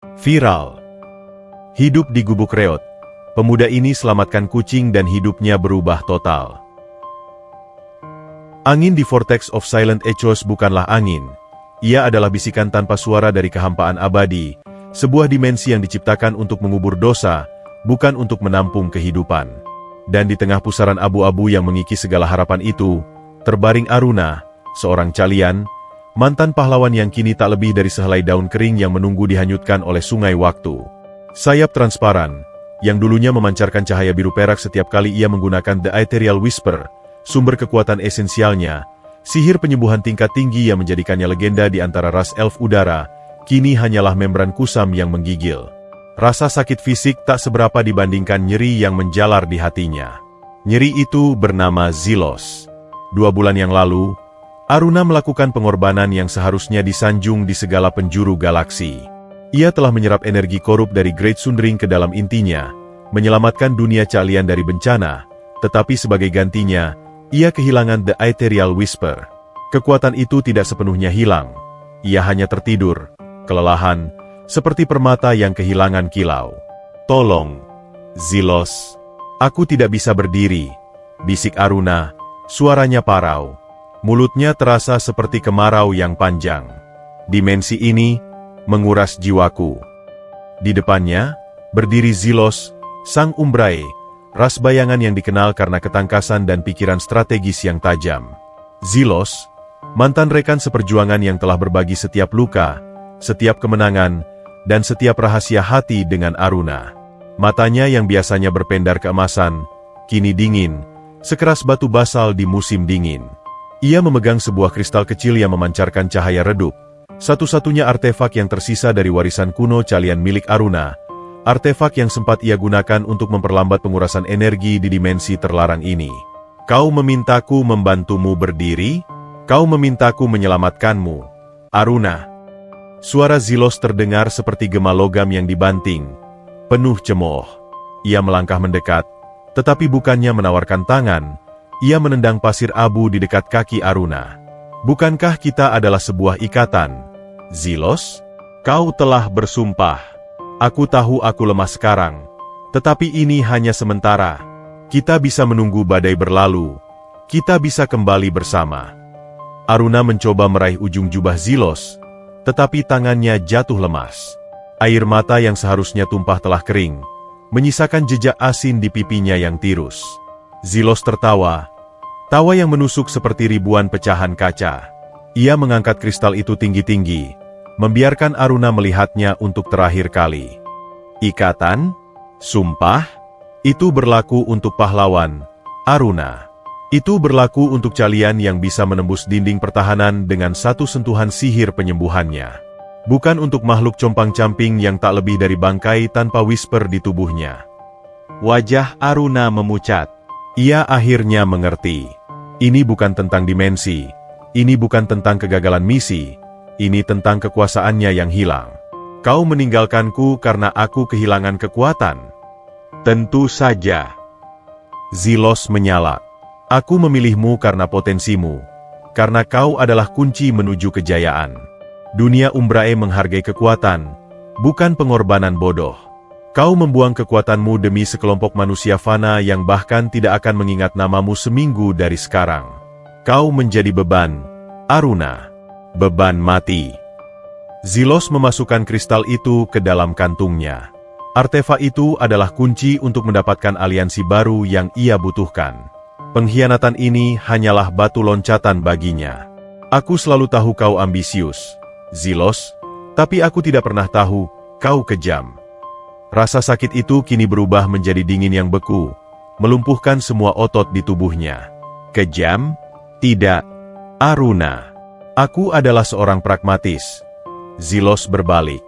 Viral. Hidup di gubuk reot. Pemuda ini selamatkan kucing dan hidupnya berubah total. Angin di Vortex of Silent Echoes bukanlah angin. Ia adalah bisikan tanpa suara dari kehampaan abadi, sebuah dimensi yang diciptakan untuk mengubur dosa, bukan untuk menampung kehidupan. Dan di tengah pusaran abu-abu yang mengikis segala harapan itu, terbaring Aruna, seorang calian, mantan pahlawan yang kini tak lebih dari sehelai daun kering yang menunggu dihanyutkan oleh sungai waktu. Sayap transparan, yang dulunya memancarkan cahaya biru perak setiap kali ia menggunakan The Ethereal Whisper, sumber kekuatan esensialnya, sihir penyembuhan tingkat tinggi yang menjadikannya legenda di antara ras elf udara, kini hanyalah membran kusam yang menggigil. Rasa sakit fisik tak seberapa dibandingkan nyeri yang menjalar di hatinya. Nyeri itu bernama Zilos. 2 bulan yang lalu, Aruna melakukan pengorbanan yang seharusnya disanjung di segala penjuru galaksi. Ia telah menyerap energi korup dari Great Sundering ke dalam intinya, menyelamatkan dunia Calian dari bencana, tetapi sebagai gantinya, ia kehilangan The Ethereal Whisper. Kekuatan itu tidak sepenuhnya hilang. Ia hanya tertidur, kelelahan, seperti permata yang kehilangan kilau. "Tolong, Zilos. Aku tidak bisa berdiri," bisik Aruna, suaranya parau. Mulutnya terasa seperti kemarau yang panjang. Dimensi ini menguras jiwaku. Di depannya, berdiri Zilos, sang Umbrae, ras bayangan yang dikenal karena ketangkasan dan pikiran strategis yang tajam. Zilos, mantan rekan seperjuangan yang telah berbagi setiap luka, setiap kemenangan, dan setiap rahasia hati dengan Aruna. Matanya yang biasanya berpendar keemasan, kini dingin, sekeras batu basal di musim dingin. Ia memegang sebuah kristal kecil yang memancarkan cahaya redup, satu-satunya artefak yang tersisa dari warisan kuno Calian milik Aruna, artefak yang sempat ia gunakan untuk memperlambat pengurasan energi di dimensi terlarang ini. "Kau memintaku membantumu berdiri? Kau memintaku menyelamatkanmu, Aruna." Suara Zilos terdengar seperti gema logam yang dibanting, penuh cemooh. Ia melangkah mendekat, tetapi bukannya menawarkan tangan, ia menendang pasir abu di dekat kaki Aruna. "Bukankah kita adalah sebuah ikatan, Zilos? Kau telah bersumpah. Aku tahu aku lemah sekarang, tetapi ini hanya sementara. Kita bisa menunggu badai berlalu. Kita bisa kembali bersama." Aruna mencoba meraih ujung jubah Zilos, tetapi tangannya jatuh lemas. Air mata yang seharusnya tumpah telah kering, menyisakan jejak asin di pipinya yang tirus. Zilos tertawa, tawa yang menusuk seperti ribuan pecahan kaca. Ia mengangkat kristal itu tinggi-tinggi, membiarkan Aruna melihatnya untuk terakhir kali. "Ikatan? Sumpah? Itu berlaku untuk pahlawan, Aruna. Itu berlaku untuk Calian yang bisa menembus dinding pertahanan dengan satu sentuhan sihir penyembuhannya. Bukan untuk makhluk compang-camping yang tak lebih dari bangkai tanpa whisper di tubuhnya." Wajah Aruna memucat. Ia akhirnya mengerti. Ini bukan tentang dimensi, ini bukan tentang kegagalan misi, ini tentang kekuasaannya yang hilang. "Kau meninggalkanku karena aku kehilangan kekuatan?" "Tentu saja." Zilos menyala. "Aku memilihmu karena potensimu, karena kau adalah kunci menuju kejayaan. Dunia Umbrae menghargai kekuatan, bukan pengorbanan bodoh. Kau membuang kekuatanmu demi sekelompok manusia fana yang bahkan tidak akan mengingat namamu seminggu dari sekarang. Kau menjadi beban, Aruna. Beban mati." Zilos memasukkan kristal itu ke dalam kantungnya. Artefak itu adalah kunci untuk mendapatkan aliansi baru yang ia butuhkan. Pengkhianatan ini hanyalah batu loncatan baginya. "Aku selalu tahu kau ambisius, Zilos, tapi aku tidak pernah tahu kau kejam." Rasa sakit itu kini berubah menjadi dingin yang beku, melumpuhkan semua otot di tubuhnya. "Kejam? Tidak, Aruna. Aku adalah seorang pragmatis." Zilos berbalik.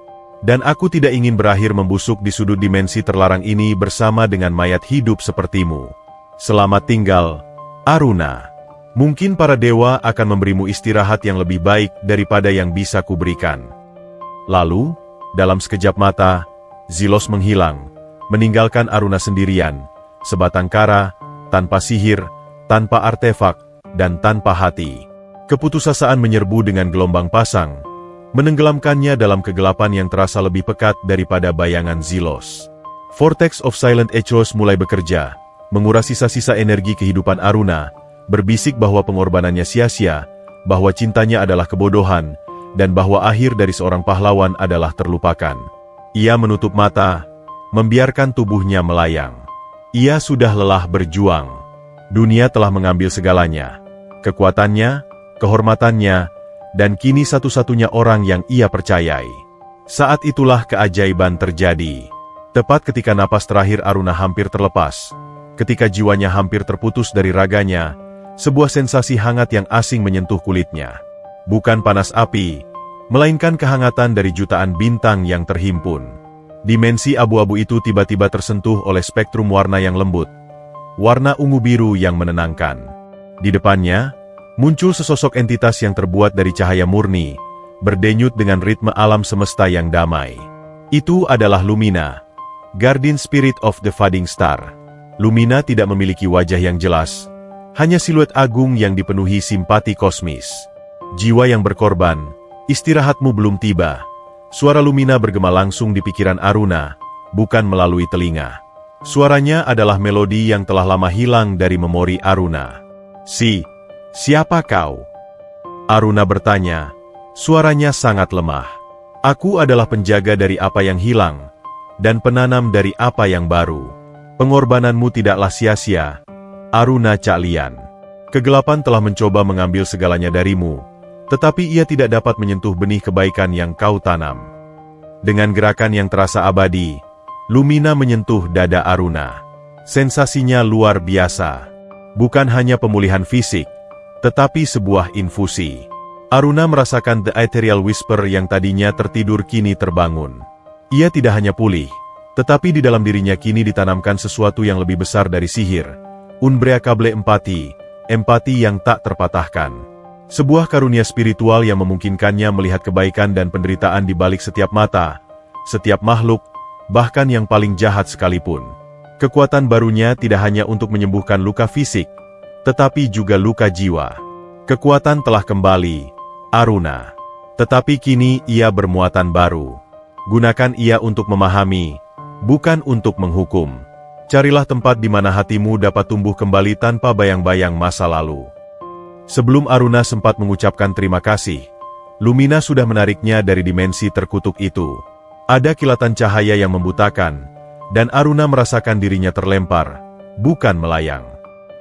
"Dan aku tidak ingin berakhir membusuk di sudut dimensi terlarang ini bersama dengan mayat hidup sepertimu. Selamat tinggal, Aruna. Mungkin para dewa akan memberimu istirahat yang lebih baik daripada yang bisa kuberikan." Lalu, dalam sekejap mata, Zilos menghilang, meninggalkan Aruna sendirian, sebatang kara, tanpa sihir, tanpa artefak, dan tanpa hati. Keputusasaan menyerbu dengan gelombang pasang, menenggelamkannya dalam kegelapan yang terasa lebih pekat daripada bayangan Zelos. Vortex of Silent Echoes mulai bekerja, menguras sisa-sisa energi kehidupan Aruna, berbisik bahwa pengorbanannya sia-sia, bahwa cintanya adalah kebodohan, dan bahwa akhir dari seorang pahlawan adalah terlupakan. Ia menutup mata, membiarkan tubuhnya melayang. Ia sudah lelah berjuang. Dunia telah mengambil segalanya, kekuatannya, kehormatannya, dan kini satu-satunya orang yang ia percayai. Saat itulah keajaiban terjadi. Tepat ketika napas terakhir Aruna hampir terlepas, ketika jiwanya hampir terputus dari raganya, sebuah sensasi hangat yang asing menyentuh kulitnya. Bukan panas api, melainkan kehangatan dari jutaan bintang yang terhimpun. Dimensi abu-abu itu tiba-tiba tersentuh oleh spektrum warna yang lembut, warna ungu biru yang menenangkan. Di depannya, muncul sesosok entitas yang terbuat dari cahaya murni, berdenyut dengan ritme alam semesta yang damai. Itu adalah Lumina, Guardian Spirit of the Fading Star. Lumina tidak memiliki wajah yang jelas, hanya siluet agung yang dipenuhi simpati kosmis. Jiwa yang berkorban, istirahatmu belum tiba. Suara Lumina bergema langsung di pikiran Aruna, bukan melalui telinga. Suaranya adalah melodi yang telah lama hilang dari memori Aruna. Siapa kau? Aruna bertanya, suaranya sangat lemah. Aku adalah penjaga dari apa yang hilang, dan penanam dari apa yang baru. Pengorbananmu tidaklah sia-sia, Aruna Caklian. Kegelapan telah mencoba mengambil segalanya darimu, tetapi ia tidak dapat menyentuh benih kebaikan yang kau tanam. Dengan gerakan yang terasa abadi, Lumina menyentuh dada Aruna. Sensasinya luar biasa. Bukan hanya pemulihan fisik, tetapi sebuah infusi. Aruna merasakan The Ethereal Whisper yang tadinya tertidur kini terbangun. Ia tidak hanya pulih, tetapi di dalam dirinya kini ditanamkan sesuatu yang lebih besar dari sihir. Unbreakable empati, empati yang tak terpatahkan. Sebuah karunia spiritual yang memungkinkannya melihat kebaikan dan penderitaan di balik setiap mata, setiap makhluk, bahkan yang paling jahat sekalipun. Kekuatan barunya tidak hanya untuk menyembuhkan luka fisik, tetapi juga luka jiwa. Kekuatan telah kembali, Aruna. Tetapi kini ia bermuatan baru. Gunakan ia untuk memahami, bukan untuk menghukum. Carilah tempat di mana hatimu dapat tumbuh kembali tanpa bayang-bayang masa lalu. Sebelum Aruna sempat mengucapkan terima kasih, Lumina sudah menariknya dari dimensi terkutuk itu. Ada kilatan cahaya yang membutakan, dan Aruna merasakan dirinya terlempar, bukan melayang.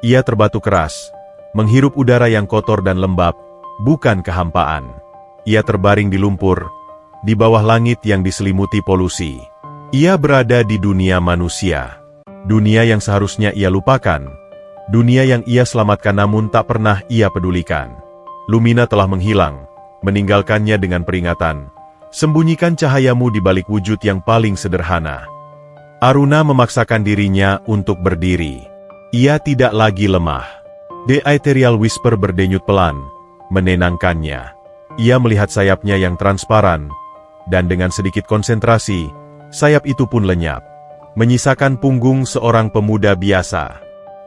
Ia terbatu keras, menghirup udara yang kotor dan lembab, bukan kehampaan. Ia terbaring di lumpur, di bawah langit yang diselimuti polusi. Ia berada di dunia manusia. Dunia yang seharusnya ia lupakan. Dunia yang ia selamatkan namun tak pernah ia pedulikan. Lumina telah menghilang, meninggalkannya dengan peringatan. Sembunyikan cahayamu di balik wujud yang paling sederhana. Aruna memaksakan dirinya untuk berdiri. Ia tidak lagi lemah. The Ethereal Whisper berdenyut pelan, menenangkannya. Ia melihat sayapnya yang transparan, dan dengan sedikit konsentrasi, sayap itu pun lenyap, menyisakan punggung seorang pemuda biasa.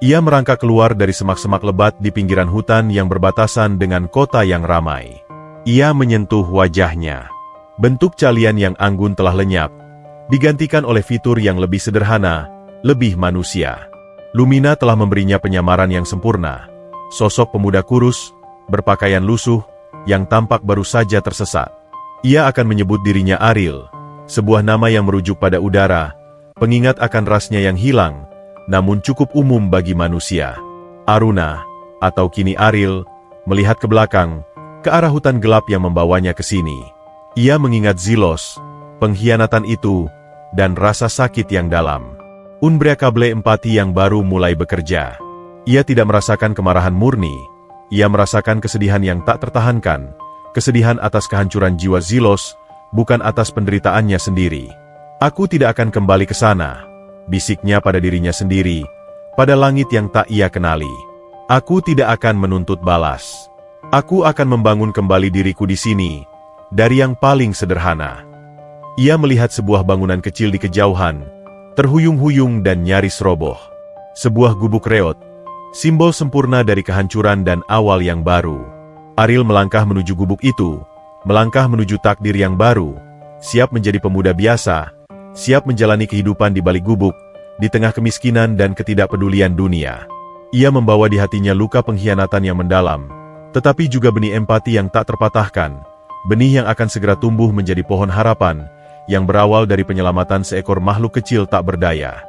Ia merangkak keluar dari semak-semak lebat di pinggiran hutan yang berbatasan dengan kota yang ramai. Ia menyentuh wajahnya. Bentuk calian yang anggun telah lenyap, digantikan oleh fitur yang lebih sederhana, lebih manusia. Lumina telah memberinya penyamaran yang sempurna. Sosok pemuda kurus, berpakaian lusuh, yang tampak baru saja tersesat. Ia akan menyebut dirinya Ariel, sebuah nama yang merujuk pada udara, pengingat akan rasnya yang hilang, namun cukup umum bagi manusia. Aruna, atau kini Ariel, melihat ke belakang, ke arah hutan gelap yang membawanya ke sini. Ia mengingat Zelos, pengkhianatan itu, dan rasa sakit yang dalam. Unbreakable empati yang baru mulai bekerja. Ia tidak merasakan kemarahan murni, ia merasakan kesedihan yang tak tertahankan, kesedihan atas kehancuran jiwa Zelos, bukan atas penderitaannya sendiri. Aku tidak akan kembali ke sana, bisiknya pada dirinya sendiri, pada langit yang tak ia kenali. Aku tidak akan menuntut balas. Aku akan membangun kembali diriku di sini, dari yang paling sederhana. Ia melihat sebuah bangunan kecil di kejauhan, terhuyung-huyung dan nyaris roboh. Sebuah gubuk reot, simbol sempurna dari kehancuran dan awal yang baru. Ariel melangkah menuju gubuk itu, melangkah menuju takdir yang baru, siap menjadi pemuda biasa, siap menjalani kehidupan di balik gubuk, di tengah kemiskinan dan ketidakpedulian dunia. Ia membawa di hatinya luka pengkhianatan yang mendalam, tetapi juga benih empati yang tak terpatahkan, benih yang akan segera tumbuh menjadi pohon harapan, yang berawal dari penyelamatan seekor makhluk kecil tak berdaya.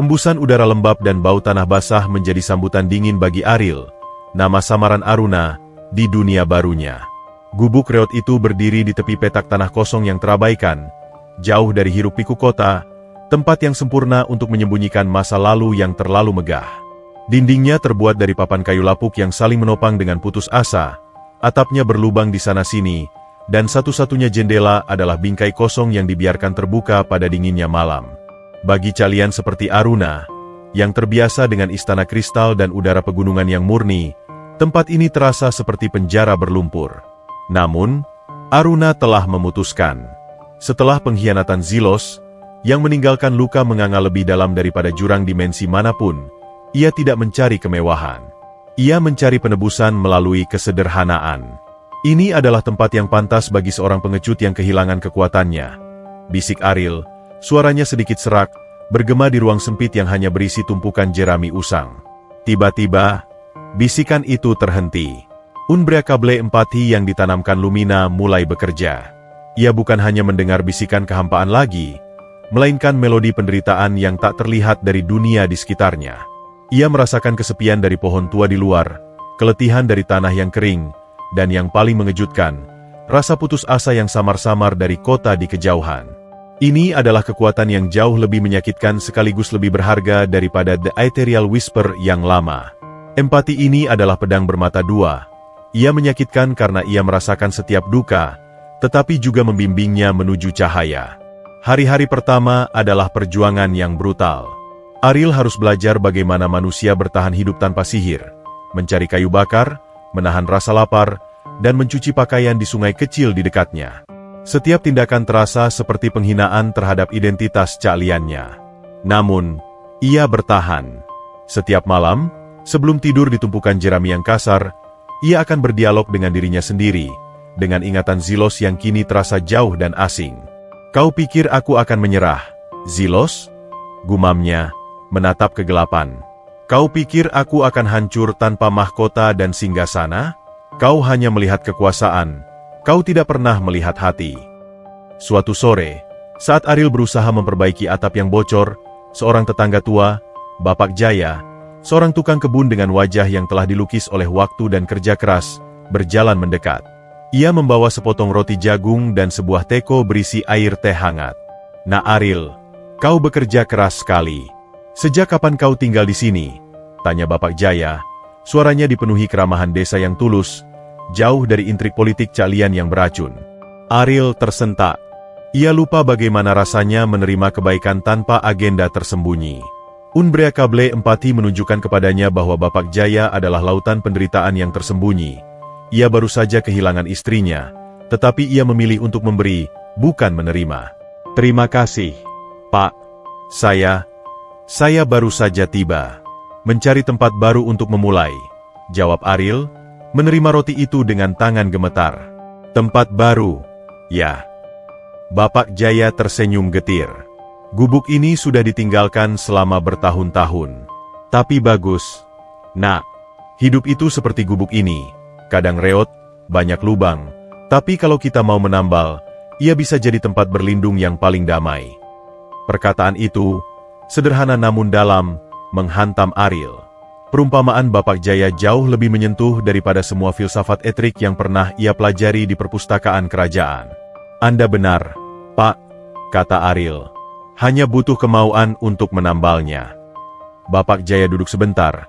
Embusan udara lembab dan bau tanah basah menjadi sambutan dingin bagi Ariel, nama samaran Aruna, di dunia barunya. Gubuk reot itu berdiri di tepi petak tanah kosong yang terabaikan, jauh dari hiruk-pikuk kota, tempat yang sempurna untuk menyembunyikan masa lalu yang terlalu megah. Dindingnya terbuat dari papan kayu lapuk yang saling menopang dengan putus asa, atapnya berlubang di sana-sini, dan satu-satunya jendela adalah bingkai kosong yang dibiarkan terbuka pada dinginnya malam. Bagi kalian seperti Aruna, yang terbiasa dengan istana kristal dan udara pegunungan yang murni, tempat ini terasa seperti penjara berlumpur. Namun, Aruna telah memutuskan. Setelah pengkhianatan Zilos, yang meninggalkan luka menganga lebih dalam daripada jurang dimensi manapun, ia tidak mencari kemewahan. Ia mencari penebusan melalui kesederhanaan. Ini adalah tempat yang pantas bagi seorang pengecut yang kehilangan kekuatannya. Bisik Ariel, suaranya sedikit serak, bergema di ruang sempit yang hanya berisi tumpukan jerami usang. Tiba-tiba, bisikan itu terhenti. Unbreakable empati yang ditanamkan Lumina mulai bekerja. Ia bukan hanya mendengar bisikan kehampaan lagi, melainkan melodi penderitaan yang tak terlihat dari dunia di sekitarnya. Ia merasakan kesepian dari pohon tua di luar, keletihan dari tanah yang kering, dan yang paling mengejutkan, rasa putus asa yang samar-samar dari kota di kejauhan. Ini adalah kekuatan yang jauh lebih menyakitkan sekaligus lebih berharga daripada The Ethereal Whisper yang lama. Empati ini adalah pedang bermata dua. Ia menyakitkan karena ia merasakan setiap duka, tetapi juga membimbingnya menuju cahaya. Hari-hari pertama adalah perjuangan yang brutal. Ariel harus belajar bagaimana manusia bertahan hidup tanpa sihir, mencari kayu bakar, menahan rasa lapar, dan mencuci pakaian di sungai kecil di dekatnya. Setiap tindakan terasa seperti penghinaan terhadap identitas keahliannya. Namun, ia bertahan. Setiap malam, sebelum tidur di tumpukan jerami yang kasar, ia akan berdialog dengan dirinya sendiri, dengan ingatan Zilos yang kini terasa jauh dan asing. "Kau pikir aku akan menyerah, Zilos?" gumamnya, menatap kegelapan. "Kau pikir aku akan hancur tanpa mahkota dan singgasana? Kau hanya melihat kekuasaan. Kau tidak pernah melihat hati." Suatu sore, saat Ariel berusaha memperbaiki atap yang bocor, seorang tetangga tua, Bapak Jaya, seorang tukang kebun dengan wajah yang telah dilukis oleh waktu dan kerja keras, berjalan mendekat. Ia membawa sepotong roti jagung dan sebuah teko berisi air teh hangat. "Nak Ariel, kau bekerja keras sekali. Sejak kapan kau tinggal di sini?" tanya Bapak Jaya. Suaranya dipenuhi keramahan desa yang tulus, jauh dari intrik politik kalian yang beracun. Ariel tersentak. Ia lupa bagaimana rasanya menerima kebaikan tanpa agenda tersembunyi. Unbreakable empati menunjukkan kepadanya bahwa Bapak Jaya adalah lautan penderitaan yang tersembunyi. Ia baru saja kehilangan istrinya, tetapi ia memilih untuk memberi, bukan menerima. "Terima kasih, Pak. Saya baru saja tiba. Mencari tempat baru untuk memulai," jawab Ariel, menerima roti itu dengan tangan gemetar. "Tempat baru, ya." Bapak Jaya tersenyum getir. "Gubuk ini sudah ditinggalkan selama bertahun-tahun. Tapi bagus, Nak. Hidup itu seperti gubuk ini, kadang reot, banyak lubang, tapi kalau kita mau menambal, ia bisa jadi tempat berlindung yang paling damai." Perkataan itu, sederhana namun dalam, menghantam Ariel. Perumpamaan Bapak Jaya jauh lebih menyentuh daripada semua filsafat etrik yang pernah ia pelajari di perpustakaan kerajaan. "Anda benar, Pak," kata Ariel. "Hanya butuh kemauan untuk menambalnya." Bapak Jaya duduk sebentar,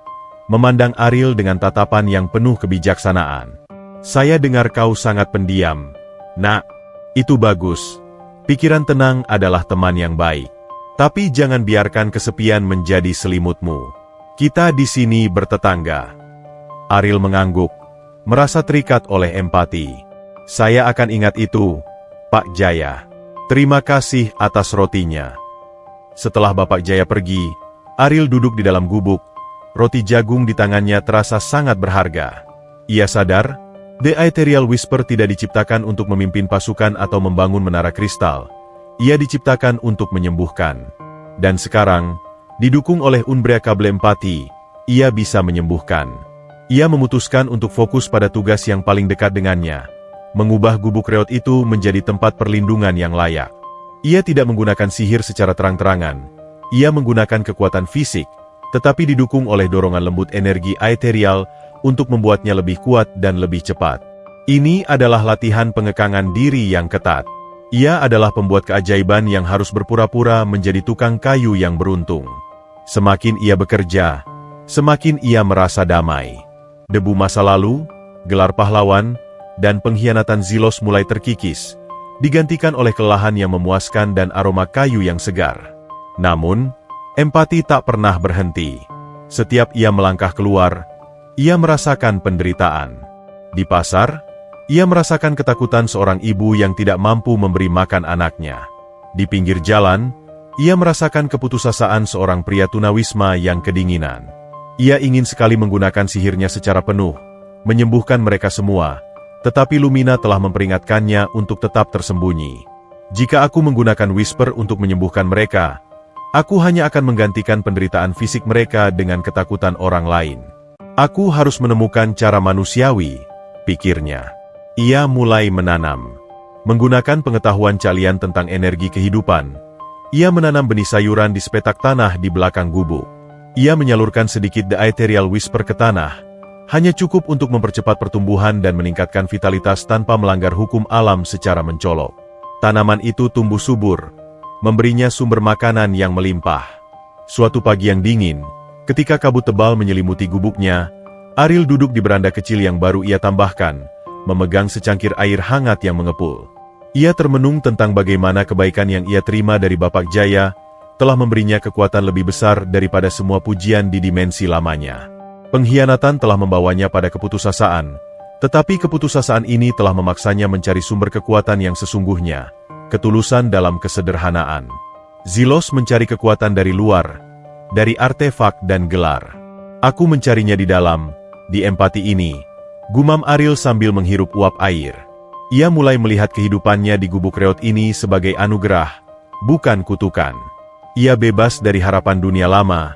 memandang Ariel dengan tatapan yang penuh kebijaksanaan. "Saya dengar kau sangat pendiam, Nak. Itu bagus. Pikiran tenang adalah teman yang baik. Tapi jangan biarkan kesepian menjadi selimutmu. Kita di sini bertetangga." Ariel mengangguk, merasa terikat oleh empati. "Saya akan ingat itu, Pak Jaya. Terima kasih atas rotinya." Setelah Bapak Jaya pergi, Ariel duduk di dalam gubuk. Roti jagung di tangannya terasa sangat berharga. Ia sadar, The Ethereal Whisper tidak diciptakan untuk memimpin pasukan atau membangun menara kristal. Ia diciptakan untuk menyembuhkan. Dan sekarang, didukung oleh Unbreakable Empathy, ia bisa menyembuhkan. Ia memutuskan untuk fokus pada tugas yang paling dekat dengannya, mengubah gubuk reot itu menjadi tempat perlindungan yang layak. Ia tidak menggunakan sihir secara terang-terangan. Ia menggunakan kekuatan fisik, tetapi didukung oleh dorongan lembut energi ethereal untuk membuatnya lebih kuat dan lebih cepat. Ini adalah latihan pengekangan diri yang ketat. Ia adalah pembuat keajaiban yang harus berpura-pura menjadi tukang kayu yang beruntung. Semakin ia bekerja, semakin ia merasa damai. Debu masa lalu, gelar pahlawan, dan pengkhianatan Zilos mulai terkikis, digantikan oleh kelelahan yang memuaskan dan aroma kayu yang segar. Namun, empati tak pernah berhenti. Setiap ia melangkah keluar, ia merasakan penderitaan. Di pasar, ia merasakan ketakutan seorang ibu yang tidak mampu memberi makan anaknya. Di pinggir jalan, ia merasakan keputusasaan seorang pria tunawisma yang kedinginan. Ia ingin sekali menggunakan sihirnya secara penuh, menyembuhkan mereka semua, tetapi Lumina telah memperingatkannya untuk tetap tersembunyi. Jika aku menggunakan Whisper untuk menyembuhkan mereka, aku hanya akan menggantikan penderitaan fisik mereka dengan ketakutan orang lain. Aku harus menemukan cara manusiawi, pikirnya. Ia mulai menanam. Menggunakan pengetahuan Calian tentang energi kehidupan, ia menanam benih sayuran di sepetak tanah di belakang gubuk. Ia menyalurkan sedikit The Ethereal Whisper ke tanah, hanya cukup untuk mempercepat pertumbuhan dan meningkatkan vitalitas tanpa melanggar hukum alam secara mencolok. Tanaman itu tumbuh subur, memberinya sumber makanan yang melimpah. Suatu pagi yang dingin, ketika kabut tebal menyelimuti gubuknya, Ariel duduk di beranda kecil yang baru ia tambahkan, memegang secangkir air hangat yang mengepul. Ia termenung tentang bagaimana kebaikan yang ia terima dari Bapak Jaya telah memberinya kekuatan lebih besar daripada semua pujian di dimensi lamanya. Pengkhianatan telah membawanya pada keputusasaan, tetapi keputusasaan ini telah memaksanya mencari sumber kekuatan yang sesungguhnya, ketulusan dalam kesederhanaan. Zilos mencari kekuatan dari luar, dari artefak dan gelar. Aku mencarinya di dalam, di empati ini, gumam Ariel sambil menghirup uap air. Ia mulai melihat kehidupannya di gubuk reot ini sebagai anugerah, bukan kutukan. Ia bebas dari harapan dunia lama,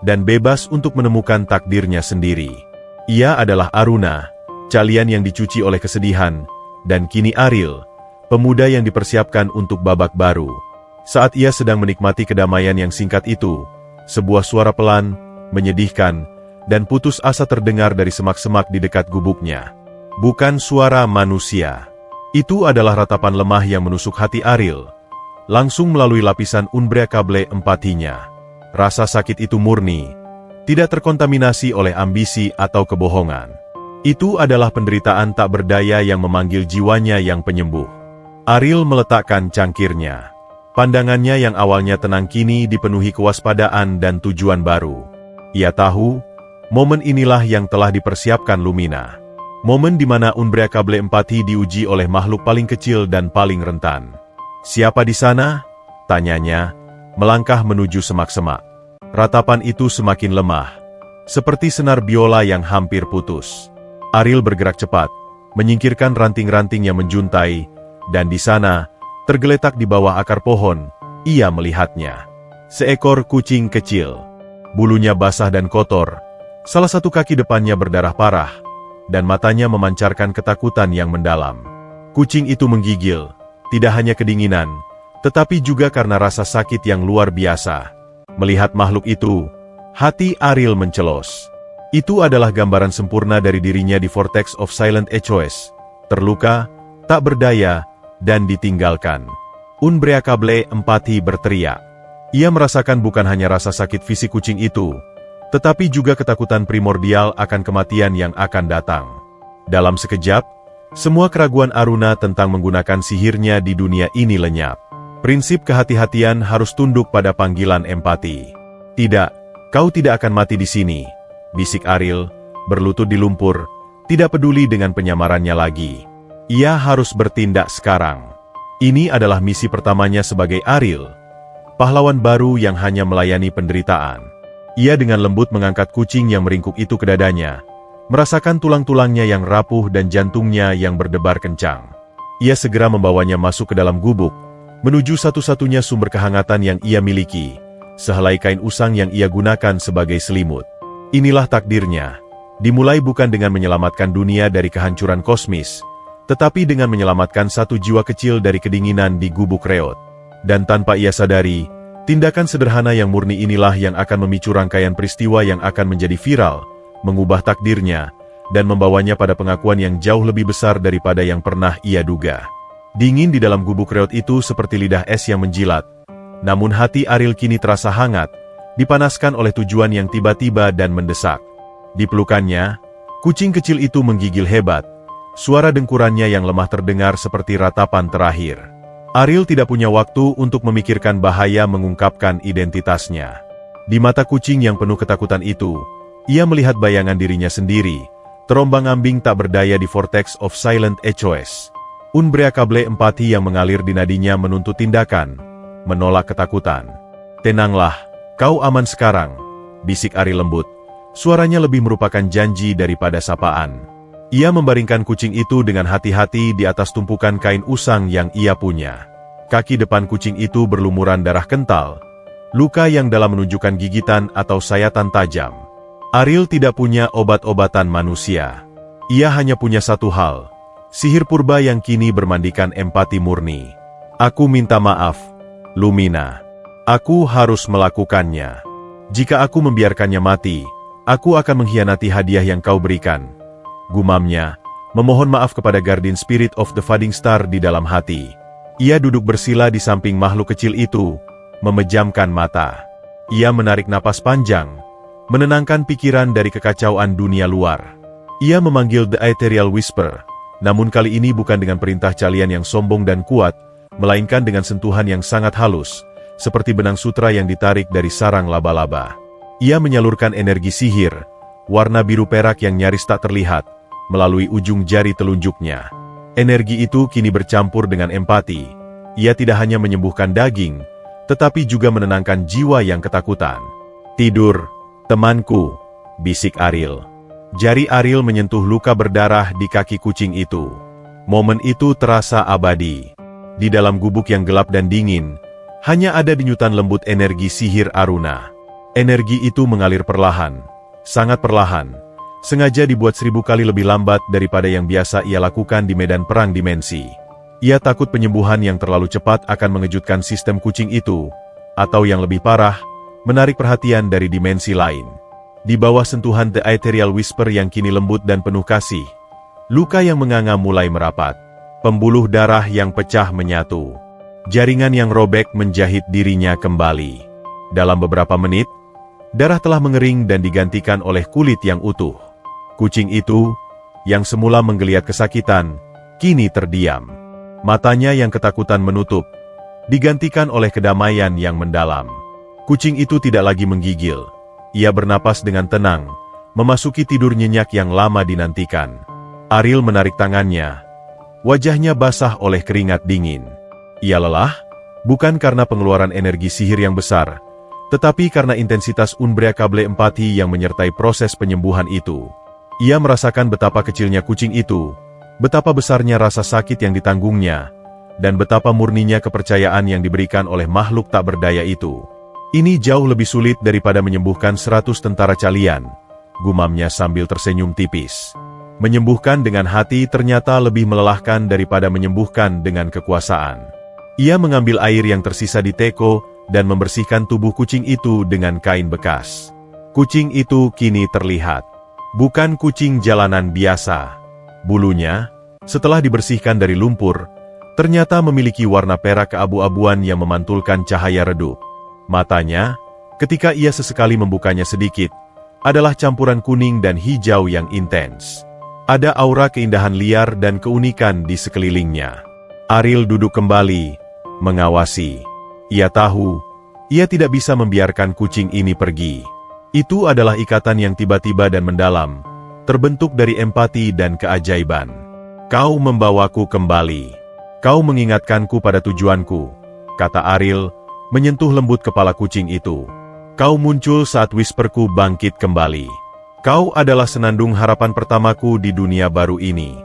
dan bebas untuk menemukan takdirnya sendiri. Ia adalah Aruna, Calian yang dicuci oleh kesedihan, dan kini Ariel, pemuda yang dipersiapkan untuk babak baru. Saat ia sedang menikmati kedamaian yang singkat itu, sebuah suara pelan, menyedihkan, dan putus asa terdengar dari semak-semak di dekat gubuknya. Bukan suara manusia. Itu adalah ratapan lemah yang menusuk hati Ariel, langsung melalui lapisan Unbreakable Empathy-nya. Rasa sakit itu murni, tidak terkontaminasi oleh ambisi atau kebohongan. Itu adalah penderitaan tak berdaya yang memanggil jiwanya yang penyembuh. Ariel meletakkan cangkirnya. Pandangannya yang awalnya tenang kini dipenuhi kewaspadaan dan tujuan baru. Ia tahu, momen inilah yang telah dipersiapkan Lumina. Momen di mana Unbreakable Empathy diuji oleh makhluk paling kecil dan paling rentan. Siapa di sana? Tanyanya, melangkah menuju semak-semak. Ratapan itu semakin lemah, seperti senar biola yang hampir putus. Ariel bergerak cepat, menyingkirkan ranting-ranting yang menjuntai, dan di sana, tergeletak di bawah akar pohon, ia melihatnya. Seekor kucing kecil. Bulunya basah dan kotor, salah satu kaki depannya berdarah parah, dan matanya memancarkan ketakutan yang mendalam. Kucing itu menggigil, tidak hanya kedinginan, tetapi juga karena rasa sakit yang luar biasa. Melihat makhluk itu, hati Ariel mencelos. Itu adalah gambaran sempurna dari dirinya di Vortex of Silent Echoes, terluka, tak berdaya, dan ditinggalkan. Unbreakable Empathy berteriak. Ia merasakan bukan hanya rasa sakit fisik kucing itu, tetapi juga ketakutan primordial akan kematian yang akan datang. Dalam sekejap, semua keraguan Aruna tentang menggunakan sihirnya di dunia ini lenyap. Prinsip kehati-hatian harus tunduk pada panggilan empati. Tidak, kau tidak akan mati di sini, bisik Ariel, berlutut di lumpur, tidak peduli dengan penyamarannya lagi. Ia harus bertindak sekarang. Ini adalah misi pertamanya sebagai Ariel, pahlawan baru yang hanya melayani penderitaan. Ia dengan lembut mengangkat kucing yang meringkuk itu ke dadanya, merasakan tulang-tulangnya yang rapuh dan jantungnya yang berdebar kencang. Ia segera membawanya masuk ke dalam gubuk, menuju satu-satunya sumber kehangatan yang ia miliki, sehelai kain usang yang ia gunakan sebagai selimut. Inilah takdirnya. Dimulai bukan dengan menyelamatkan dunia dari kehancuran kosmis, tetapi dengan menyelamatkan satu jiwa kecil dari kedinginan di gubuk reot. Dan tanpa ia sadari, tindakan sederhana yang murni inilah yang akan memicu rangkaian peristiwa yang akan menjadi viral, mengubah takdirnya, dan membawanya pada pengakuan yang jauh lebih besar daripada yang pernah ia duga. Dingin di dalam gubuk reot itu seperti lidah es yang menjilat, namun hati Ariel kini terasa hangat, dipanaskan oleh tujuan yang tiba-tiba dan mendesak. Di pelukannya, kucing kecil itu menggigil hebat. Suara dengkurannya yang lemah terdengar seperti ratapan terakhir. Ariel tidak punya waktu untuk memikirkan bahaya mengungkapkan identitasnya. Di mata kucing yang penuh ketakutan itu, ia melihat bayangan dirinya sendiri, terombang-ambing tak berdaya di vortex of silent HOS. Unbreakable empati yang mengalir di nadinya menuntut tindakan, menolak ketakutan. "Tenanglah, kau aman sekarang," bisik Ariel lembut. Suaranya lebih merupakan janji daripada sapaan. Ia membaringkan kucing itu dengan hati-hati di atas tumpukan kain usang yang ia punya. Kaki depan kucing itu berlumuran darah kental, luka yang dalam menunjukkan gigitan atau sayatan tajam. Ariel tidak punya obat-obatan manusia. Ia hanya punya satu hal, sihir purba yang kini bermandikan empati murni. "Aku minta maaf, Lumina. Aku harus melakukannya. Jika aku membiarkannya mati, aku akan mengkhianati hadiah yang kau berikan," gumamnya, memohon maaf kepada Guardian Spirit of the Fading Star di dalam hati. Ia duduk bersila di samping makhluk kecil itu, memejamkan mata. Ia menarik napas panjang, menenangkan pikiran dari kekacauan dunia luar. Ia memanggil The Ethereal Whisper, namun kali ini bukan dengan perintah calian yang sombong dan kuat, melainkan dengan sentuhan yang sangat halus, seperti benang sutra yang ditarik dari sarang laba-laba. Ia menyalurkan energi sihir, warna biru perak yang nyaris tak terlihat, melalui ujung jari telunjuknya. Energi itu kini bercampur dengan empati. Ia tidak hanya menyembuhkan daging, tetapi juga menenangkan jiwa yang ketakutan. "Tidur, temanku," bisik Ariel. Jari Ariel menyentuh luka berdarah di kaki kucing itu. Momen itu terasa abadi. Di dalam gubuk yang gelap dan dingin, hanya ada denyutan lembut energi sihir Aruna. Energi itu mengalir perlahan, sangat perlahan, sengaja dibuat 1000 kali lebih lambat daripada yang biasa ia lakukan di medan perang dimensi. Ia takut penyembuhan yang terlalu cepat akan mengejutkan sistem kucing itu, atau yang lebih parah, menarik perhatian dari dimensi lain. Di bawah sentuhan The Ethereal Whisper yang kini lembut dan penuh kasih, luka yang menganga mulai merapat. Pembuluh darah yang pecah menyatu. Jaringan yang robek menjahit dirinya kembali. Dalam beberapa menit, darah telah mengering dan digantikan oleh kulit yang utuh. Kucing itu, yang semula menggeliat kesakitan, kini terdiam. Matanya yang ketakutan menutup, digantikan oleh kedamaian yang mendalam. Kucing itu tidak lagi menggigil. Ia bernapas dengan tenang, memasuki tidur nyenyak yang lama dinantikan. Ariel menarik tangannya. Wajahnya basah oleh keringat dingin. Ia lelah, bukan karena pengeluaran energi sihir yang besar, tetapi karena intensitas unbreakable empati yang menyertai proses penyembuhan itu. Ia merasakan betapa kecilnya kucing itu, betapa besarnya rasa sakit yang ditanggungnya, dan betapa murninya kepercayaan yang diberikan oleh makhluk tak berdaya itu. "Ini jauh lebih sulit daripada menyembuhkan 100 tentara calian," gumamnya sambil tersenyum tipis. Menyembuhkan dengan hati ternyata lebih melelahkan daripada menyembuhkan dengan kekuasaan. Ia mengambil air yang tersisa di teko dan membersihkan tubuh kucing itu dengan kain bekas. Kucing itu kini terlihat. Bukan kucing jalanan biasa. Bulunya, setelah dibersihkan dari lumpur, ternyata memiliki warna perak keabu-abuan yang memantulkan cahaya redup. Matanya, ketika ia sesekali membukanya sedikit, adalah campuran kuning dan hijau yang intens. Ada aura keindahan liar dan keunikan di sekelilingnya. Ariel duduk kembali, mengawasi. Ia tahu, ia tidak bisa membiarkan kucing ini pergi. Itu adalah ikatan yang tiba-tiba dan mendalam, terbentuk dari empati dan keajaiban. "Kau membawaku kembali. Kau mengingatkanku pada tujuanku," kata Ariel, menyentuh lembut kepala kucing itu. "Kau muncul saat whisperku bangkit kembali. Kau adalah senandung harapan pertamaku di dunia baru ini.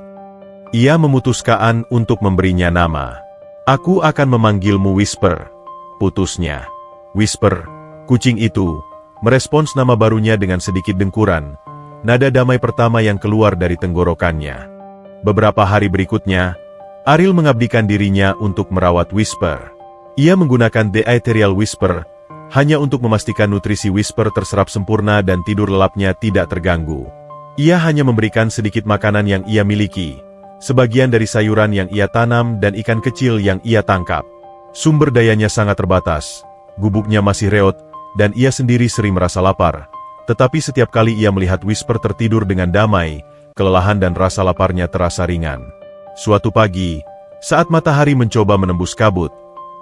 Ia memutuskan untuk memberinya nama. Aku akan memanggilmu Whisper. Putusnya. Whisper, kucing itu, merespons nama barunya dengan sedikit dengkuran, nada damai pertama yang keluar dari tenggorokannya. Beberapa hari berikutnya, Ariel mengabdikan dirinya untuk merawat Whisper. Ia menggunakan The Ethereal Whisper, hanya untuk memastikan nutrisi Whisper terserap sempurna dan tidur lelapnya tidak terganggu. Ia hanya memberikan sedikit makanan yang ia miliki, sebagian dari sayuran yang ia tanam dan ikan kecil yang ia tangkap. Sumber dayanya sangat terbatas, gubuknya masih reot, dan ia sendiri sering merasa lapar. Tetapi setiap kali ia melihat Whisper tertidur dengan damai, kelelahan dan rasa laparnya terasa ringan. Suatu pagi, saat matahari mencoba menembus kabut,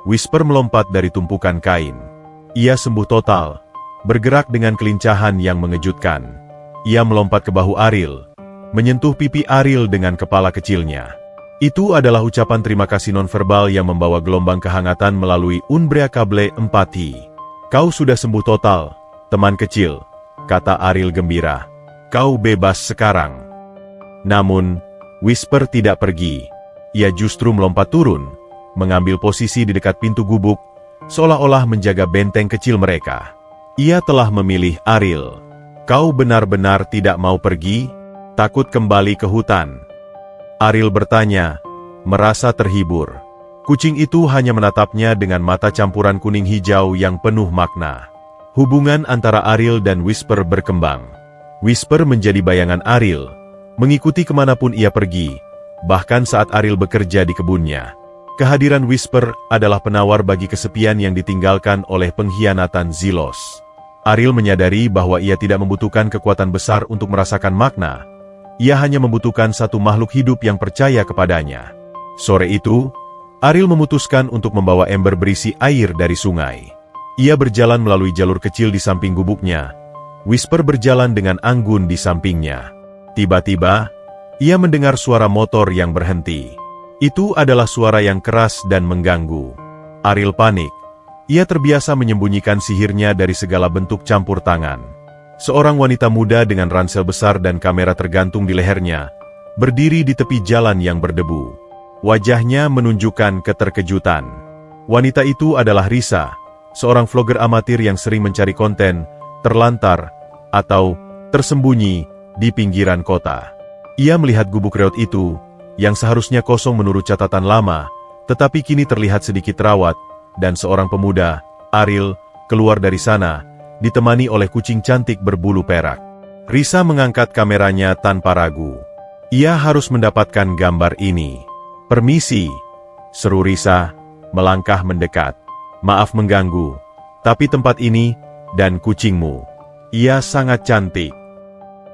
Whisper melompat dari tumpukan kain. Ia sembuh total, bergerak dengan kelincahan yang mengejutkan. Ia melompat ke bahu Ariel, menyentuh pipi Ariel dengan kepala kecilnya. Itu adalah ucapan terima kasih nonverbal yang membawa gelombang kehangatan melalui unbreakable empati. Kau sudah sembuh total, teman kecil, kata Ariel gembira. Kau bebas sekarang. Namun, Whisper tidak pergi. Ia justru melompat turun, mengambil posisi di dekat pintu gubuk, seolah-olah menjaga benteng kecil mereka. Ia telah memilih Ariel. Kau benar-benar tidak mau pergi? Takut kembali ke hutan? Ariel bertanya, merasa terhibur. Kucing itu hanya menatapnya dengan mata campuran kuning hijau yang penuh makna. Hubungan antara Ariel dan Whisper berkembang. Whisper menjadi bayangan Ariel, mengikuti kemanapun ia pergi, bahkan saat Ariel bekerja di kebunnya. Kehadiran Whisper adalah penawar bagi kesepian yang ditinggalkan oleh pengkhianatan Zilos. Ariel menyadari bahwa ia tidak membutuhkan kekuatan besar untuk merasakan makna. Ia hanya membutuhkan satu makhluk hidup yang percaya kepadanya. Sore itu, Ariel memutuskan untuk membawa ember berisi air dari sungai. Ia berjalan melalui jalur kecil di samping gubuknya. Whisper berjalan dengan anggun di sampingnya. Tiba-tiba, ia mendengar suara motor yang berhenti. Itu adalah suara yang keras dan mengganggu. Ariel panik. Ia terbiasa menyembunyikan sihirnya dari segala bentuk campur tangan. Seorang wanita muda dengan ransel besar dan kamera tergantung di lehernya, berdiri di tepi jalan yang berdebu. Wajahnya menunjukkan keterkejutan. Wanita itu adalah Risa, seorang vlogger amatir yang sering mencari konten, terlantar, atau tersembunyi di pinggiran kota. Ia melihat gubuk reot itu, yang seharusnya kosong menurut catatan lama, tetapi kini terlihat sedikit rawat, dan seorang pemuda, Ariel, keluar dari sana, ditemani oleh kucing cantik berbulu perak. Risa mengangkat kameranya tanpa ragu. Ia harus mendapatkan gambar ini. Permisi, seru Risa, melangkah mendekat. Maaf mengganggu, tapi tempat ini, dan kucingmu, ia sangat cantik.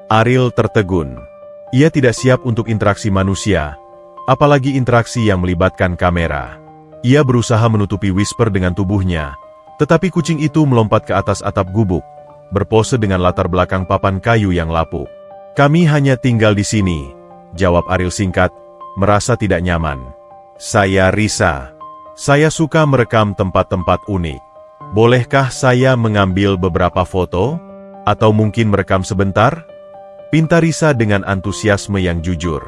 Ariel tertegun. Ia tidak siap untuk interaksi manusia, apalagi interaksi yang melibatkan kamera. Ia berusaha menutupi Whisper dengan tubuhnya, tetapi kucing itu melompat ke atas atap gubuk, berpose dengan latar belakang papan kayu yang lapuk. Kami hanya tinggal di sini, jawab Ariel singkat, merasa tidak nyaman. Saya Risa. Saya suka merekam tempat-tempat unik. Bolehkah saya mengambil beberapa foto? Atau mungkin merekam sebentar? Pinta Risa dengan antusiasme yang jujur.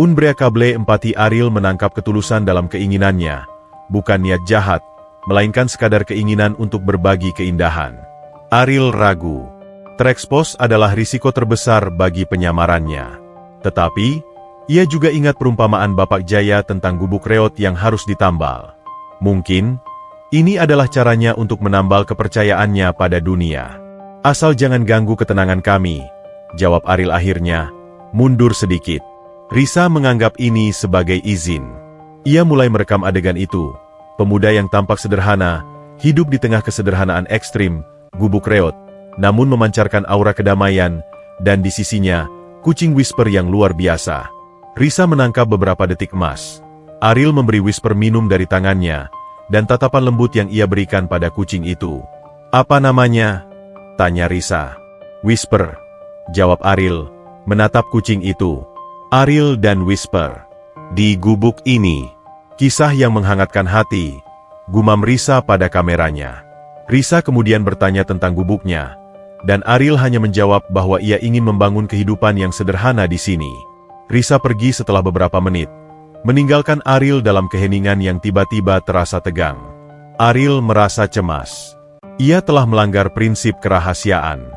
Unbreakable empati Ariel menangkap ketulusan dalam keinginannya, bukan niat jahat, melainkan sekadar keinginan untuk berbagi keindahan. Ariel ragu. Terekspos adalah risiko terbesar bagi penyamarannya. Tetapi, ia juga ingat perumpamaan Bapak Jaya tentang gubuk reot yang harus ditambal. Mungkin, ini adalah caranya untuk menambal kepercayaannya pada dunia. Asal jangan ganggu ketenangan kami, jawab Ariel akhirnya, mundur sedikit. Risa menganggap ini sebagai izin. Ia mulai merekam adegan itu. Pemuda yang tampak sederhana, hidup di tengah kesederhanaan ekstrim, gubuk reot, namun memancarkan aura kedamaian, dan di sisinya, kucing Whisper yang luar biasa. Risa menangkap beberapa detik emas. Ariel memberi Whisper minum dari tangannya, dan tatapan lembut yang ia berikan pada kucing itu. Apa namanya? Tanya Risa. Whisper, jawab Ariel, menatap kucing itu. Ariel dan Whisper. Di gubuk ini. Kisah yang menghangatkan hati, gumam Risa pada kameranya. Risa kemudian bertanya tentang gubuknya. Dan Ariel hanya menjawab bahwa ia ingin membangun kehidupan yang sederhana di sini. Risa pergi setelah beberapa menit, meninggalkan Ariel dalam keheningan yang tiba-tiba terasa tegang. Ariel merasa cemas. Ia telah melanggar prinsip kerahasiaan.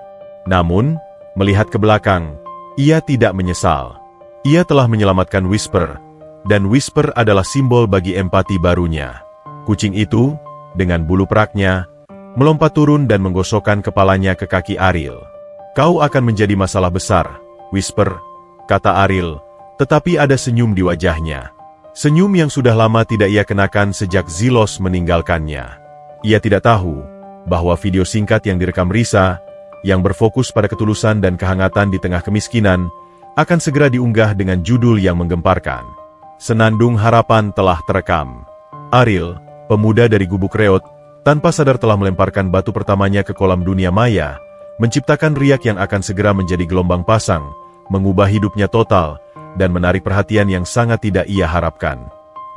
Namun, melihat ke belakang, ia tidak menyesal. Ia telah menyelamatkan Whisper, dan Whisper adalah simbol bagi empati barunya. Kucing itu, dengan bulu peraknya, melompat turun dan menggosokkan kepalanya ke kaki Ariel. "Kau akan menjadi masalah besar, Whisper," kata Ariel, tetapi ada senyum di wajahnya. Senyum yang sudah lama tidak ia kenakan sejak Zilos meninggalkannya. Ia tidak tahu bahwa video singkat yang direkam Risa, yang berfokus pada ketulusan dan kehangatan di tengah kemiskinan, akan segera diunggah dengan judul yang menggemparkan. Senandung harapan telah terekam. Ariel, pemuda dari Gubuk Reot, tanpa sadar telah melemparkan batu pertamanya ke kolam dunia maya, menciptakan riak yang akan segera menjadi gelombang pasang, mengubah hidupnya total, dan menarik perhatian yang sangat tidak ia harapkan.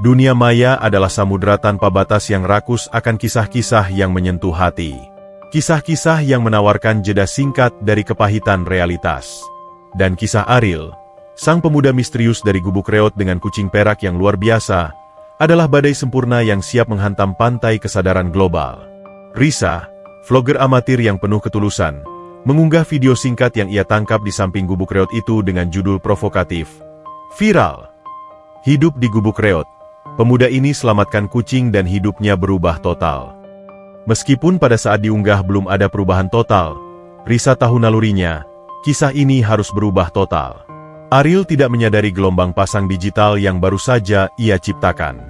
Dunia maya adalah samudera tanpa batas yang rakus akan kisah-kisah yang menyentuh hati. Kisah-kisah yang menawarkan jeda singkat dari kepahitan realitas. Dan kisah Ariel, sang pemuda misterius dari Gubuk Reot dengan kucing perak yang luar biasa, adalah badai sempurna yang siap menghantam pantai kesadaran global. Risa, vlogger amatir yang penuh ketulusan, mengunggah video singkat yang ia tangkap di samping Gubuk Reot itu dengan judul provokatif, "Viral. Hidup di Gubuk Reot. Pemuda ini selamatkan kucing dan hidupnya berubah total." Meskipun pada saat diunggah belum ada perubahan total, Risa tahu nalurinya, kisah ini harus berubah total. Ariel tidak menyadari gelombang pasang digital yang baru saja ia ciptakan.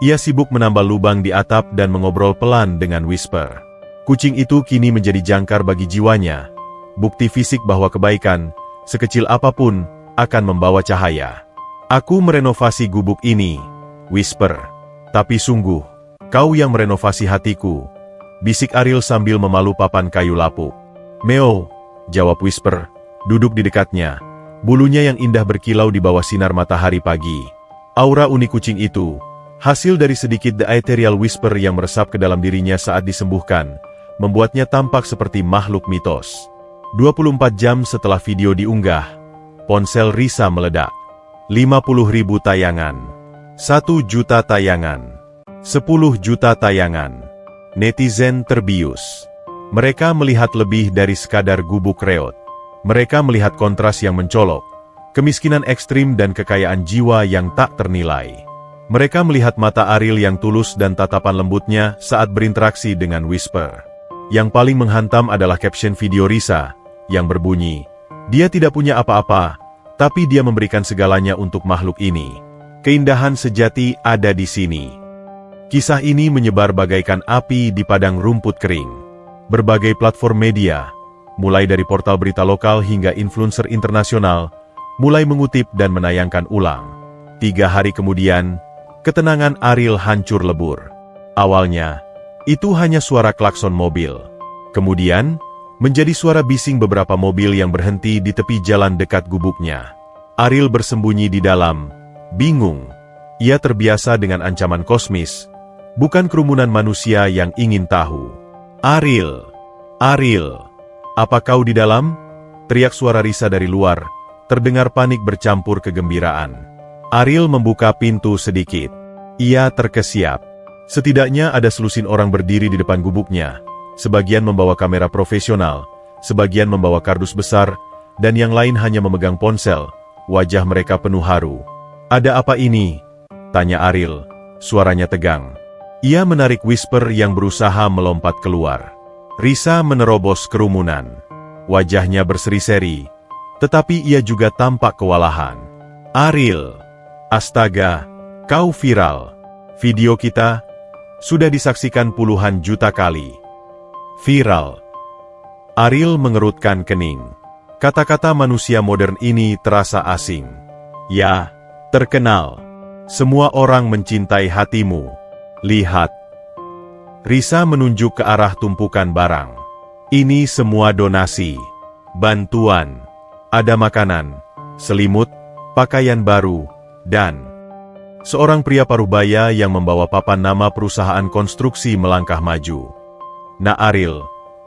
Ia sibuk menambal lubang di atap dan mengobrol pelan dengan Whisper. Kucing itu kini menjadi jangkar bagi jiwanya, bukti fisik bahwa kebaikan, sekecil apapun, akan membawa cahaya. "Aku merenovasi gubuk ini, Whisper. Tapi sungguh, kau yang merenovasi hatiku," bisik Ariel sambil memalu papan kayu lapuk. "Meo," jawab Whisper, duduk di dekatnya. Bulunya yang indah berkilau di bawah sinar matahari pagi. Aura unik kucing itu, hasil dari sedikit The Ethereal Whisper yang meresap ke dalam dirinya saat disembuhkan, membuatnya tampak seperti makhluk mitos. 24 jam setelah video diunggah, ponsel Risa meledak. 50.000 tayangan. 1 juta tayangan. 10 juta tayangan. Netizen terbius. Mereka melihat lebih dari sekadar Gubuk Reot. Mereka melihat kontras yang mencolok, kemiskinan ekstrim dan kekayaan jiwa yang tak ternilai. Mereka melihat mata Ariel yang tulus dan tatapan lembutnya saat berinteraksi dengan Whisper. Yang paling menghantam adalah caption video Risa, yang berbunyi, "Dia tidak punya apa-apa, tapi dia memberikan segalanya untuk makhluk ini. Keindahan sejati ada di sini." Kisah ini menyebar bagaikan api di padang rumput kering. Berbagai platform media, mulai dari portal berita lokal hingga influencer internasional, mulai mengutip dan menayangkan ulang. 3 hari kemudian, ketenangan Ariel hancur lebur. Awalnya, itu hanya suara klakson mobil. Kemudian, menjadi suara bising beberapa mobil yang berhenti di tepi jalan dekat gubuknya. Ariel bersembunyi di dalam, bingung. Ia terbiasa dengan ancaman kosmis, bukan kerumunan manusia yang ingin tahu. "Ariel! Ariel! Apa kau di dalam?" teriak suara Risa dari luar, terdengar panik bercampur kegembiraan. Ariel membuka pintu sedikit. Ia terkesiap. Setidaknya ada selusin orang berdiri di depan gubuknya, sebagian membawa kamera profesional, sebagian membawa kardus besar, dan yang lain hanya memegang ponsel, wajah mereka penuh haru. "Ada apa ini?" tanya Ariel, suaranya tegang. Ia menarik Whisper yang berusaha melompat keluar. Risa menerobos kerumunan. Wajahnya berseri-seri, tetapi ia juga tampak kewalahan. "Ariel, astaga, kau viral. Video kita sudah disaksikan puluhan juta kali. Viral." Ariel mengerutkan kening. Kata-kata manusia modern ini terasa asing. "Ya, terkenal. Semua orang mencintai hatimu. Lihat." Risa menunjuk ke arah tumpukan barang. "Ini semua donasi, bantuan. Ada makanan, selimut, pakaian baru, dan..." Seorang pria parubaya yang membawa papan nama perusahaan konstruksi melangkah maju. "Nah Ariel,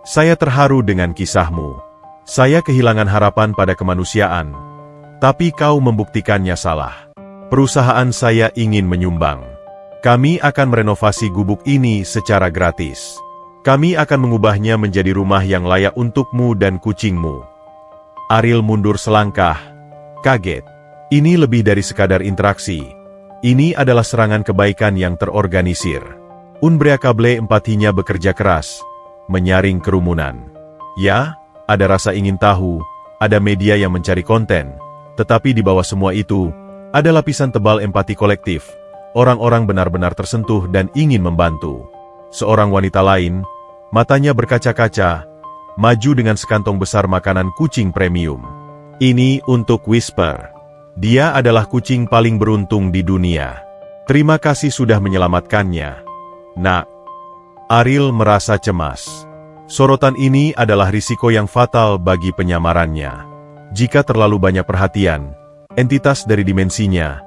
Saya terharu dengan kisahmu. Saya kehilangan harapan pada kemanusiaan. Tapi kau membuktikannya salah. Perusahaan saya ingin menyumbang. Kami akan merenovasi gubuk ini secara gratis. Kami akan mengubahnya menjadi rumah yang layak untukmu dan kucingmu. Ariel mundur selangkah, kaget. Ini lebih dari sekadar interaksi. Ini adalah serangan kebaikan yang terorganisir. Unbreakable empatinya bekerja keras, menyaring kerumunan. Ya, ada rasa ingin tahu, ada media yang mencari konten, tetapi di bawah semua itu, ada lapisan tebal empati kolektif. Orang-orang benar-benar tersentuh dan ingin membantu. Seorang wanita lain, matanya berkaca-kaca, maju dengan sekantong besar makanan kucing premium. Ini untuk Whisper. Dia adalah kucing paling beruntung di dunia. Terima kasih sudah menyelamatkannya. Nak. Ariel merasa cemas. Sorotan ini adalah risiko yang fatal bagi penyamarannya. Jika terlalu banyak perhatian, entitas dari dimensinya,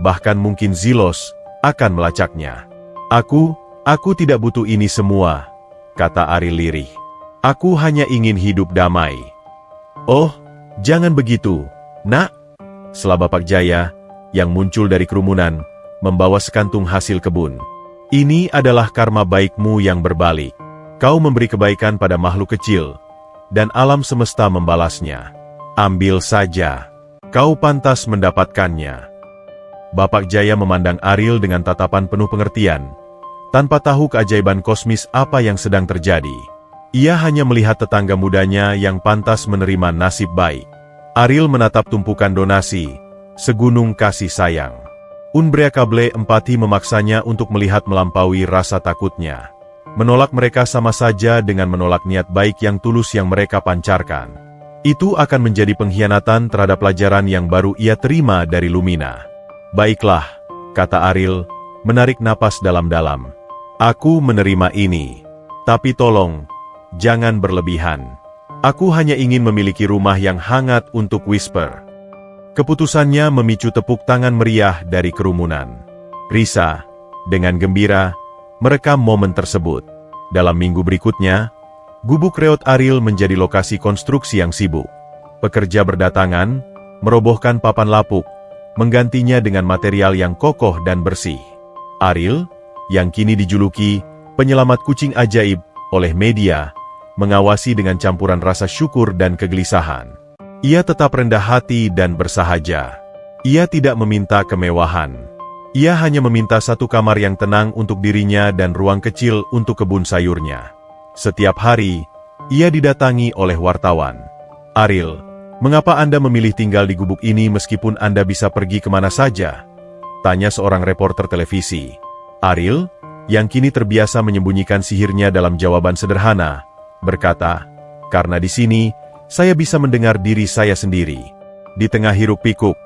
bahkan mungkin Zilos, akan melacaknya. Aku tidak butuh ini semua, kata Ariel lirih. Aku hanya ingin hidup damai. Oh, jangan begitu, nak. Sela Bapak Jaya, yang muncul dari kerumunan, membawa sekantung hasil kebun. Ini adalah karma baikmu yang berbalik. Kau memberi kebaikan pada makhluk kecil, dan alam semesta membalasnya. Ambil saja. Kau pantas mendapatkannya. Bapak Jaya memandang Ariel dengan tatapan penuh pengertian, tanpa tahu keajaiban kosmis apa yang sedang terjadi. Ia hanya melihat tetangga mudanya yang pantas menerima nasib baik. Ariel menatap tumpukan donasi, segunung kasih sayang. Unbreakable empati memaksanya untuk melihat melampaui rasa takutnya. Menolak mereka sama saja dengan menolak niat baik yang tulus yang mereka pancarkan. Itu akan menjadi pengkhianatan terhadap pelajaran yang baru ia terima dari Lumina. Baiklah, kata Ariel, menarik napas dalam-dalam. Aku menerima ini. Tapi tolong, jangan berlebihan. Aku hanya ingin memiliki rumah yang hangat untuk Whisper. Keputusannya memicu tepuk tangan meriah dari kerumunan. Risa, dengan gembira, merekam momen tersebut. Dalam minggu berikutnya, gubuk reot Ariel menjadi lokasi konstruksi yang sibuk. Pekerja berdatangan, merobohkan papan lapuk, menggantinya dengan material yang kokoh dan bersih. Ariel, yang kini dijuluki penyelamat kucing ajaib oleh media, mengawasi dengan campuran rasa syukur dan kegelisahan. Ia tetap rendah hati dan bersahaja. Ia tidak meminta kemewahan. Ia hanya meminta satu kamar yang tenang untuk dirinya dan ruang kecil untuk kebun sayurnya. Setiap hari, ia didatangi oleh wartawan. Ariel, mengapa Anda memilih tinggal di gubuk ini meskipun Anda bisa pergi kemana saja? Tanya seorang reporter televisi. Ariel, yang kini terbiasa menyembunyikan sihirnya dalam jawaban sederhana, berkata, karena di sini, saya bisa mendengar diri saya sendiri. Di tengah hiruk-pikuk,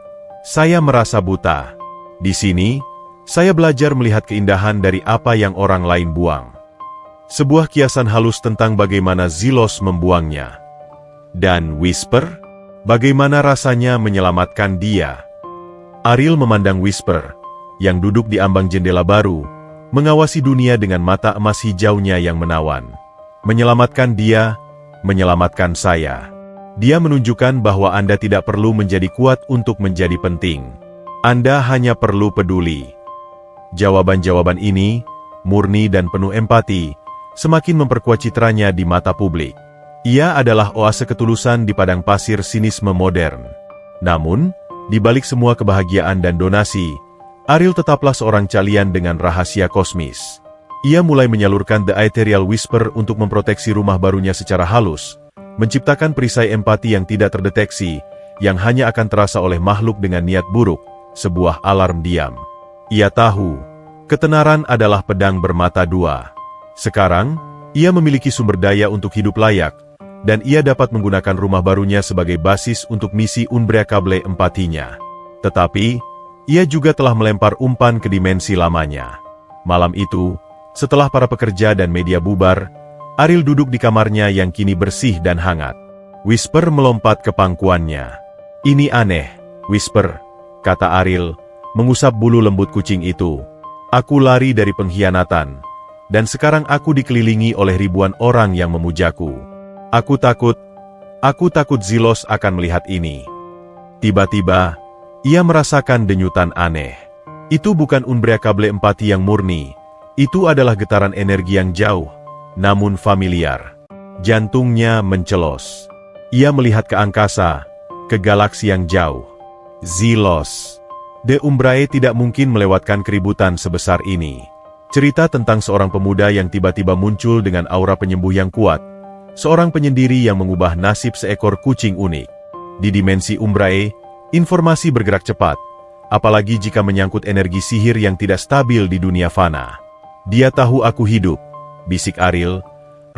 saya merasa buta. Di sini, saya belajar melihat keindahan dari apa yang orang lain buang. Sebuah kiasan halus tentang bagaimana Zilos membuangnya. Dan Whisper, bagaimana rasanya menyelamatkan dia. Ariel memandang Whisper, yang duduk di ambang jendela baru, mengawasi dunia dengan mata emas hijaunya yang menawan. Menyelamatkan dia, menyelamatkan saya. Dia menunjukkan bahwa Anda tidak perlu menjadi kuat untuk menjadi penting. Anda hanya perlu peduli. Jawaban-jawaban ini, murni dan penuh empati, semakin memperkuat citranya di mata publik. Ia adalah oase ketulusan di padang pasir sinisme modern. Namun, di balik semua kebahagiaan dan donasi, Ariel tetaplah seorang calian dengan rahasia kosmis. Ia mulai menyalurkan The Ethereal Whisper untuk memproteksi rumah barunya secara halus, menciptakan perisai empati yang tidak terdeteksi, yang hanya akan terasa oleh makhluk dengan niat buruk, sebuah alarm diam. Ia tahu, ketenaran adalah pedang bermata dua. Sekarang, ia memiliki sumber daya untuk hidup layak, dan ia dapat menggunakan rumah barunya sebagai basis untuk misi unbreakable empatinya. Tetapi, ia juga telah melempar umpan ke dimensi lamanya. Malam itu, setelah para pekerja dan media bubar, Ariel duduk di kamarnya yang kini bersih dan hangat. Whisper melompat ke pangkuannya. Ini aneh, Whisper, kata Ariel, mengusap bulu lembut kucing itu. Aku lari dari pengkhianatan. Dan sekarang aku dikelilingi oleh ribuan orang yang memujaku. Aku takut Zelos akan melihat ini. Tiba-tiba, ia merasakan denyutan aneh. Itu bukan unbreakable empati yang murni. Itu adalah getaran energi yang jauh, namun familiar. Jantungnya mencelos. Ia melihat ke angkasa, ke galaksi yang jauh. Zelos. De Umbrae tidak mungkin melewatkan keributan sebesar ini. Cerita tentang seorang pemuda yang tiba-tiba muncul dengan aura penyembuh yang kuat. Seorang penyendiri yang mengubah nasib seekor kucing unik. Di dimensi Umbrae, informasi bergerak cepat, apalagi jika menyangkut energi sihir yang tidak stabil di dunia fana. Dia tahu aku hidup, bisik Ariel.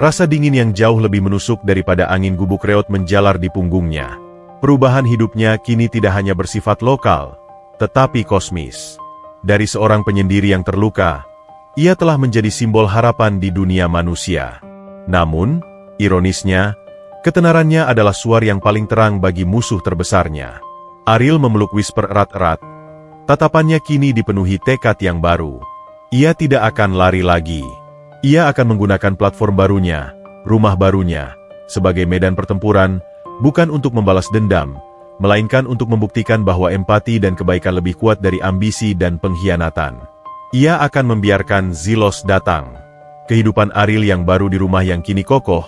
Rasa dingin yang jauh lebih menusuk daripada angin gubuk reot menjalar di punggungnya. Perubahan hidupnya kini tidak hanya bersifat lokal, tetapi kosmis. Dari seorang penyendiri yang terluka, ia telah menjadi simbol harapan di dunia manusia. Namun, ironisnya, ketenarannya adalah suara yang paling terang bagi musuh terbesarnya. Ariel memeluk Whisper erat-erat. Tatapannya kini dipenuhi tekad yang baru. Ia tidak akan lari lagi. Ia akan menggunakan platform barunya, rumah barunya, sebagai medan pertempuran, bukan untuk membalas dendam, melainkan untuk membuktikan bahwa empati dan kebaikan lebih kuat dari ambisi dan pengkhianatan. Ia akan membiarkan Zelos datang. Kehidupan Ariel yang baru di rumah yang kini kokoh,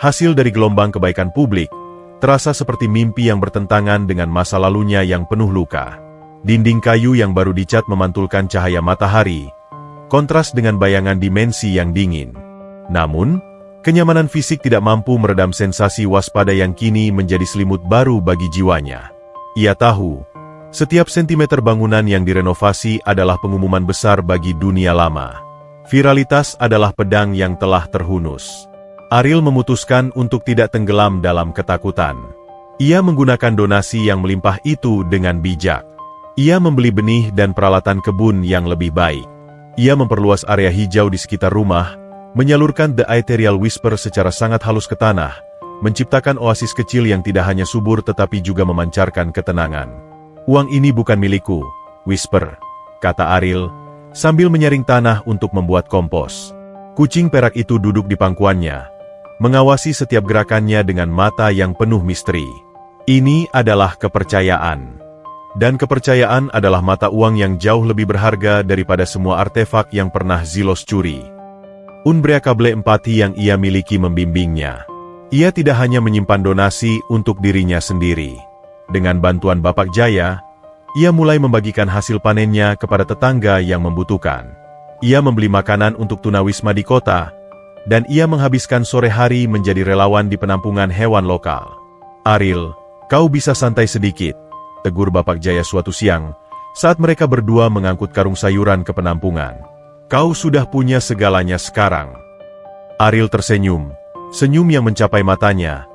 hasil dari gelombang kebaikan publik, terasa seperti mimpi yang bertentangan dengan masa lalunya yang penuh luka. Dinding kayu yang baru dicat memantulkan cahaya matahari, kontras dengan bayangan dimensi yang dingin. Namun, kenyamanan fisik tidak mampu meredam sensasi waspada yang kini menjadi selimut baru bagi jiwanya. Ia tahu, setiap sentimeter bangunan yang direnovasi adalah pengumuman besar bagi dunia lama. Viralitas adalah pedang yang telah terhunus. Ariel memutuskan untuk tidak tenggelam dalam ketakutan. Ia menggunakan donasi yang melimpah itu dengan bijak. Ia membeli benih dan peralatan kebun yang lebih baik. Ia memperluas area hijau di sekitar rumah, menyalurkan The Ethereal Whisper secara sangat halus ke tanah, menciptakan oasis kecil yang tidak hanya subur tetapi juga memancarkan ketenangan. "Uang ini bukan milikku, Whisper," kata Ariel, sambil menyaring tanah untuk membuat kompos. Kucing perak itu duduk di pangkuannya, mengawasi setiap gerakannya dengan mata yang penuh misteri. Ini adalah kepercayaan. Dan kepercayaan adalah mata uang yang jauh lebih berharga daripada semua artefak yang pernah Zelos curi. Unbreakable empati yang ia miliki membimbingnya. Ia tidak hanya menyimpan donasi untuk dirinya sendiri. Dengan bantuan Bapak Jaya, ia mulai membagikan hasil panennya kepada tetangga yang membutuhkan. Ia membeli makanan untuk tunawisma di kota, dan ia menghabiskan sore hari menjadi relawan di penampungan hewan lokal. "Ariel, kau bisa santai sedikit," tegur Bapak Jaya suatu siang, saat mereka berdua mengangkut karung sayuran ke penampungan. "Kau sudah punya segalanya sekarang." Ariel tersenyum, senyum yang mencapai matanya,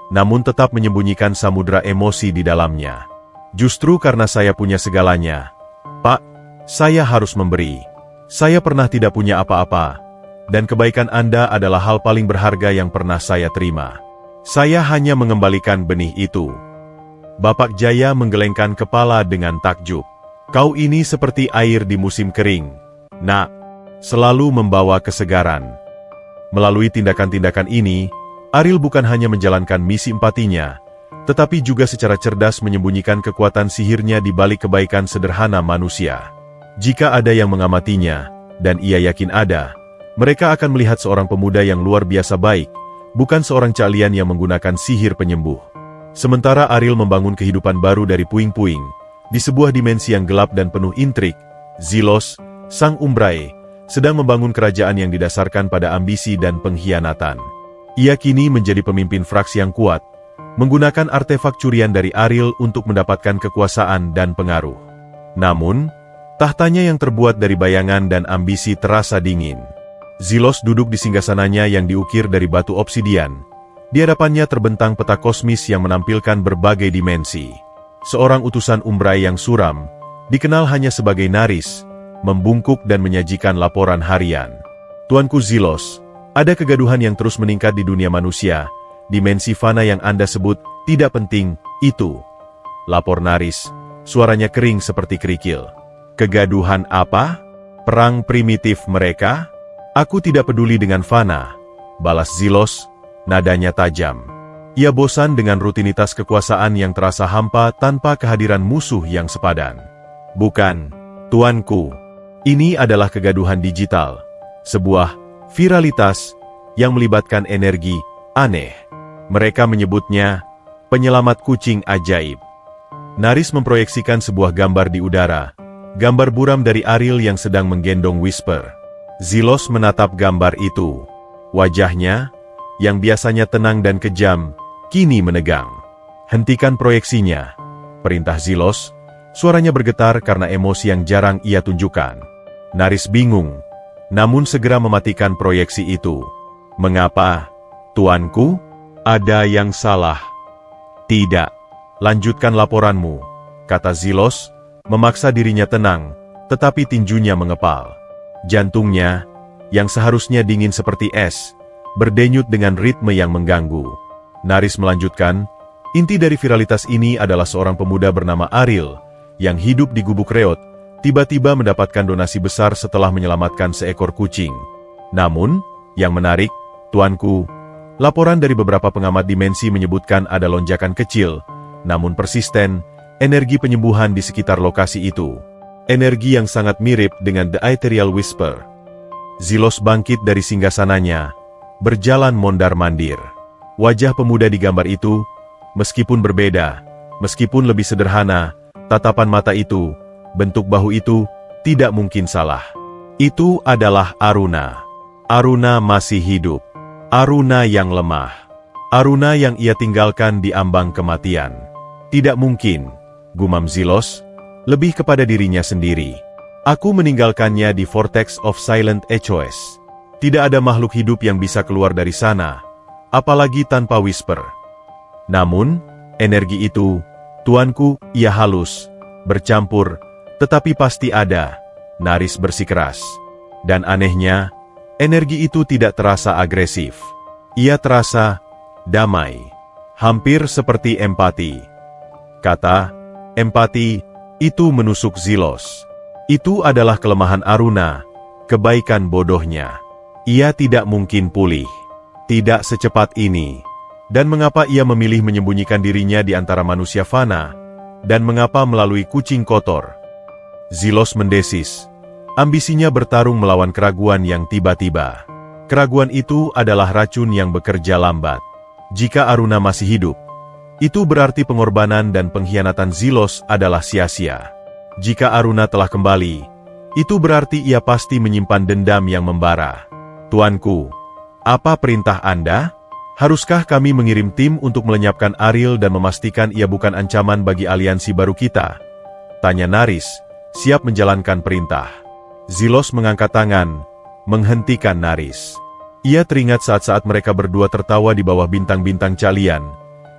namun tetap menyembunyikan samudera emosi di dalamnya. "Justru karena saya punya segalanya, Pak, saya harus memberi. Saya pernah tidak punya apa-apa, dan kebaikan Anda adalah hal paling berharga yang pernah saya terima. Saya hanya mengembalikan benih itu." Bapak Jaya menggelengkan kepala dengan takjub. "Kau ini seperti air di musim kering, Nak, selalu membawa kesegaran." Melalui tindakan-tindakan ini, Ariel bukan hanya menjalankan misi empatinya, tetapi juga secara cerdas menyembunyikan kekuatan sihirnya di balik kebaikan sederhana manusia. Jika ada yang mengamatinya, dan ia yakin ada, mereka akan melihat seorang pemuda yang luar biasa baik, bukan seorang calian yang menggunakan sihir penyembuh. Sementara Ariel membangun kehidupan baru dari puing-puing, di sebuah dimensi yang gelap dan penuh intrik, Zelos, sang Umbrae, sedang membangun kerajaan yang didasarkan pada ambisi dan pengkhianatan. Ia kini menjadi pemimpin fraksi yang kuat, menggunakan artefak curian dari Ariel untuk mendapatkan kekuasaan dan pengaruh. Namun, tahtanya yang terbuat dari bayangan dan ambisi terasa dingin. Zelos duduk di singgasananya yang diukir dari batu obsidian. Di hadapannya terbentang peta kosmis yang menampilkan berbagai dimensi. Seorang utusan Umbrae yang suram, dikenal hanya sebagai Naris, membungkuk dan menyajikan laporan harian. "Tuanku Zelos, ada kegaduhan yang terus meningkat di dunia manusia. Dimensi fana yang Anda sebut tidak penting, itu," lapor Naris, suaranya kering seperti kerikil. "Kegaduhan apa? Perang primitif mereka?" Aku tidak peduli dengan Fana, balas Zelos, nadanya tajam. Ia bosan dengan rutinitas kekuasaan yang terasa hampa tanpa kehadiran musuh yang sepadan. Bukan, tuanku. Ini adalah kegaduhan digital. Sebuah viralitas yang melibatkan energi aneh. Mereka menyebutnya penyelamat kucing ajaib. Naris memproyeksikan sebuah gambar di udara. Gambar buram dari Ariel yang sedang menggendong Whisper. Zelos menatap gambar itu. Wajahnya, yang biasanya tenang dan kejam, kini menegang. Hentikan proyeksinya, perintah Zelos. Suaranya bergetar karena emosi yang jarang ia tunjukkan. Naris bingung, namun segera mematikan proyeksi itu. Mengapa, tuanku? Ada yang salah? Tidak. Lanjutkan laporanmu, kata Zelos, memaksa dirinya tenang, tetapi tinjunya mengepal. Jantungnya, yang seharusnya dingin seperti es, berdenyut dengan ritme yang mengganggu. Naris melanjutkan, inti dari viralitas ini adalah seorang pemuda bernama Ariel, yang hidup di gubuk reot, tiba-tiba mendapatkan donasi besar setelah menyelamatkan seekor kucing. Namun, yang menarik, tuanku, laporan dari beberapa pengamat dimensi menyebutkan ada lonjakan kecil, namun persisten, energi penyembuhan di sekitar lokasi itu. Energi yang sangat mirip dengan The Ethereal Whisper. Zelos bangkit dari singgasananya, berjalan mondar-mandir. Wajah pemuda di gambar itu, meskipun berbeda, meskipun lebih sederhana, tatapan mata itu, bentuk bahu itu, tidak mungkin salah. Itu adalah Aruna. Aruna masih hidup. Aruna yang lemah. Aruna yang ia tinggalkan di ambang kematian. Tidak mungkin, gumam Zelos, lebih kepada dirinya sendiri. Aku meninggalkannya di Vortex of Silent HOS. Tidak ada makhluk hidup yang bisa keluar dari sana, apalagi tanpa Whisper. Namun, energi itu, tuanku, ia halus, bercampur, tetapi pasti ada, Naris bersikeras. Dan anehnya, energi itu tidak terasa agresif. Ia terasa damai, hampir seperti empati. Kata, empati, itu menusuk Zelos. Itu adalah kelemahan Aruna, kebaikan bodohnya. Ia tidak mungkin pulih. Tidak secepat ini. Dan mengapa ia memilih menyembunyikan dirinya di antara manusia fana? Dan mengapa melalui kucing kotor? Zelos mendesis. Ambisinya bertarung melawan keraguan yang tiba-tiba. Keraguan itu adalah racun yang bekerja lambat. Jika Aruna masih hidup, itu berarti pengorbanan dan pengkhianatan Zelos adalah sia-sia. Jika Aruna telah kembali, itu berarti ia pasti menyimpan dendam yang membara. Tuanku, apa perintah Anda? Haruskah kami mengirim tim untuk melenyapkan Ariel dan memastikan ia bukan ancaman bagi aliansi baru kita? Tanya Naris, siap menjalankan perintah. Zelos mengangkat tangan, menghentikan Naris. Ia teringat saat-saat mereka berdua tertawa di bawah bintang-bintang calian,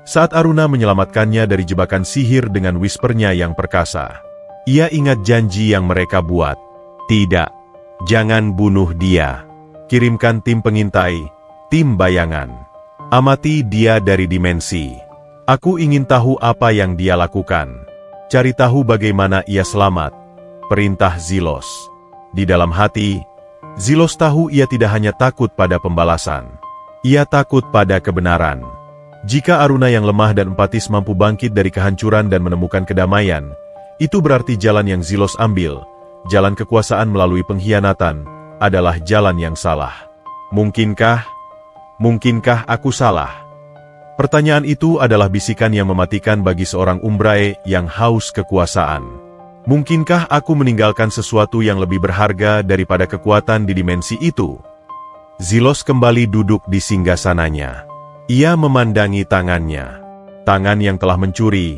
saat Aruna menyelamatkannya dari jebakan sihir dengan whispernya yang perkasa. Ia ingat janji yang mereka buat. Tidak, jangan bunuh dia. Kirimkan tim pengintai, tim bayangan. Amati dia dari dimensi. Aku ingin tahu apa yang dia lakukan. Cari tahu bagaimana ia selamat. Perintah Zelos. Di dalam hati, Zelos tahu ia tidak hanya takut pada pembalasan. Ia takut pada kebenaran. Jika Aruna yang lemah dan empatis mampu bangkit dari kehancuran dan menemukan kedamaian, itu berarti jalan yang Zelos ambil, jalan kekuasaan melalui pengkhianatan, adalah jalan yang salah. Mungkinkah aku salah? Pertanyaan itu adalah bisikan yang mematikan bagi seorang Umbrae yang haus kekuasaan. Mungkinkah aku meninggalkan sesuatu yang lebih berharga daripada kekuatan di dimensi itu? Zelos kembali duduk di singgasananya. Ia memandangi tangannya. Tangan yang telah mencuri,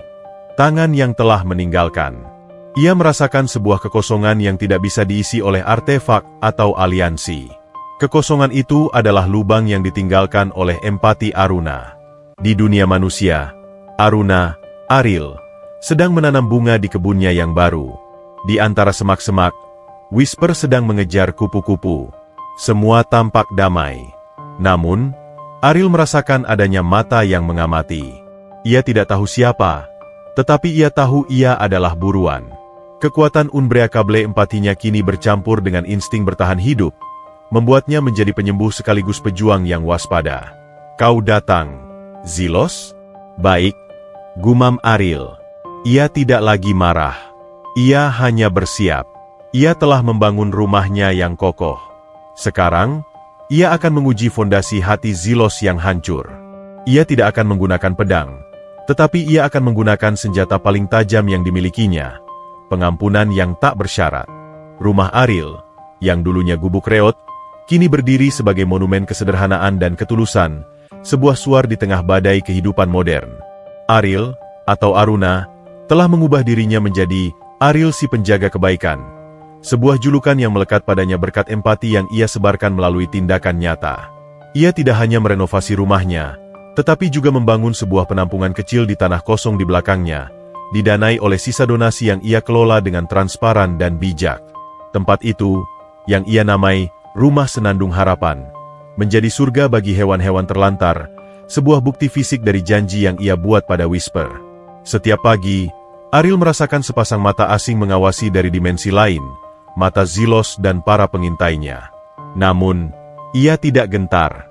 tangan yang telah meninggalkan. Ia merasakan sebuah kekosongan yang tidak bisa diisi oleh artefak atau aliansi. Kekosongan itu adalah lubang yang ditinggalkan oleh empati Aruna. Di dunia manusia, Aruna, Ariel, sedang menanam bunga di kebunnya yang baru. Di antara semak-semak, Whisper sedang mengejar kupu-kupu. Semua tampak damai. Namun, Ariel merasakan adanya mata yang mengamati. Ia tidak tahu siapa, tetapi ia tahu ia adalah buruan. Kekuatan Unbreakable empatinya kini bercampur dengan insting bertahan hidup, membuatnya menjadi penyembuh sekaligus pejuang yang waspada. Kau datang, Zelos? Baik, gumam Ariel. Ia tidak lagi marah. Ia hanya bersiap. Ia telah membangun rumahnya yang kokoh. Sekarang, ia akan menguji fondasi hati Zelos yang hancur. Ia tidak akan menggunakan pedang, tetapi ia akan menggunakan senjata paling tajam yang dimilikinya, pengampunan yang tak bersyarat. Rumah Ariel, yang dulunya gubuk reot, kini berdiri sebagai monumen kesederhanaan dan ketulusan, sebuah suar di tengah badai kehidupan modern. Ariel, atau Aruna, telah mengubah dirinya menjadi Ariel si penjaga kebaikan, sebuah julukan yang melekat padanya berkat empati yang ia sebarkan melalui tindakan nyata. Ia tidak hanya merenovasi rumahnya, tetapi juga membangun sebuah penampungan kecil di tanah kosong di belakangnya, didanai oleh sisa donasi yang ia kelola dengan transparan dan bijak. Tempat itu, yang ia namai Rumah Senandung Harapan, menjadi surga bagi hewan-hewan terlantar, sebuah bukti fisik dari janji yang ia buat pada Whisper. Setiap pagi, Ariel merasakan sepasang mata asing mengawasi dari dimensi lain, mata Zelos dan para pengintainya. Namun, ia tidak gentar.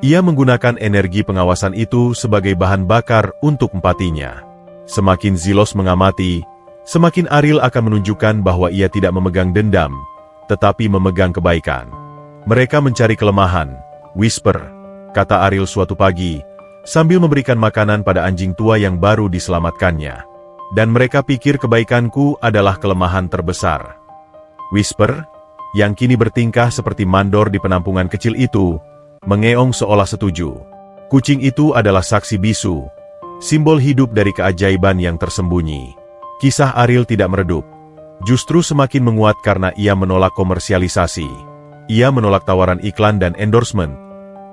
Ia menggunakan energi pengawasan itu sebagai bahan bakar untuk empatinya. Semakin Zelos mengamati, semakin Ariel akan menunjukkan bahwa ia tidak memegang dendam, tetapi memegang kebaikan. Mereka mencari kelemahan, Whisper, kata Ariel suatu pagi, sambil memberikan makanan pada anjing tua yang baru diselamatkannya. Dan mereka pikir kebaikanku adalah kelemahan terbesar. Whisper, yang kini bertingkah seperti mandor di penampungan kecil itu, mengeong seolah setuju. Kucing itu adalah saksi bisu, simbol hidup dari keajaiban yang tersembunyi. Kisah Ariel tidak meredup, justru semakin menguat karena ia menolak komersialisasi. Ia menolak tawaran iklan dan endorsement,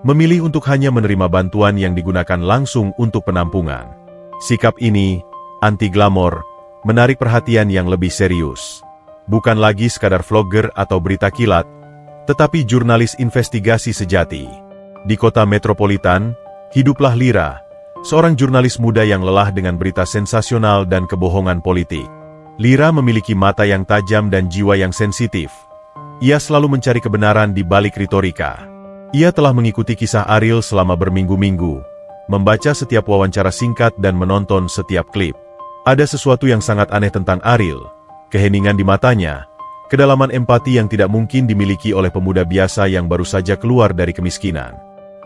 memilih untuk hanya menerima bantuan yang digunakan langsung untuk penampungan. Sikap ini, anti-glamor, menarik perhatian yang lebih serius. Bukan lagi sekadar vlogger atau berita kilat, tetapi jurnalis investigasi sejati. Di kota metropolitan, hiduplah Lyra, seorang jurnalis muda yang lelah dengan berita sensasional dan kebohongan politik. Lyra memiliki mata yang tajam dan jiwa yang sensitif. Ia selalu mencari kebenaran di balik retorika. Ia telah mengikuti kisah Ariel selama berminggu-minggu, membaca setiap wawancara singkat dan menonton setiap klip. Ada sesuatu yang sangat aneh tentang Ariel, keheningan di matanya, kedalaman empati yang tidak mungkin dimiliki oleh pemuda biasa yang baru saja keluar dari kemiskinan.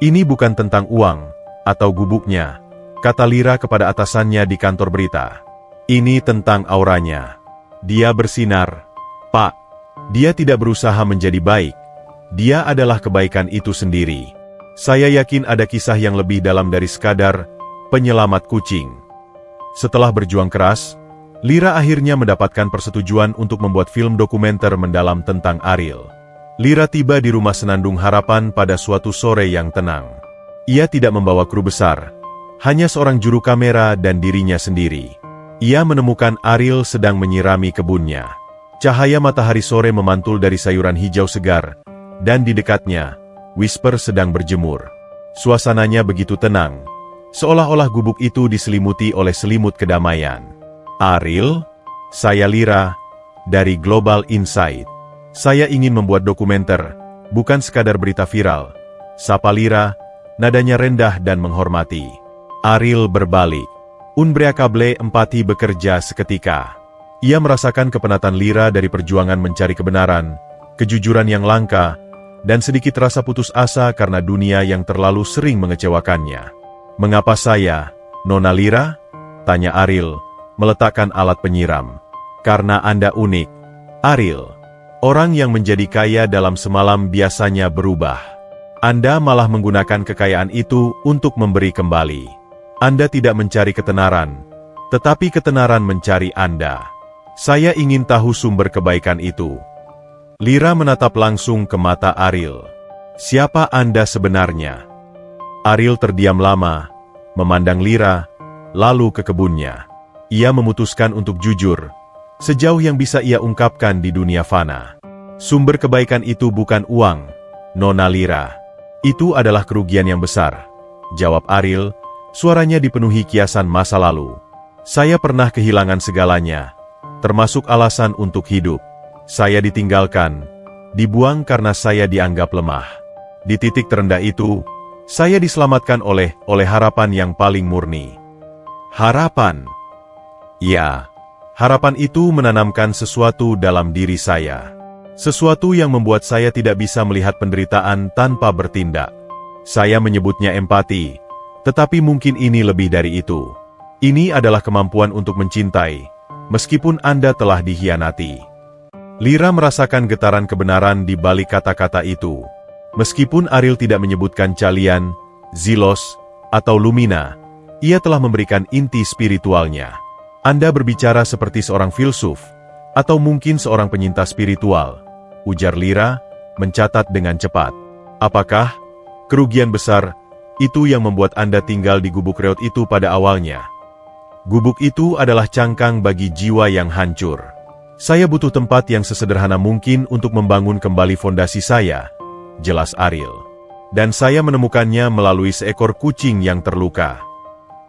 Ini bukan tentang uang, atau gubuknya, kata Lyra kepada atasannya di kantor berita. Ini tentang auranya. Dia bersinar, Pak. Dia tidak berusaha menjadi baik. Dia adalah kebaikan itu sendiri. Saya yakin ada kisah yang lebih dalam dari sekadar penyelamat kucing. Setelah berjuang keras, Lyra akhirnya mendapatkan persetujuan untuk membuat film dokumenter mendalam tentang Ariel. Lyra tiba di Rumah Senandung Harapan pada suatu sore yang tenang. Ia tidak membawa kru besar, hanya seorang juru kamera dan dirinya sendiri. Ia menemukan Ariel sedang menyirami kebunnya. Cahaya matahari sore memantul dari sayuran hijau segar, dan di dekatnya, Whisper sedang berjemur. Suasananya begitu tenang, seolah-olah gubuk itu diselimuti oleh selimut kedamaian. Ariel, saya Lyra, dari Global Insight. Saya ingin membuat dokumenter, bukan sekadar berita viral. Sapa Lyra, nadanya rendah dan menghormati. Ariel berbalik. Unbreakable empati bekerja seketika. Ia merasakan kepenatan Lyra dari perjuangan mencari kebenaran, kejujuran yang langka, dan sedikit rasa putus asa karena dunia yang terlalu sering mengecewakannya. Mengapa saya, Nona Lyra? Tanya Ariel, meletakkan alat penyiram. Karena Anda unik, Ariel. Orang yang menjadi kaya dalam semalam biasanya berubah. Anda malah menggunakan kekayaan itu untuk memberi kembali. Anda tidak mencari ketenaran, tetapi ketenaran mencari Anda. Saya ingin tahu sumber kebaikan itu. Lyra menatap langsung ke mata Ariel. Siapa Anda sebenarnya? Ariel terdiam lama, memandang Lyra, lalu ke kebunnya. Ia memutuskan untuk jujur, sejauh yang bisa ia ungkapkan di dunia fana. Sumber kebaikan itu bukan uang, Nona Lyra. Itu adalah kerugian yang besar, jawab Ariel, suaranya dipenuhi kiasan masa lalu. Saya pernah kehilangan segalanya, termasuk alasan untuk hidup. Saya ditinggalkan, Dibuang karena saya dianggap lemah. Di titik terendah itu, saya diselamatkan oleh harapan yang paling murni. Harapan. Ya, harapan itu menanamkan sesuatu dalam diri saya. Sesuatu yang membuat saya tidak bisa melihat penderitaan tanpa bertindak. Saya menyebutnya empati, tetapi mungkin ini lebih dari itu. Ini adalah kemampuan untuk mencintai, meskipun Anda telah dikhianati. Lyra merasakan getaran kebenaran di balik kata-kata itu. Meskipun Ariel tidak menyebutkan Calian, Zelos, atau Lumina, ia telah memberikan inti spiritualnya. Anda berbicara seperti seorang filsuf, atau mungkin seorang penyintas spiritual, ujar Lyra, mencatat dengan cepat. Apakah kerugian besar itu yang membuat Anda tinggal di gubuk reot itu pada awalnya? Gubuk itu adalah cangkang bagi jiwa yang hancur. Saya butuh tempat yang sesederhana mungkin untuk membangun kembali fondasi saya, jelas Ariel. Dan saya menemukannya melalui seekor kucing yang terluka.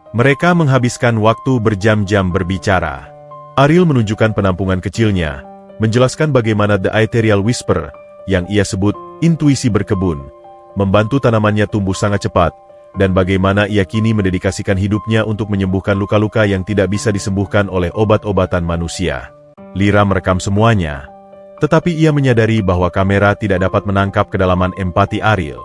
Mereka menghabiskan waktu berjam-jam berbicara. Ariel menunjukkan penampungan kecilnya, menjelaskan bagaimana The Ethereal Whisper, yang ia sebut intuisi berkebun, membantu tanamannya tumbuh sangat cepat, dan bagaimana ia kini mendedikasikan hidupnya untuk menyembuhkan luka-luka yang tidak bisa disembuhkan oleh obat-obatan manusia. Lyra merekam semuanya, tetapi ia menyadari bahwa kamera tidak dapat menangkap kedalaman empati Ariel.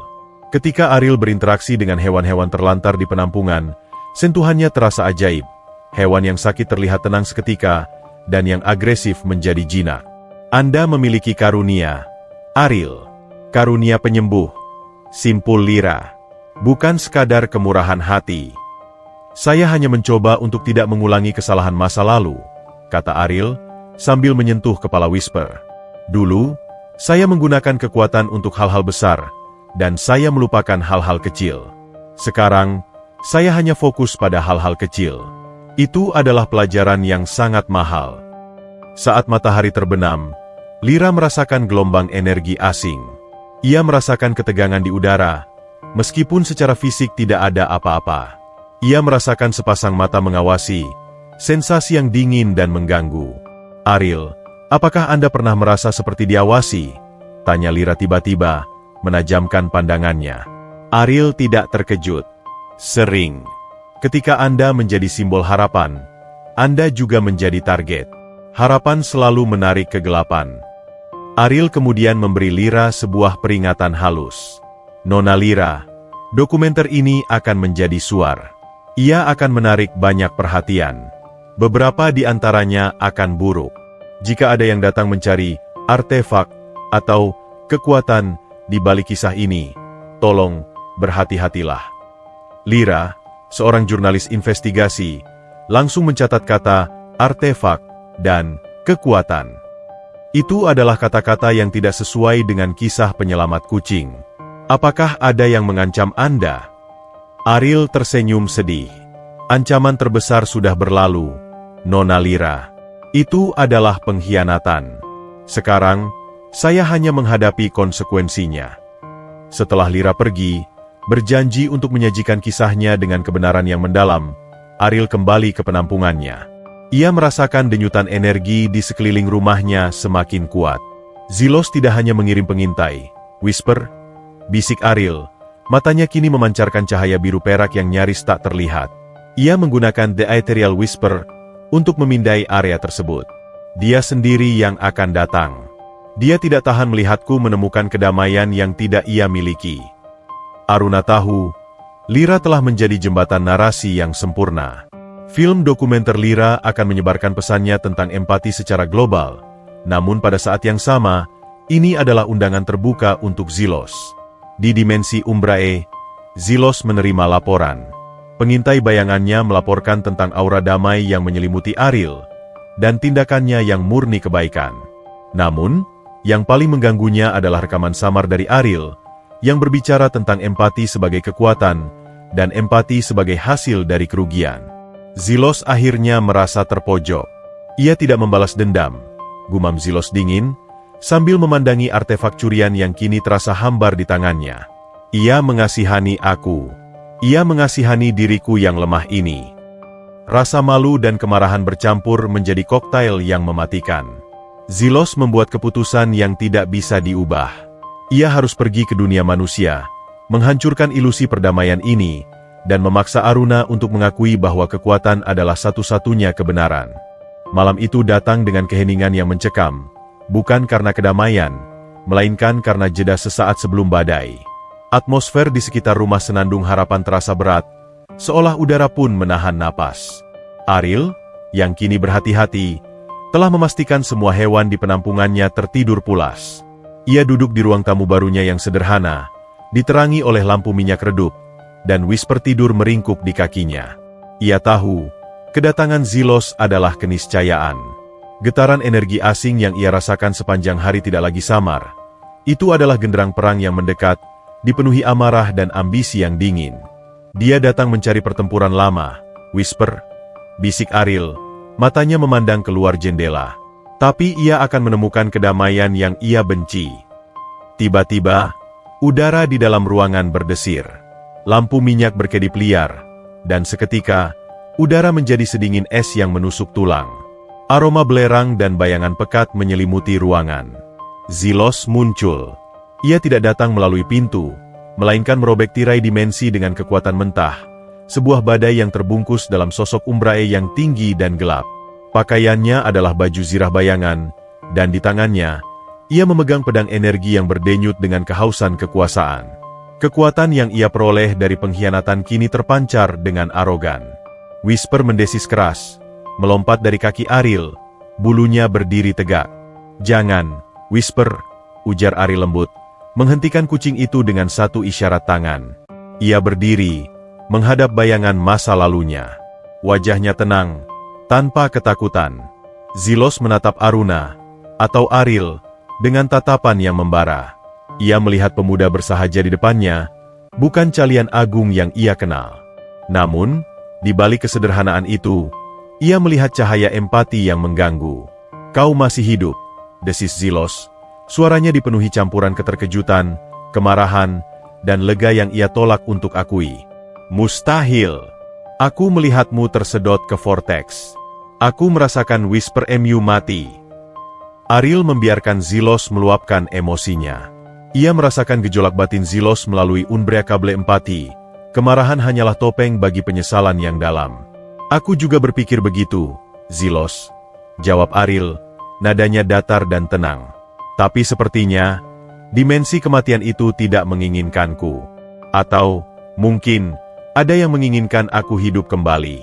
Ketika Ariel berinteraksi dengan hewan-hewan terlantar di penampungan, sentuhannya terasa ajaib. Hewan yang sakit terlihat tenang seketika, dan yang agresif menjadi jinak. Anda memiliki karunia, Ariel. Karunia penyembuh. Simpul Lyra. Bukan sekadar kemurahan hati. Saya hanya mencoba untuk tidak mengulangi kesalahan masa lalu, kata Ariel, sambil menyentuh kepala Whisper. Dulu, saya menggunakan kekuatan untuk hal-hal besar, dan saya melupakan hal-hal kecil. Sekarang, saya hanya fokus pada hal-hal kecil. Itu adalah pelajaran yang sangat mahal. Saat matahari terbenam, Lyra merasakan gelombang energi asing. Ia merasakan ketegangan di udara, meskipun secara fisik tidak ada apa-apa. Ia merasakan sepasang mata mengawasi, sensasi yang dingin dan mengganggu. Ariel, apakah Anda pernah merasa seperti diawasi? Tanya Lyra tiba-tiba, menajamkan pandangannya. Ariel tidak terkejut. Sering. Ketika Anda menjadi simbol harapan, Anda juga menjadi target. Harapan selalu menarik kegelapan. Ariel kemudian memberi Lyra sebuah peringatan halus. Nona Lyra, dokumenter ini akan menjadi suar. Ia akan menarik banyak perhatian. Beberapa di antaranya akan buruk. Jika ada yang datang mencari artefak atau kekuatan di balik kisah ini, tolong berhati-hatilah. Lyra, seorang jurnalis investigasi, langsung mencatat kata artefak dan kekuatan. Itu adalah kata-kata yang tidak sesuai dengan kisah penyelamat kucing. Apakah ada yang mengancam Anda? Ariel tersenyum sedih. Ancaman terbesar sudah berlalu, Nona Lyra. Itu adalah pengkhianatan. Sekarang, saya hanya menghadapi konsekuensinya. Setelah Lyra pergi, berjanji untuk menyajikan kisahnya dengan kebenaran yang mendalam, Ariel kembali ke penampungannya. Ia merasakan denyutan energi di sekeliling rumahnya semakin kuat. Zelos tidak hanya mengirim pengintai, Whisper, bisik Ariel, matanya kini memancarkan cahaya biru perak yang nyaris tak terlihat. Ia menggunakan The Ethereal Whisper untuk memindai area tersebut. Dia sendiri yang akan datang. Dia tidak tahan melihatku menemukan kedamaian yang tidak ia miliki. Aruna tahu, Lyra telah menjadi jembatan narasi yang sempurna. Film dokumenter Lyra akan menyebarkan pesannya tentang empati secara global. Namun pada saat yang sama, ini adalah undangan terbuka untuk Zelos. Di dimensi Umbrae, Zelos menerima laporan. Pengintai bayangannya melaporkan tentang aura damai yang menyelimuti Ariel, dan tindakannya yang murni kebaikan. Namun, yang paling mengganggunya adalah rekaman samar dari Ariel, yang berbicara tentang empati sebagai kekuatan, dan empati sebagai hasil dari kerugian. Zelos akhirnya merasa terpojok. Ia tidak membalas dendam, gumam Zelos dingin, sambil memandangi artefak curian yang kini terasa hambar di tangannya. Ia mengasihani aku. Ia mengasihani diriku yang lemah ini. Rasa malu dan kemarahan bercampur menjadi koktail yang mematikan. Zilos membuat keputusan yang tidak bisa diubah. Ia harus pergi ke dunia manusia, menghancurkan ilusi perdamaian ini, dan memaksa Aruna untuk mengakui bahwa kekuatan adalah satu-satunya kebenaran. Malam itu datang dengan keheningan yang mencekam, bukan karena kedamaian, melainkan karena jeda sesaat sebelum badai. Atmosfer di sekitar rumah senandung harapan terasa berat, seolah udara pun menahan napas. Ariel, yang kini berhati-hati, telah memastikan semua hewan di penampungannya tertidur pulas. Ia duduk di ruang tamu barunya yang sederhana, diterangi oleh lampu minyak redup, dan Whisper tidur meringkuk di kakinya. Ia tahu, kedatangan Zilos adalah keniscayaan. Getaran energi asing yang ia rasakan sepanjang hari tidak lagi samar. Itu adalah genderang perang yang mendekat, dipenuhi amarah dan ambisi yang dingin. Dia datang mencari pertempuran lama, Whisper, bisik Ariel, matanya memandang keluar jendela. Tapi ia akan menemukan kedamaian yang ia benci. Tiba-tiba, udara di dalam ruangan berdesir. Lampu minyak berkedip liar, dan seketika, udara menjadi sedingin es yang menusuk tulang. Aroma belerang dan bayangan pekat menyelimuti ruangan. Zilos muncul. Ia tidak datang melalui pintu, melainkan merobek tirai dimensi dengan kekuatan mentah, sebuah badai yang terbungkus dalam sosok Umbrae yang tinggi dan gelap. Pakaiannya adalah baju zirah bayangan, dan di tangannya, ia memegang pedang energi yang berdenyut dengan kehausan kekuasaan. Kekuatan yang ia peroleh dari pengkhianatan kini terpancar dengan arogan. Whisper mendesis keras, melompat dari kaki Ariel, bulunya berdiri tegak. "Jangan, Whisper," ujar Ariel lembut, menghentikan kucing itu dengan satu isyarat tangan. Ia berdiri, menghadap bayangan masa lalunya. Wajahnya tenang, tanpa ketakutan. Zilos menatap Aruna, atau Ariel, dengan tatapan yang membara. Ia melihat pemuda bersahaja di depannya, bukan calian agung yang ia kenal. Namun, di balik kesederhanaan itu, ia melihat cahaya empati yang mengganggu. "Kau masih hidup," desis Zilos. Suaranya dipenuhi campuran keterkejutan, kemarahan, dan lega yang ia tolak untuk akui. "Mustahil. Aku melihatmu tersedot ke vortex. Aku merasakan Whisper MU mati." Ariel membiarkan Zilos meluapkan emosinya. Ia merasakan gejolak batin Zilos melalui unbreakable empati. Kemarahan hanyalah topeng bagi penyesalan yang dalam. "Aku juga berpikir begitu, Zilos," jawab Ariel, nadanya datar dan tenang. "Tapi sepertinya, dimensi kematian itu tidak menginginkanku. Atau, mungkin, ada yang menginginkan aku hidup kembali."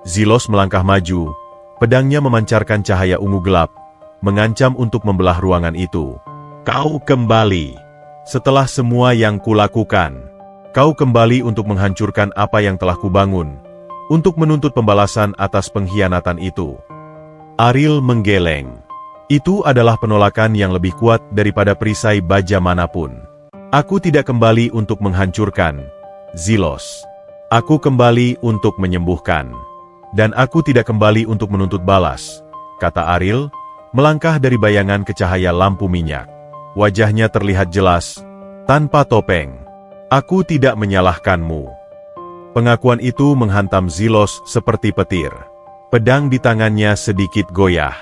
Zilos melangkah maju, pedangnya memancarkan cahaya ungu gelap, mengancam untuk membelah ruangan itu. "Kau kembali. Setelah semua yang kulakukan, kau kembali untuk menghancurkan apa yang telah kubangun, untuk menuntut pembalasan atas pengkhianatan itu." Ariel menggeleng. "Itu adalah penolakan yang lebih kuat daripada perisai baja manapun. Aku tidak kembali untuk menghancurkan, Zilos. Aku kembali untuk menyembuhkan. Dan aku tidak kembali untuk menuntut balas," kata Ariel, melangkah dari bayangan ke cahaya lampu minyak. Wajahnya terlihat jelas, tanpa topeng. "Aku tidak menyalahkanmu." Pengakuan itu menghantam Zilos seperti petir. Pedang di tangannya sedikit goyah.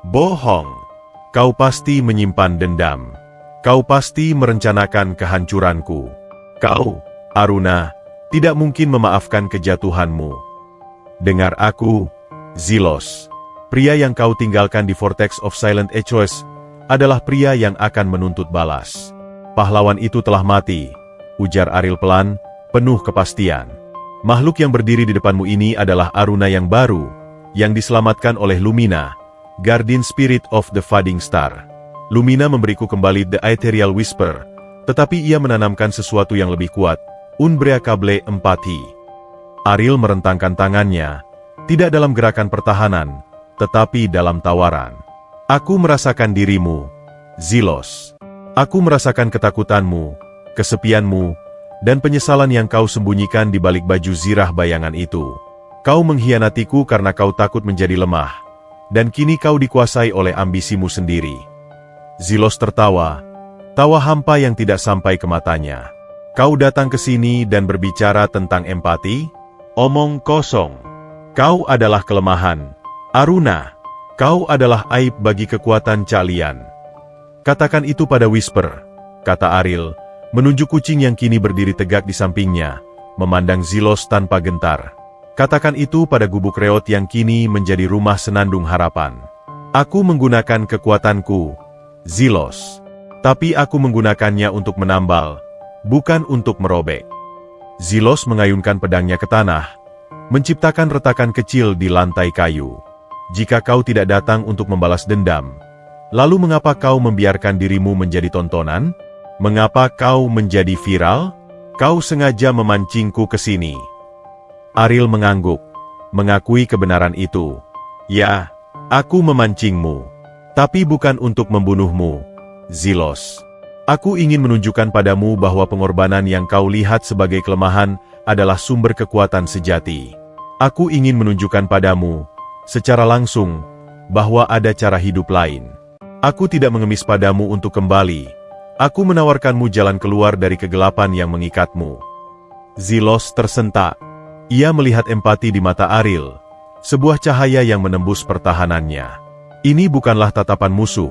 "Bohong. Kau pasti menyimpan dendam. Kau pasti merencanakan kehancuranku. Kau, Aruna, tidak mungkin memaafkan kejatuhanmu. Dengar aku, Zilos. Pria yang kau tinggalkan di Vortex of Silent Echoes adalah pria yang akan menuntut balas. Pahlawan itu telah mati," ujar Ariel pelan, penuh kepastian. "Makhluk yang berdiri di depanmu ini adalah Aruna yang baru, yang diselamatkan oleh Lumina, Guardian Spirit of the Fading Star. Lumina memberiku kembali The Ethereal Whisper, tetapi ia menanamkan sesuatu yang lebih kuat, unbreakable empati." Ariel merentangkan tangannya, tidak dalam gerakan pertahanan, tetapi dalam tawaran. "Aku merasakan dirimu, Zilos. Aku merasakan ketakutanmu, kesepianmu, dan penyesalan yang kau sembunyikan di balik baju zirah bayangan itu. Kau mengkhianatiku karena kau takut menjadi lemah, dan kini kau dikuasai oleh ambisimu sendiri." Zilos tertawa, tawa hampa yang tidak sampai ke matanya. "Kau datang ke sini dan berbicara tentang empati? Omong kosong. Kau adalah kelemahan, Aruna. Kau adalah aib bagi kekuatan Calian. Katakan itu pada Whisper, kata Ariel, menunjuk kucing yang kini berdiri tegak di sampingnya, memandang Zilos tanpa gentar. Katakan itu pada gubuk reot yang kini menjadi rumah senandung harapan. Aku menggunakan kekuatanku, Zilos. Tapi aku menggunakannya untuk menambal, bukan untuk merobek. Zilos mengayunkan pedangnya ke tanah, menciptakan retakan kecil di lantai kayu. Jika kau tidak datang untuk membalas dendam, lalu mengapa kau membiarkan dirimu menjadi tontonan? Mengapa kau menjadi viral? Kau sengaja memancingku ke sini. Ariel mengangguk, mengakui kebenaran itu. Ya, aku memancingmu. Tapi bukan untuk membunuhmu, Zilos. Aku ingin menunjukkan padamu bahwa pengorbanan yang kau lihat sebagai kelemahan adalah sumber kekuatan sejati. Aku ingin menunjukkan padamu, secara langsung, bahwa ada cara hidup lain. Aku tidak mengemis padamu untuk kembali. Aku menawarkanmu jalan keluar dari kegelapan yang mengikatmu. Zilos tersentak. Ia melihat empati di mata Ariel, sebuah cahaya yang menembus pertahanannya. Ini bukanlah tatapan musuh,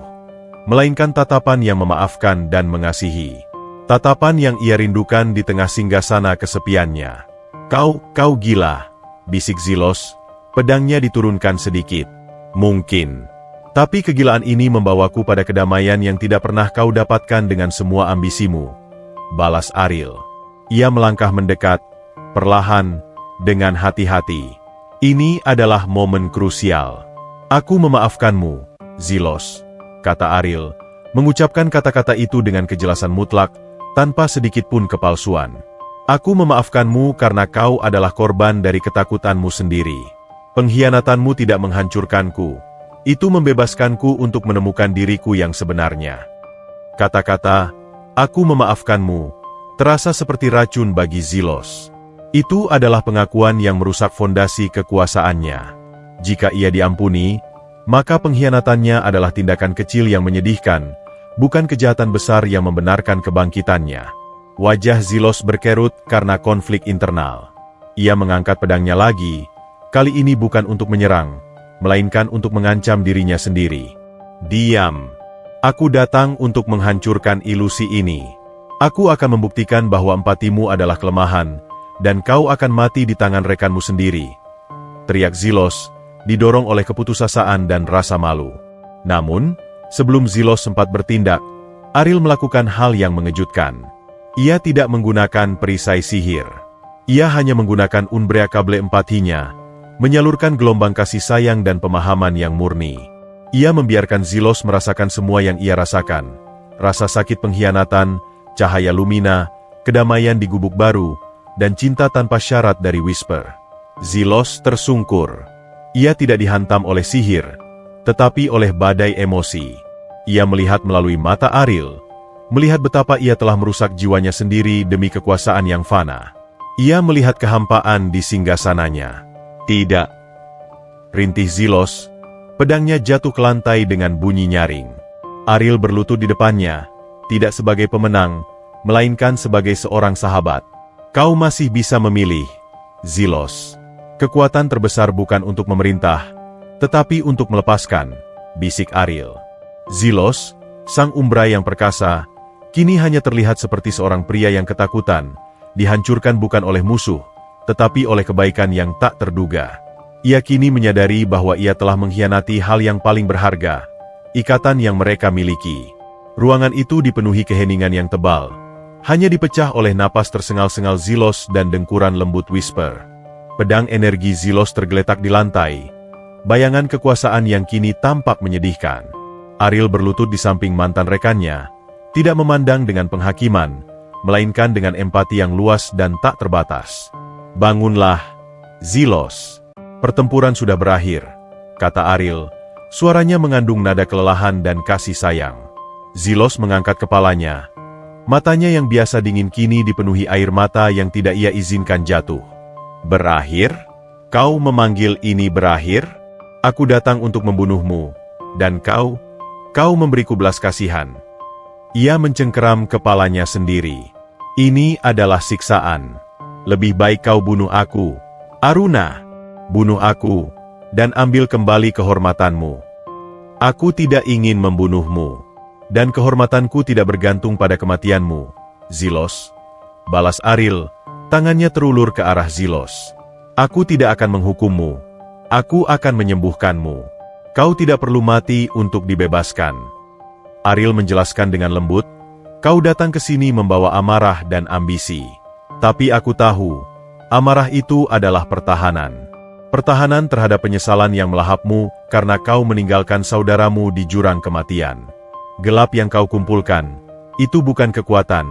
melainkan tatapan yang memaafkan dan mengasihi. Tatapan yang ia rindukan di tengah singgasana kesepiannya. Kau gila, bisik Zilos. Pedangnya diturunkan sedikit. Mungkin. Tapi kegilaan ini membawaku pada kedamaian yang tidak pernah kau dapatkan dengan semua ambisimu, balas Ariel. Ia melangkah mendekat, perlahan, dengan hati-hati. Ini adalah momen krusial. Aku memaafkanmu, Zilos, kata Ariel, mengucapkan kata-kata itu dengan kejelasan mutlak, tanpa sedikit pun kepalsuan. Aku memaafkanmu karena kau adalah korban dari ketakutanmu sendiri. Pengkhianatanmu tidak menghancurkanku, itu membebaskanku untuk menemukan diriku yang sebenarnya. Kata-kata, aku memaafkanmu, terasa seperti racun bagi Zilos. Itu adalah pengakuan yang merusak fondasi kekuasaannya. Jika ia diampuni, maka pengkhianatannya adalah tindakan kecil yang menyedihkan, bukan kejahatan besar yang membenarkan kebangkitannya. Wajah Zilos berkerut karena konflik internal. Ia mengangkat pedangnya lagi, kali ini bukan untuk menyerang, melainkan untuk mengancam dirinya sendiri. Diam. Aku datang untuk menghancurkan ilusi ini. Aku akan membuktikan bahwa empatimu adalah kelemahan, dan kau akan mati di tangan rekanmu sendiri. Teriak Zilos, didorong oleh keputusasaan dan rasa malu. Namun, sebelum Zilos sempat bertindak, Ariel melakukan hal yang mengejutkan. Ia tidak menggunakan perisai sihir. Ia hanya menggunakan umbrea kable empatinya, menyalurkan gelombang kasih sayang dan pemahaman yang murni. Ia membiarkan Zilos merasakan semua yang ia rasakan. Rasa sakit pengkhianatan, cahaya lumina, kedamaian di gubuk baru, dan cinta tanpa syarat dari Whisper. Zilos tersungkur. Ia tidak dihantam oleh sihir, tetapi oleh badai emosi. Ia melihat melalui mata Ariel, melihat betapa ia telah merusak jiwanya sendiri demi kekuasaan yang fana. Ia melihat kehampaan di singgasananya. Tidak. Rintih Zilos, pedangnya jatuh ke lantai dengan bunyi nyaring. Ariel berlutut di depannya, tidak sebagai pemenang, melainkan sebagai seorang sahabat. Kau masih bisa memilih, Zilos. Kekuatan terbesar bukan untuk memerintah, tetapi untuk melepaskan, bisik Ariel. Zilos, sang umbra yang perkasa, kini hanya terlihat seperti seorang pria yang ketakutan, dihancurkan bukan oleh musuh, tetapi oleh kebaikan yang tak terduga. Ia kini menyadari bahwa ia telah mengkhianati hal yang paling berharga, ikatan yang mereka miliki. Ruangan itu dipenuhi keheningan yang tebal, hanya dipecah oleh napas tersengal-sengal Zilos dan dengkuran lembut Whisper. Pedang energi Zilos tergeletak di lantai, bayangan kekuasaan yang kini tampak menyedihkan. Ariel berlutut di samping mantan rekannya, tidak memandang dengan penghakiman, melainkan dengan empati yang luas dan tak terbatas. Bangunlah, Zilos. Pertempuran sudah berakhir, kata Ariel, suaranya mengandung nada kelelahan dan kasih sayang. Zilos mengangkat kepalanya. Matanya yang biasa dingin kini dipenuhi air mata yang tidak ia izinkan jatuh. Berakhir? Kau memanggil ini berakhir? Aku datang untuk membunuhmu, dan kau memberiku belas kasihan. Ia mencengkeram kepalanya sendiri. Ini adalah siksaan. Lebih baik kau bunuh aku, Aruna. Bunuh aku, dan ambil kembali kehormatanmu. Aku tidak ingin membunuhmu. Dan kehormatanku tidak bergantung pada kematianmu, Zelos. Balas Ariel, tangannya terulur ke arah Zelos. Aku tidak akan menghukummu. Aku akan menyembuhkanmu. Kau tidak perlu mati untuk dibebaskan. Ariel menjelaskan dengan lembut, kau datang ke sini membawa amarah dan ambisi. Tapi aku tahu, amarah itu adalah pertahanan. Pertahanan terhadap penyesalan yang melahapmu karena kau meninggalkan saudaramu di jurang kematian. Gelap yang kau kumpulkan, itu bukan kekuatan,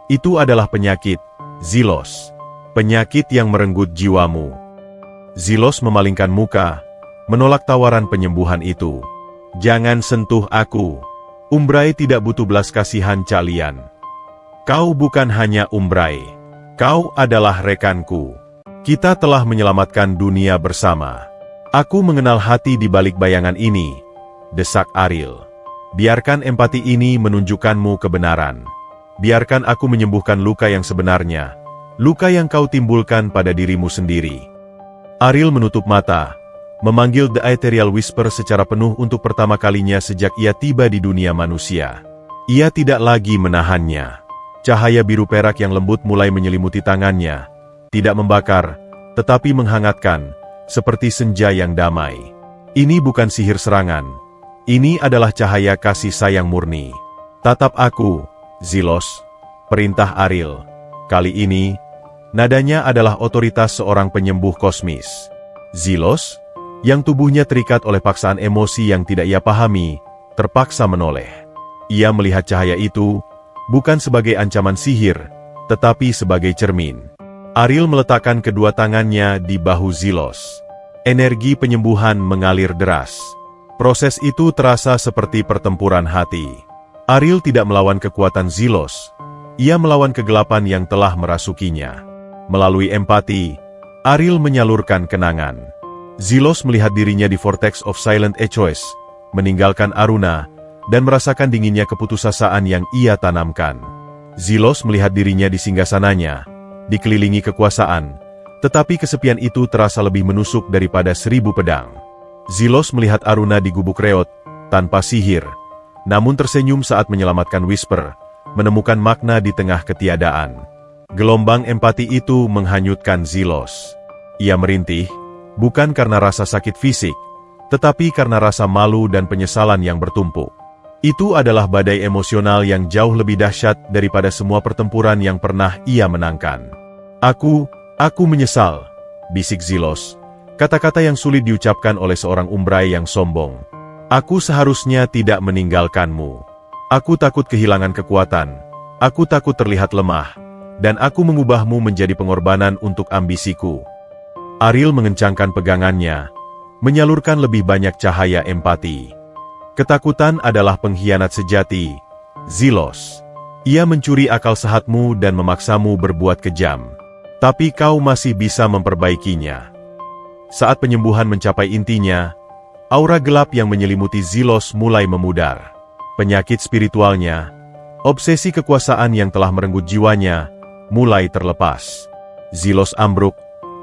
itu adalah penyakit, Zelos. Penyakit yang merenggut jiwamu. Zelos memalingkan muka, menolak tawaran penyembuhan itu. Jangan sentuh aku. Umbrai tidak butuh belas kasihan kalian. Kau bukan hanya Umbrai. Kau adalah rekanku. Kita telah menyelamatkan dunia bersama. Aku mengenal hati di balik bayangan ini, desak Ariel. Biarkan empati ini menunjukkanmu kebenaran. Biarkan aku menyembuhkan luka yang sebenarnya, luka yang kau timbulkan pada dirimu sendiri. Ariel menutup mata, memanggil The Ethereal Whisper secara penuh untuk pertama kalinya sejak ia tiba di dunia manusia. Ia tidak lagi menahannya. Cahaya biru perak yang lembut mulai menyelimuti tangannya, tidak membakar, tetapi menghangatkan, seperti senja yang damai. Ini bukan sihir serangan. Ini adalah cahaya kasih sayang murni. Tatap aku, Zelos, perintah Ariel. Kali ini, nadanya adalah otoritas seorang penyembuh kosmis. Zelos, yang tubuhnya terikat oleh paksaan emosi yang tidak ia pahami, terpaksa menoleh. Ia melihat cahaya itu, bukan sebagai ancaman sihir, tetapi sebagai cermin. Ariel meletakkan kedua tangannya di bahu Zelos. Energi penyembuhan mengalir deras. Proses itu terasa seperti pertempuran hati. Ariel tidak melawan kekuatan Zelos. Ia melawan kegelapan yang telah merasukinya. Melalui empati, Ariel menyalurkan kenangan. Zelos melihat dirinya di Vortex of Silent Echoes, meninggalkan Aruna, dan merasakan dinginnya keputusasaan yang ia tanamkan. Zelos melihat dirinya di singgasananya, dikelilingi kekuasaan, tetapi kesepian itu terasa lebih menusuk daripada 1000 pedang. Zelos melihat Aruna di gubuk reot, tanpa sihir, namun tersenyum saat menyelamatkan Whisper, menemukan makna di tengah ketiadaan. Gelombang empati itu menghanyutkan Zelos. Ia merintih, bukan karena rasa sakit fisik, tetapi karena rasa malu dan penyesalan yang bertumpuk. Itu adalah badai emosional yang jauh lebih dahsyat daripada semua pertempuran yang pernah ia menangkan. Aku menyesal, bisik Zelos. Kata-kata yang sulit diucapkan oleh seorang Umbrai yang sombong. Aku seharusnya tidak meninggalkanmu. Aku takut kehilangan kekuatan. Aku takut terlihat lemah. Dan aku mengubahmu menjadi pengorbanan untuk ambisiku. Ariel mengencangkan pegangannya, menyalurkan lebih banyak cahaya empati. Ketakutan adalah pengkhianat sejati, Zelos. Ia mencuri akal sehatmu dan memaksamu berbuat kejam. Tapi kau masih bisa memperbaikinya. Saat penyembuhan mencapai intinya, aura gelap yang menyelimuti Zelos mulai memudar. Penyakit spiritualnya, obsesi kekuasaan yang telah merenggut jiwanya, mulai terlepas. Zelos ambruk,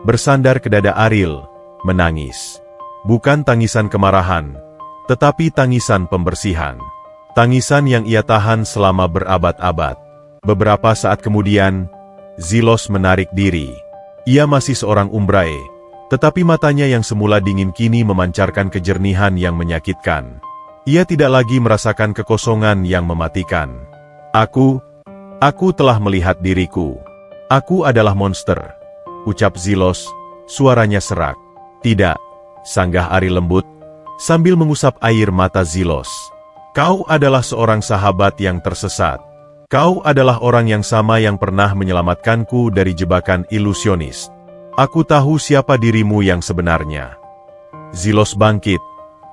bersandar ke dada Ariel, menangis. Bukan tangisan kemarahan, tetapi tangisan pembersihan. Tangisan yang ia tahan selama berabad-abad. Beberapa saat kemudian, Zelos menarik diri. Ia masih seorang Umbrai, tetapi matanya yang semula dingin kini memancarkan kejernihan yang menyakitkan. Ia tidak lagi merasakan kekosongan yang mematikan. Aku telah melihat diriku. Aku adalah monster, ucap Zelos, suaranya serak. Tidak, sanggah Ariel lembut, sambil mengusap air mata Zelos. Kau adalah seorang sahabat yang tersesat. Kau adalah orang yang sama yang pernah menyelamatkanku dari jebakan ilusionis. Aku tahu siapa dirimu yang sebenarnya. Zelos bangkit,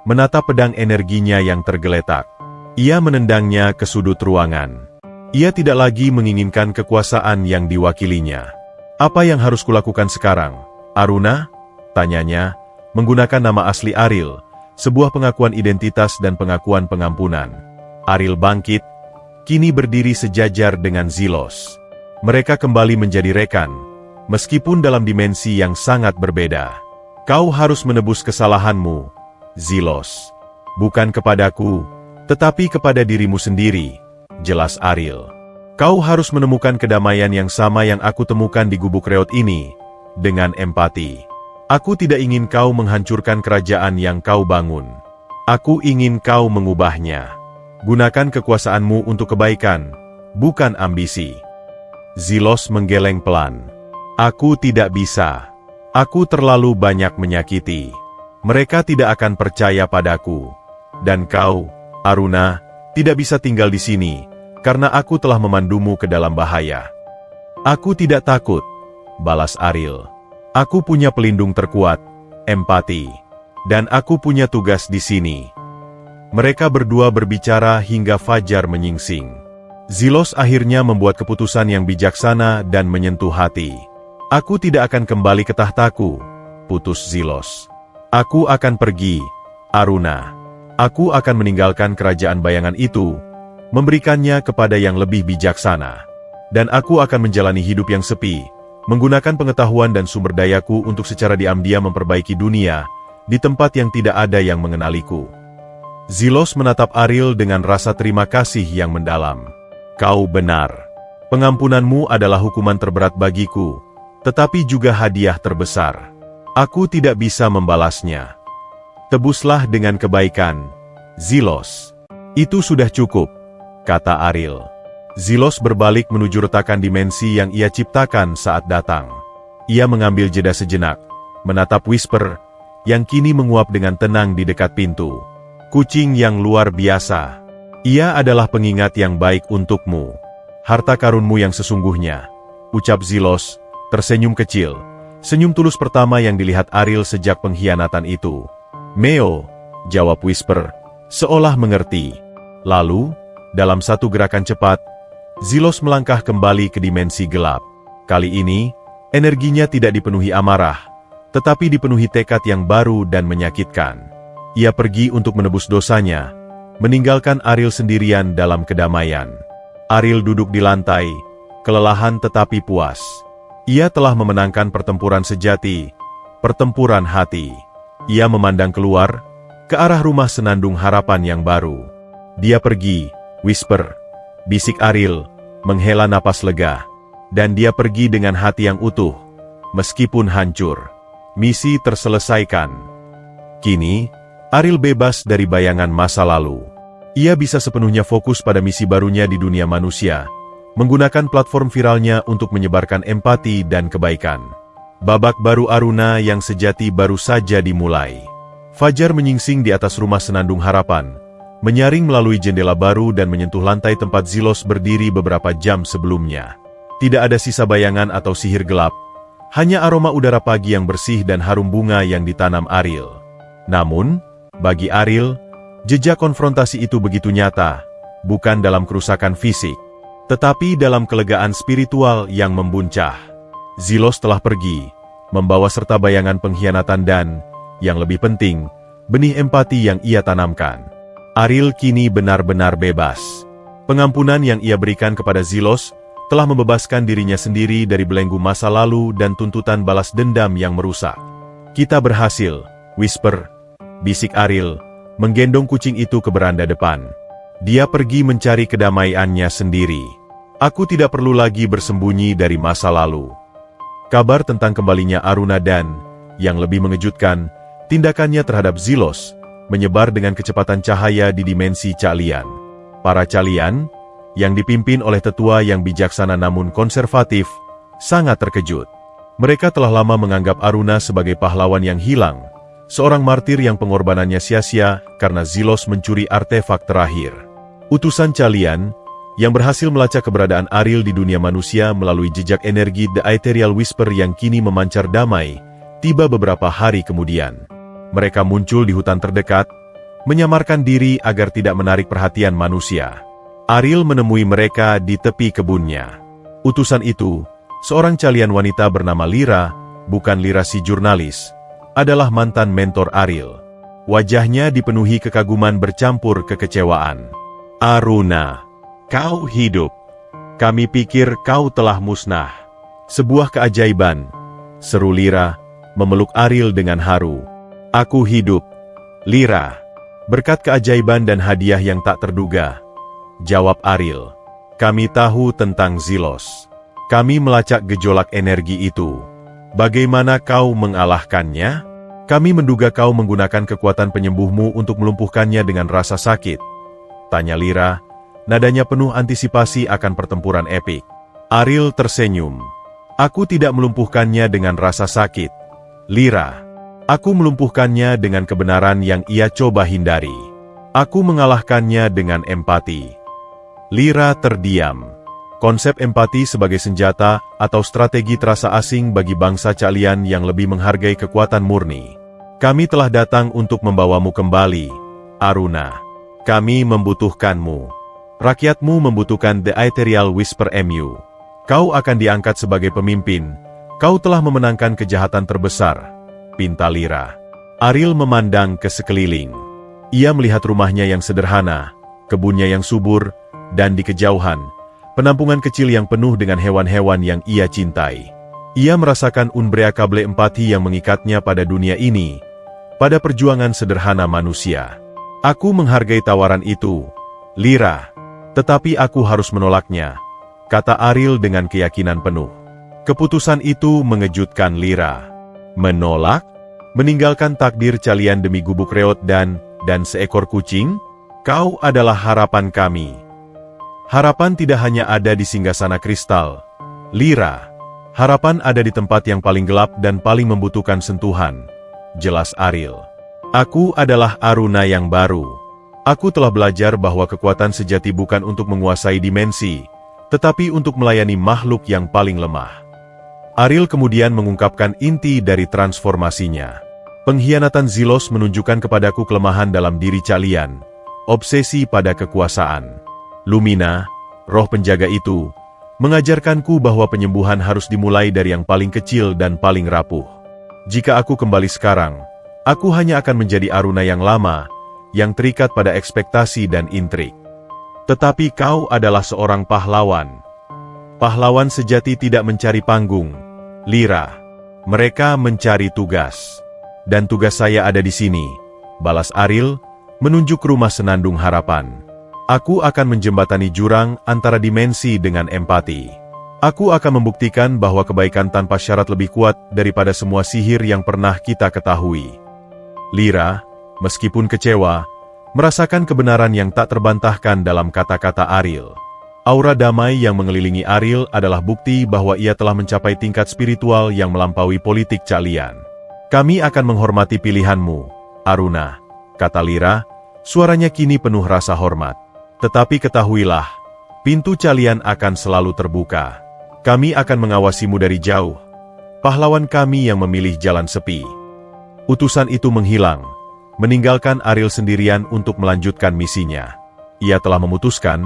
menatap pedang energinya yang tergeletak. Ia menendangnya ke sudut ruangan. Ia tidak lagi menginginkan kekuasaan yang diwakilinya. Apa yang harus kulakukan sekarang, Aruna? Tanyanya, menggunakan nama asli Ariel, sebuah pengakuan identitas dan pengakuan pengampunan. Ariel bangkit, kini berdiri sejajar dengan Zelos. Mereka kembali menjadi rekan, meskipun dalam dimensi yang sangat berbeda. Kau harus menebus kesalahanmu, Zelos. Bukan kepadaku, tetapi kepada dirimu sendiri, jelas Ariel. Kau harus menemukan kedamaian yang sama yang aku temukan di gubuk reot ini, dengan empati. Aku tidak ingin kau menghancurkan kerajaan yang kau bangun. Aku ingin kau mengubahnya. Gunakan kekuasaanmu untuk kebaikan, bukan ambisi. Zelos menggeleng pelan. Aku tidak bisa. Aku terlalu banyak menyakiti. Mereka tidak akan percaya padaku. Dan kau, Aruna, tidak bisa tinggal di sini, karena aku telah memandumu ke dalam bahaya. Aku tidak takut, balas Ariel. Aku punya pelindung terkuat, empati. Dan aku punya tugas di sini. Mereka berdua berbicara hingga fajar menyingsing. Zelos akhirnya membuat keputusan yang bijaksana dan menyentuh hati. Aku tidak akan kembali ke tahtaku, putus Zelos. Aku akan pergi, Aruna. Aku akan meninggalkan kerajaan bayangan itu, memberikannya kepada yang lebih bijaksana. Dan aku akan menjalani hidup yang sepi, menggunakan pengetahuan dan sumber dayaku untuk secara diam-diam memperbaiki dunia, di tempat yang tidak ada yang mengenaliku. Zelos menatap Ariel dengan rasa terima kasih yang mendalam. Kau benar. Pengampunanmu adalah hukuman terberat bagiku, tetapi juga hadiah terbesar. Aku tidak bisa membalasnya. Tebuslah dengan kebaikan, Zelos. Itu sudah cukup, kata Ariel. Zelos berbalik menuju retakan dimensi yang ia ciptakan saat datang. Ia mengambil jeda sejenak, menatap Whisper, yang kini menguap dengan tenang di dekat pintu. Kucing yang luar biasa. Ia adalah pengingat yang baik untukmu. Harta karunmu yang sesungguhnya, ucap Zelos, tersenyum kecil. Senyum tulus pertama yang dilihat Ariel sejak pengkhianatan itu. Meo, jawab Whisper, seolah mengerti. Lalu, dalam satu gerakan cepat, Zelos melangkah kembali ke dimensi gelap. Kali ini, energinya tidak dipenuhi amarah, tetapi dipenuhi tekad yang baru dan menyakitkan. Ia pergi untuk menebus dosanya, meninggalkan Ariel sendirian dalam kedamaian. Ariel duduk di lantai, kelelahan tetapi puas. Ia telah memenangkan pertempuran sejati, pertempuran hati. Ia memandang keluar, ke arah rumah senandung harapan yang baru. Dia pergi, Whisper, bisik Ariel, menghela napas lega. Dan dia pergi dengan hati yang utuh, meskipun hancur. Misi terselesaikan. Kini, Ariel bebas dari bayangan masa lalu. Ia bisa sepenuhnya fokus pada misi barunya di dunia manusia, menggunakan platform viralnya untuk menyebarkan empati dan kebaikan. Babak baru Aruna yang sejati baru saja dimulai. Fajar menyingsing di atas rumah senandung harapan, menyaring melalui jendela baru dan menyentuh lantai tempat Zelos berdiri beberapa jam sebelumnya. Tidak ada sisa bayangan atau sihir gelap, hanya aroma udara pagi yang bersih dan harum bunga yang ditanam Ariel. Namun, bagi Ariel, jejak konfrontasi itu begitu nyata, bukan dalam kerusakan fisik, tetapi dalam kelegaan spiritual yang membuncah. Zelos telah pergi, membawa serta bayangan pengkhianatan dan, yang lebih penting, benih empati yang ia tanamkan. Ariel kini benar-benar bebas. Pengampunan yang ia berikan kepada Zelos telah membebaskan dirinya sendiri dari belenggu masa lalu dan tuntutan balas dendam yang merusak. Kita berhasil, Whisper, bisik Ariel, menggendong kucing itu ke beranda depan. Dia pergi mencari kedamaiannya sendiri. Aku tidak perlu lagi bersembunyi dari masa lalu. Kabar tentang kembalinya Aruna dan, yang lebih mengejutkan, tindakannya terhadap Zelos, menyebar dengan kecepatan cahaya di dimensi Calian. Para Calian, yang dipimpin oleh tetua yang bijaksana namun konservatif, sangat terkejut. Mereka telah lama menganggap Aruna sebagai pahlawan yang hilang, seorang martir yang pengorbanannya sia-sia karena Zelos mencuri artefak terakhir. Utusan Calian, yang berhasil melacak keberadaan Ariel di dunia manusia melalui jejak energi The Ethereal Whisper yang kini memancar damai, tiba beberapa hari kemudian. Mereka muncul di hutan terdekat, menyamarkan diri agar tidak menarik perhatian manusia. Ariel menemui mereka di tepi kebunnya. Utusan itu, seorang Calian wanita bernama Lyra, bukan Lyra si jurnalis, adalah mantan mentor Ariel. Wajahnya dipenuhi kekaguman bercampur kekecewaan. Aruna, kau hidup. Kami pikir kau telah musnah. Sebuah keajaiban, seru Lyra, memeluk Ariel dengan haru. Aku hidup, Lyra. Berkat keajaiban dan hadiah yang tak terduga. Jawab Ariel. Kami tahu tentang Zelos. Kami melacak gejolak energi itu. Bagaimana kau mengalahkannya? Kami menduga kau menggunakan kekuatan penyembuhmu untuk melumpuhkannya dengan rasa sakit. Tanya Lyra, nadanya penuh antisipasi akan pertempuran epik. Ariel tersenyum. Aku tidak melumpuhkannya dengan rasa sakit. Lyra, aku melumpuhkannya dengan kebenaran yang ia coba hindari. Aku mengalahkannya dengan empati. Lyra terdiam. Konsep empati sebagai senjata atau strategi terasa asing bagi bangsa Calian yang lebih menghargai kekuatan murni. Kami telah datang untuk membawamu kembali, Aruna. Kami membutuhkanmu. Rakyatmu membutuhkan The Ethereal Whisper MU. Kau akan diangkat sebagai pemimpin. Kau telah memenangkan kejahatan terbesar, pinta Lyra. Ariel memandang ke sekeliling. Ia melihat rumahnya yang sederhana, kebunnya yang subur, dan di kejauhan, penampungan kecil yang penuh dengan hewan-hewan yang ia cintai. Ia merasakan unbreakable empati yang mengikatnya pada dunia ini, pada perjuangan sederhana manusia. Aku menghargai tawaran itu, Lyra, tetapi aku harus menolaknya, kata Ariel dengan keyakinan penuh. Keputusan itu mengejutkan Lyra. Menolak? Meninggalkan takdir Calian demi gubuk reot dan seekor kucing? Kau adalah harapan kami. Harapan tidak hanya ada di singgasana kristal, Lyra. Harapan ada di tempat yang paling gelap dan paling membutuhkan sentuhan, jelas Ariel. Aku adalah Aruna yang baru. Aku telah belajar bahwa kekuatan sejati bukan untuk menguasai dimensi, tetapi untuk melayani makhluk yang paling lemah. Ariel kemudian mengungkapkan inti dari transformasinya. Pengkhianatan Zelos menunjukkan kepadaku kelemahan dalam diri Calian, obsesi pada kekuasaan. Lumina, roh penjaga itu, mengajarkanku bahwa penyembuhan harus dimulai dari yang paling kecil dan paling rapuh. Jika aku kembali sekarang, aku hanya akan menjadi Aruna yang lama, yang terikat pada ekspektasi dan intrik. Tetapi kau adalah seorang pahlawan. Pahlawan sejati tidak mencari panggung, Lyra. Mereka mencari tugas. Dan tugas saya ada di sini, balas Ariel, menunjuk rumah senandung harapan. Aku akan menjembatani jurang antara dimensi dengan empati. Aku akan membuktikan bahwa kebaikan tanpa syarat lebih kuat daripada semua sihir yang pernah kita ketahui. Lyra, meskipun kecewa, merasakan kebenaran yang tak terbantahkan dalam kata-kata Ariel. Aura damai yang mengelilingi Ariel adalah bukti bahwa ia telah mencapai tingkat spiritual yang melampaui politik Calian. Kami akan menghormati pilihanmu, Aruna, kata Lyra, suaranya kini penuh rasa hormat. Tetapi ketahuilah, pintu Calian akan selalu terbuka. Kami akan mengawasimu dari jauh. Pahlawan kami yang memilih jalan sepi. Utusan itu menghilang, meninggalkan Ariel sendirian untuk melanjutkan misinya. Ia telah memutuskan,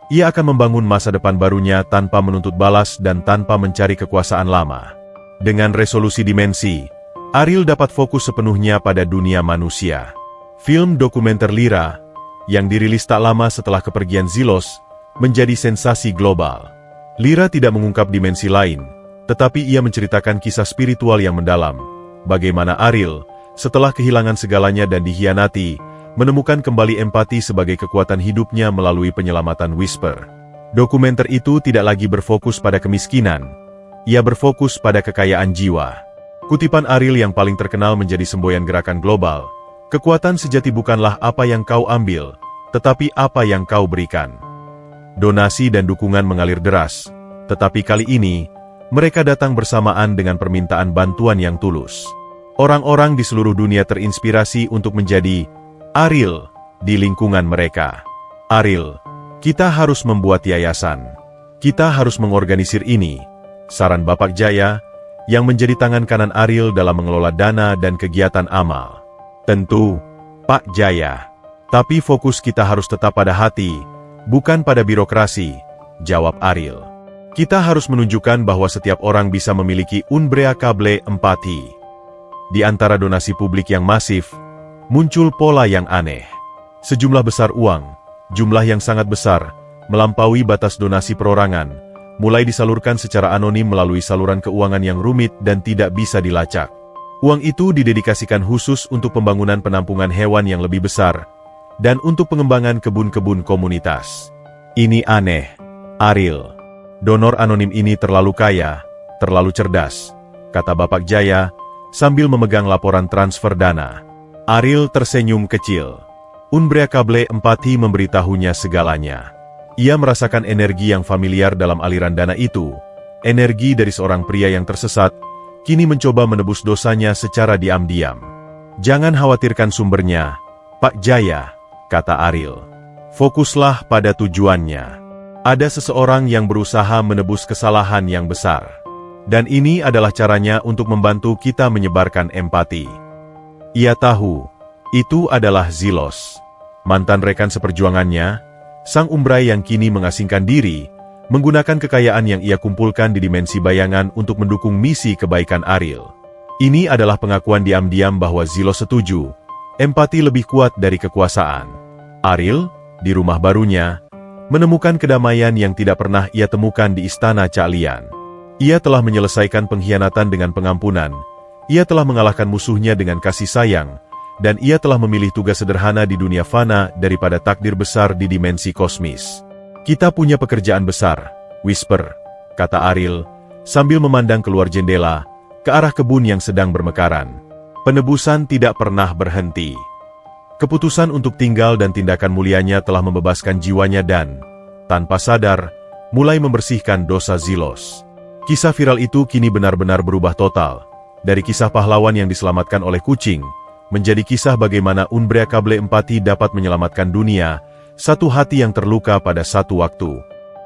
ia akan membangun masa depan barunya tanpa menuntut balas dan tanpa mencari kekuasaan lama. Dengan resolusi dimensi, Ariel dapat fokus sepenuhnya pada dunia manusia. Film dokumenter Lyra, yang dirilis tak lama setelah kepergian Zelos, menjadi sensasi global. Lyra tidak mengungkap dimensi lain, tetapi ia menceritakan kisah spiritual yang mendalam. Bagaimana Ariel, setelah kehilangan segalanya dan dikhianati, menemukan kembali empati sebagai kekuatan hidupnya melalui penyelamatan Whisper. Dokumenter itu tidak lagi berfokus pada kemiskinan, ia berfokus pada kekayaan jiwa. Kutipan Ariel yang paling terkenal menjadi semboyan gerakan global. Kekuatan sejati bukanlah apa yang kau ambil, tetapi apa yang kau berikan. Donasi dan dukungan mengalir deras, tetapi kali ini, mereka datang bersamaan dengan permintaan bantuan yang tulus. Orang-orang di seluruh dunia terinspirasi untuk menjadi Ariel di lingkungan mereka. Ariel, kita harus membuat yayasan. Kita harus mengorganisir ini, saran Bapak Jaya, yang menjadi tangan kanan Ariel dalam mengelola dana dan kegiatan amal. Tentu, Pak Jaya. Tapi fokus kita harus tetap pada hati, bukan pada birokrasi, jawab Ariel. Kita harus menunjukkan bahwa setiap orang bisa memiliki unbreakable empati. Di antara donasi publik yang masif, muncul pola yang aneh. Sejumlah besar uang, jumlah yang sangat besar, melampaui batas donasi perorangan, mulai disalurkan secara anonim melalui saluran keuangan yang rumit dan tidak bisa dilacak. Uang itu didedikasikan khusus untuk pembangunan penampungan hewan yang lebih besar, dan untuk pengembangan kebun-kebun komunitas. Ini aneh, Ariel. Donor anonim ini terlalu kaya, terlalu cerdas, kata Bapak Jaya, sambil memegang laporan transfer dana. Ariel tersenyum kecil. Unbreakable Empathy memberitahunya segalanya. Ia merasakan energi yang familiar dalam aliran dana itu, energi dari seorang pria yang tersesat, kini mencoba menebus dosanya secara diam-diam. Jangan khawatirkan sumbernya, Pak Jaya, kata Ariel. Fokuslah pada tujuannya. Ada seseorang yang berusaha menebus kesalahan yang besar. Dan ini adalah caranya untuk membantu kita menyebarkan empati. Ia tahu, itu adalah Zelos. Mantan rekan seperjuangannya, sang umbrai yang kini mengasingkan diri, menggunakan kekayaan yang ia kumpulkan di dimensi bayangan untuk mendukung misi kebaikan Ariel. Ini adalah pengakuan diam-diam bahwa Zelos setuju, empati lebih kuat dari kekuasaan. Ariel, di rumah barunya, menemukan kedamaian yang tidak pernah ia temukan di istana Calian. Ia telah menyelesaikan pengkhianatan dengan pengampunan, ia telah mengalahkan musuhnya dengan kasih sayang, dan ia telah memilih tugas sederhana di dunia fana daripada takdir besar di dimensi kosmis. Kita punya pekerjaan besar, Whisper, kata Ariel, sambil memandang keluar jendela, ke arah kebun yang sedang bermekaran. Penebusan tidak pernah berhenti. Keputusan untuk tinggal dan tindakan mulianya telah membebaskan jiwanya dan, tanpa sadar, mulai membersihkan dosa Zelos. Kisah viral itu kini benar-benar berubah total, dari kisah pahlawan yang diselamatkan oleh kucing, menjadi kisah bagaimana Unbreakable Empathy dapat menyelamatkan dunia, satu hati yang terluka pada satu waktu.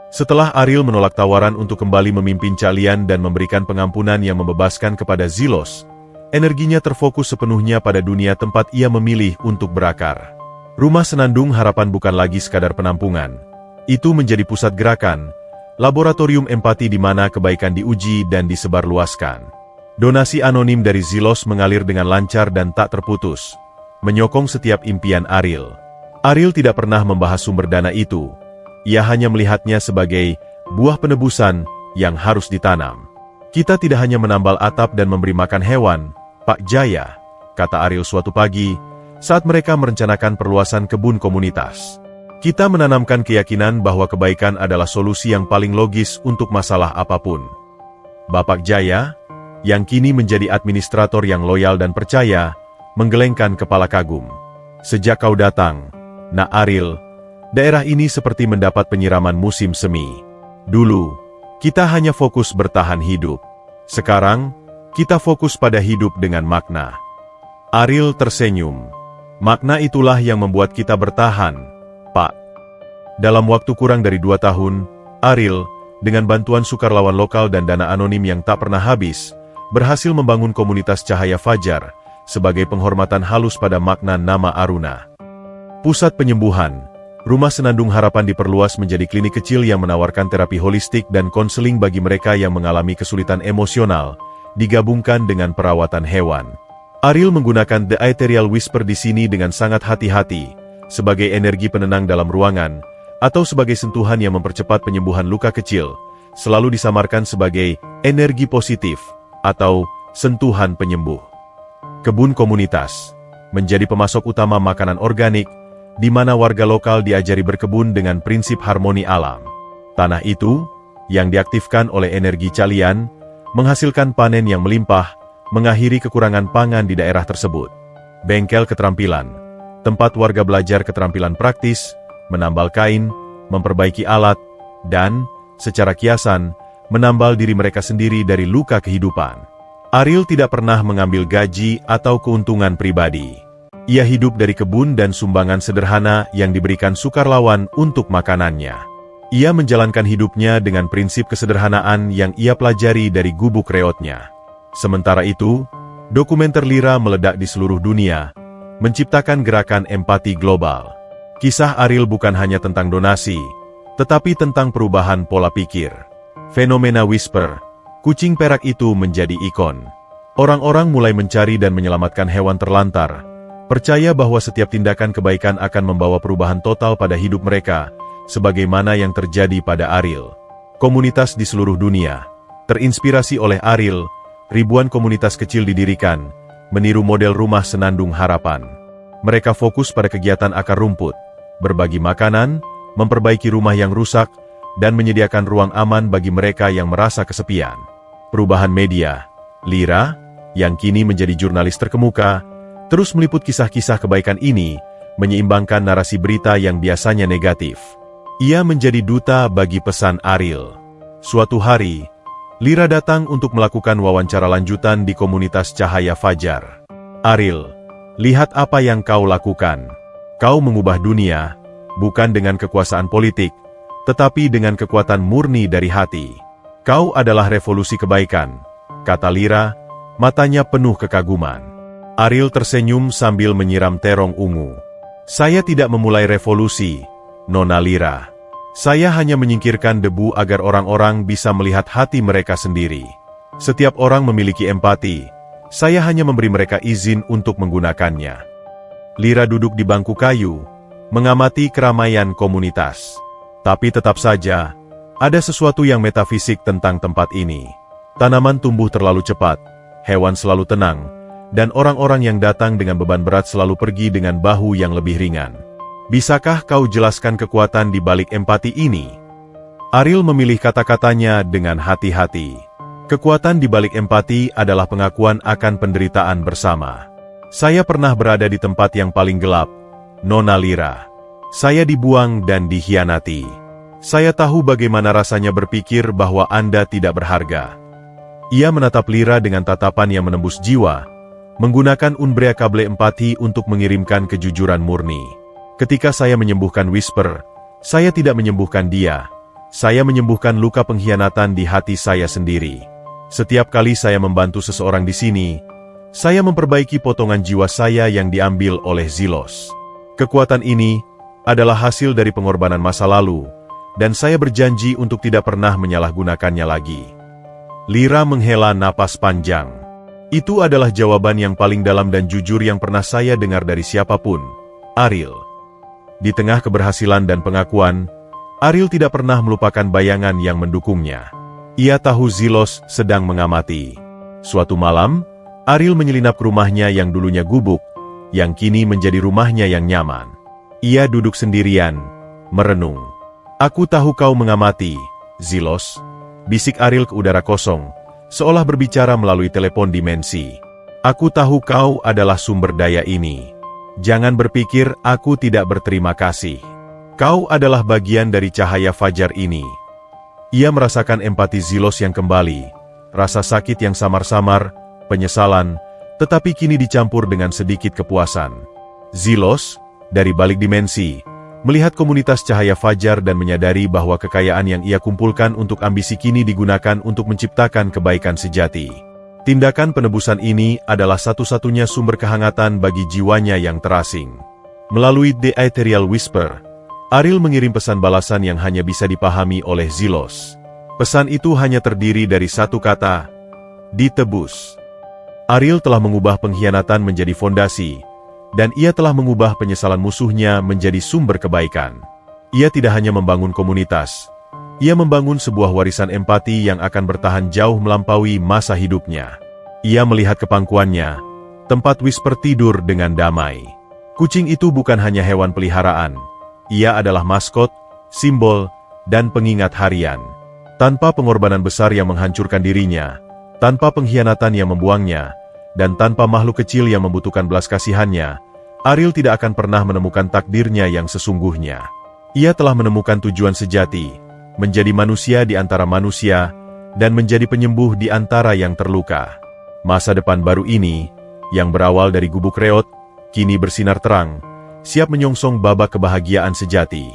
Setelah Ariel menolak tawaran untuk kembali memimpin Calian dan memberikan pengampunan yang membebaskan kepada Zelos, energinya terfokus sepenuhnya pada dunia tempat ia memilih untuk berakar. Rumah Senandung Harapan bukan lagi sekadar penampungan. Itu menjadi pusat gerakan, laboratorium empati di mana kebaikan diuji dan disebarluaskan. Donasi anonim dari Zelos mengalir dengan lancar dan tak terputus, menyokong setiap impian Ariel. Ariel tidak pernah membahas sumber dana itu. Ia hanya melihatnya sebagai buah penebusan yang harus ditanam. Kita tidak hanya menambal atap dan memberi makan hewan, Pak Jaya, kata Ariel suatu pagi, saat mereka merencanakan perluasan kebun komunitas. Kita menanamkan keyakinan bahwa kebaikan adalah solusi yang paling logis untuk masalah apapun. Bapak Jaya, yang kini menjadi administrator yang loyal dan percaya, menggelengkan kepala kagum. Sejak kau datang, Nak Ariel, daerah ini seperti mendapat penyiraman musim semi. Dulu, kita hanya fokus bertahan hidup. Sekarang, kita fokus pada hidup dengan makna. Ariel tersenyum. Makna itulah yang membuat kita bertahan, Pak. Dalam waktu kurang dari 2 tahun, Ariel, dengan bantuan sukarelawan lokal dan dana anonim yang tak pernah habis, berhasil membangun komunitas Cahaya Fajar, sebagai penghormatan halus pada makna nama Aruna. Pusat penyembuhan, Rumah Senandung Harapan diperluas menjadi klinik kecil yang menawarkan terapi holistik dan konseling bagi mereka yang mengalami kesulitan emosional, digabungkan dengan perawatan hewan. Ariel menggunakan The Ethereal Whisper di sini dengan sangat hati-hati, sebagai energi penenang dalam ruangan, atau sebagai sentuhan yang mempercepat penyembuhan luka kecil, selalu disamarkan sebagai energi positif, atau sentuhan penyembuh. Kebun komunitas menjadi pemasok utama makanan organik, di mana warga lokal diajari berkebun dengan prinsip harmoni alam. Tanah itu, yang diaktifkan oleh energi Calian, menghasilkan panen yang melimpah, mengakhiri kekurangan pangan di daerah tersebut. Bengkel keterampilan, tempat warga belajar keterampilan praktis, menambal kain, memperbaiki alat, dan, secara kiasan, menambal diri mereka sendiri dari luka kehidupan. Ariel tidak pernah mengambil gaji atau keuntungan pribadi. Ia hidup dari kebun dan sumbangan sederhana yang diberikan sukarelawan untuk makanannya. Ia menjalankan hidupnya dengan prinsip kesederhanaan yang ia pelajari dari gubuk reotnya. Sementara itu, dokumenter Lira meledak di seluruh dunia, menciptakan gerakan empati global. Kisah Ariel bukan hanya tentang donasi, tetapi tentang perubahan pola pikir. Fenomena Whisper, kucing perak itu menjadi ikon. Orang-orang mulai mencari dan menyelamatkan hewan terlantar, percaya bahwa setiap tindakan kebaikan akan membawa perubahan total pada hidup mereka, sebagaimana yang terjadi pada Ariel. Komunitas di seluruh dunia, terinspirasi oleh Ariel, ribuan komunitas kecil didirikan, meniru model Rumah Senandung Harapan. Mereka fokus pada kegiatan akar rumput, berbagi makanan, memperbaiki rumah yang rusak, dan menyediakan ruang aman bagi mereka yang merasa kesepian. Perubahan media, Lira, yang kini menjadi jurnalis terkemuka, terus meliput kisah-kisah kebaikan ini, menyeimbangkan narasi berita yang biasanya negatif. Ia menjadi duta bagi pesan Ariel. Suatu hari, Lira datang untuk melakukan wawancara lanjutan di komunitas Cahaya Fajar. Ariel, lihat apa yang kau lakukan. Kau mengubah dunia, bukan dengan kekuasaan politik, tetapi dengan kekuatan murni dari hati. Kau adalah revolusi kebaikan, kata Lira, matanya penuh kekaguman. Ariel tersenyum sambil menyiram terong ungu. Saya tidak memulai revolusi, Nona Lira. Saya hanya menyingkirkan debu agar orang-orang bisa melihat hati mereka sendiri. Setiap orang memiliki empati. Saya hanya memberi mereka izin untuk menggunakannya. Lira duduk di bangku kayu, mengamati keramaian komunitas. Tapi tetap saja, ada sesuatu yang metafisik tentang tempat ini. Tanaman tumbuh terlalu cepat, hewan selalu tenang, dan orang-orang yang datang dengan beban berat selalu pergi dengan bahu yang lebih ringan. Bisakah kau jelaskan kekuatan di balik empati ini? Ariel memilih kata-katanya dengan hati-hati. Kekuatan di balik empati adalah pengakuan akan penderitaan bersama. Saya pernah berada di tempat yang paling gelap, Nona Lira. Saya dibuang dan dikhianati. Saya tahu bagaimana rasanya berpikir bahwa Anda tidak berharga. Ia menatap Lira dengan tatapan yang menembus jiwa, menggunakan unbreakable empati untuk mengirimkan kejujuran murni. Ketika saya menyembuhkan Whisper, saya tidak menyembuhkan dia. Saya menyembuhkan luka pengkhianatan di hati saya sendiri. Setiap kali saya membantu seseorang di sini, saya memperbaiki potongan jiwa saya yang diambil oleh Zilos. Kekuatan ini adalah hasil dari pengorbanan masa lalu, dan saya berjanji untuk tidak pernah menyalahgunakannya lagi. Lira menghela napas panjang. Itu adalah jawaban yang paling dalam dan jujur yang pernah saya dengar dari siapapun, Ariel. Di tengah keberhasilan dan pengakuan, Ariel tidak pernah melupakan bayangan yang mendukungnya. Ia tahu Zilos sedang mengamati. Suatu malam, Ariel menyelinap ke rumahnya yang dulunya gubuk, yang kini menjadi rumahnya yang nyaman. Ia duduk sendirian, merenung. Aku tahu kau mengamati, Zilos, bisik Ariel ke udara kosong, seolah berbicara melalui telepon dimensi. Aku tahu kau adalah sumber daya ini. Jangan berpikir aku tidak berterima kasih. Kau adalah bagian dari cahaya fajar ini. Ia merasakan empati Zilos yang kembali, rasa sakit yang samar-samar, penyesalan, tetapi kini dicampur dengan sedikit kepuasan. Zilos, dari balik dimensi, melihat komunitas cahaya fajar dan menyadari bahwa kekayaan yang ia kumpulkan untuk ambisi kini digunakan untuk menciptakan kebaikan sejati. Tindakan penebusan ini adalah satu-satunya sumber kehangatan bagi jiwanya yang terasing. Melalui The Ethereal Whisper, Ariel mengirim pesan balasan yang hanya bisa dipahami oleh Zilos. Pesan itu hanya terdiri dari satu kata, ditebus. Ariel telah mengubah pengkhianatan menjadi fondasi, dan ia telah mengubah penyesalan musuhnya menjadi sumber kebaikan. Ia tidak hanya membangun komunitas, ia membangun sebuah warisan empati yang akan bertahan jauh melampaui masa hidupnya. Ia melihat kepangkuannya, tempat Whisper tidur dengan damai. Kucing itu bukan hanya hewan peliharaan, ia adalah maskot, simbol, dan pengingat harian. Tanpa pengorbanan besar yang menghancurkan dirinya, tanpa pengkhianatan yang membuangnya, dan tanpa makhluk kecil yang membutuhkan belas kasihannya, Ariel tidak akan pernah menemukan takdirnya yang sesungguhnya. Ia telah menemukan tujuan sejati, menjadi manusia di antara manusia, dan menjadi penyembuh di antara yang terluka. Masa depan baru ini, yang berawal dari gubuk reot, kini bersinar terang, siap menyongsong babak kebahagiaan sejati.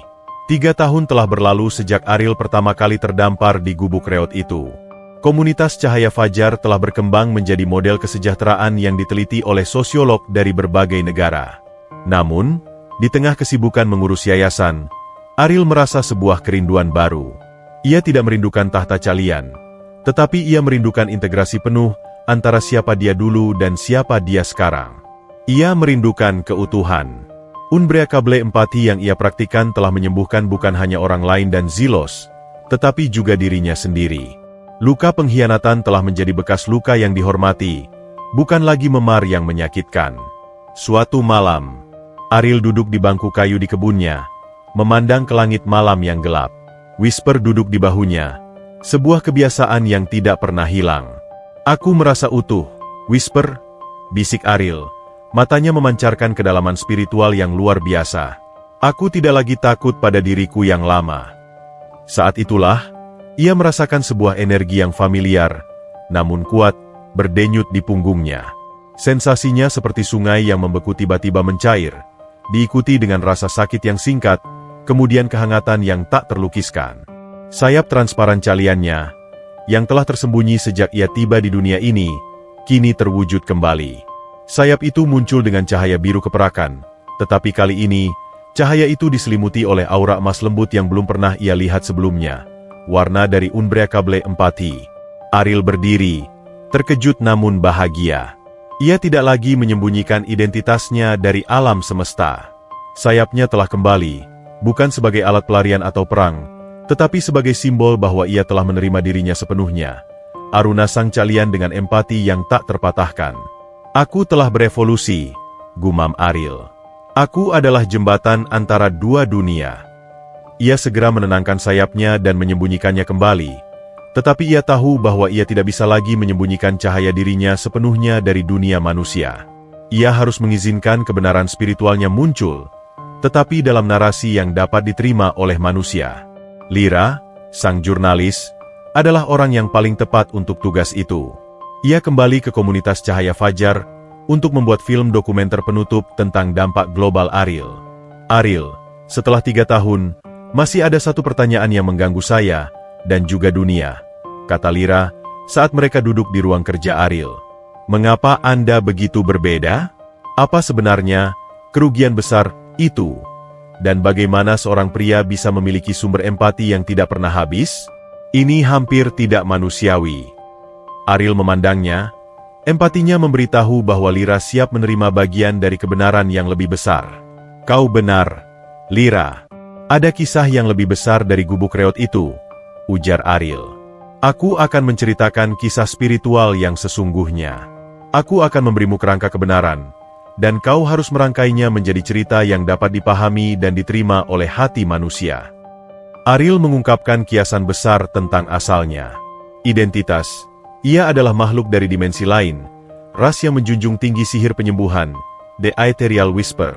3 tahun telah berlalu sejak Ariel pertama kali terdampar di gubuk reot itu. Komunitas Cahaya Fajar telah berkembang menjadi model kesejahteraan yang diteliti oleh sosiolog dari berbagai negara. Namun, di tengah kesibukan mengurus yayasan, Ariel merasa sebuah kerinduan baru. Ia tidak merindukan tahta calian, tetapi ia merindukan integrasi penuh antara siapa dia dulu dan siapa dia sekarang. Ia merindukan keutuhan. Unbreakable empati yang ia praktikan telah menyembuhkan bukan hanya orang lain dan Zilos, tetapi juga dirinya sendiri. Luka pengkhianatan telah menjadi bekas luka yang dihormati, bukan lagi memar yang menyakitkan. Suatu malam, Ariel duduk di bangku kayu di kebunnya, memandang ke langit malam yang gelap. Whisper duduk di bahunya, sebuah kebiasaan yang tidak pernah hilang. Aku merasa utuh, Whisper, bisik Ariel, matanya memancarkan kedalaman spiritual yang luar biasa. Aku tidak lagi takut pada diriku yang lama. Saat itulah, ia merasakan sebuah energi yang familiar, namun kuat, berdenyut di punggungnya. Sensasinya seperti sungai yang membeku tiba-tiba mencair, diikuti dengan rasa sakit yang singkat, kemudian kehangatan yang tak terlukiskan. Sayap transparan caliannya, yang telah tersembunyi sejak ia tiba di dunia ini, kini terwujud kembali. Sayap itu muncul dengan cahaya biru keperakan, tetapi kali ini, cahaya itu diselimuti oleh aura emas lembut yang belum pernah ia lihat sebelumnya. Warna dari Unbreakable Empathy. Ariel berdiri, terkejut namun bahagia. Ia tidak lagi menyembunyikan identitasnya dari alam semesta. Sayapnya telah kembali, bukan sebagai alat pelarian atau perang, tetapi sebagai simbol bahwa ia telah menerima dirinya sepenuhnya. Aruna sang calian dengan empati yang tak terpatahkan. Aku telah berevolusi, gumam Ariel. Aku adalah jembatan antara dua dunia. Ia segera menenangkan sayapnya dan menyembunyikannya kembali. Tetapi ia tahu bahwa ia tidak bisa lagi menyembunyikan cahaya dirinya sepenuhnya dari dunia manusia. Ia harus mengizinkan kebenaran spiritualnya muncul, tetapi dalam narasi yang dapat diterima oleh manusia. Lyra, sang jurnalis, adalah orang yang paling tepat untuk tugas itu. Ia kembali ke komunitas Cahaya Fajar untuk membuat film dokumenter penutup tentang dampak global Ariel. Ariel, setelah 3 tahun, masih ada satu pertanyaan yang mengganggu saya, dan juga dunia, kata Lyra saat mereka duduk di ruang kerja Ariel. Mengapa Anda begitu berbeda? Apa sebenarnya kerugian besar itu? Dan bagaimana seorang pria bisa memiliki sumber empati yang tidak pernah habis? Ini hampir tidak manusiawi. Ariel memandangnya, empatinya memberitahu bahwa Lyra siap menerima bagian dari kebenaran yang lebih besar. Kau benar, Lyra. Ada kisah yang lebih besar dari gubuk reot itu, ujar Ariel. Aku akan menceritakan kisah spiritual yang sesungguhnya. Aku akan memberimu kerangka kebenaran, dan kau harus merangkainya menjadi cerita yang dapat dipahami dan diterima oleh hati manusia. Ariel mengungkapkan kiasan besar tentang asalnya. Identitas. Ia adalah makhluk dari dimensi lain, ras yang menjunjung tinggi sihir penyembuhan, The Ethereal Whisper.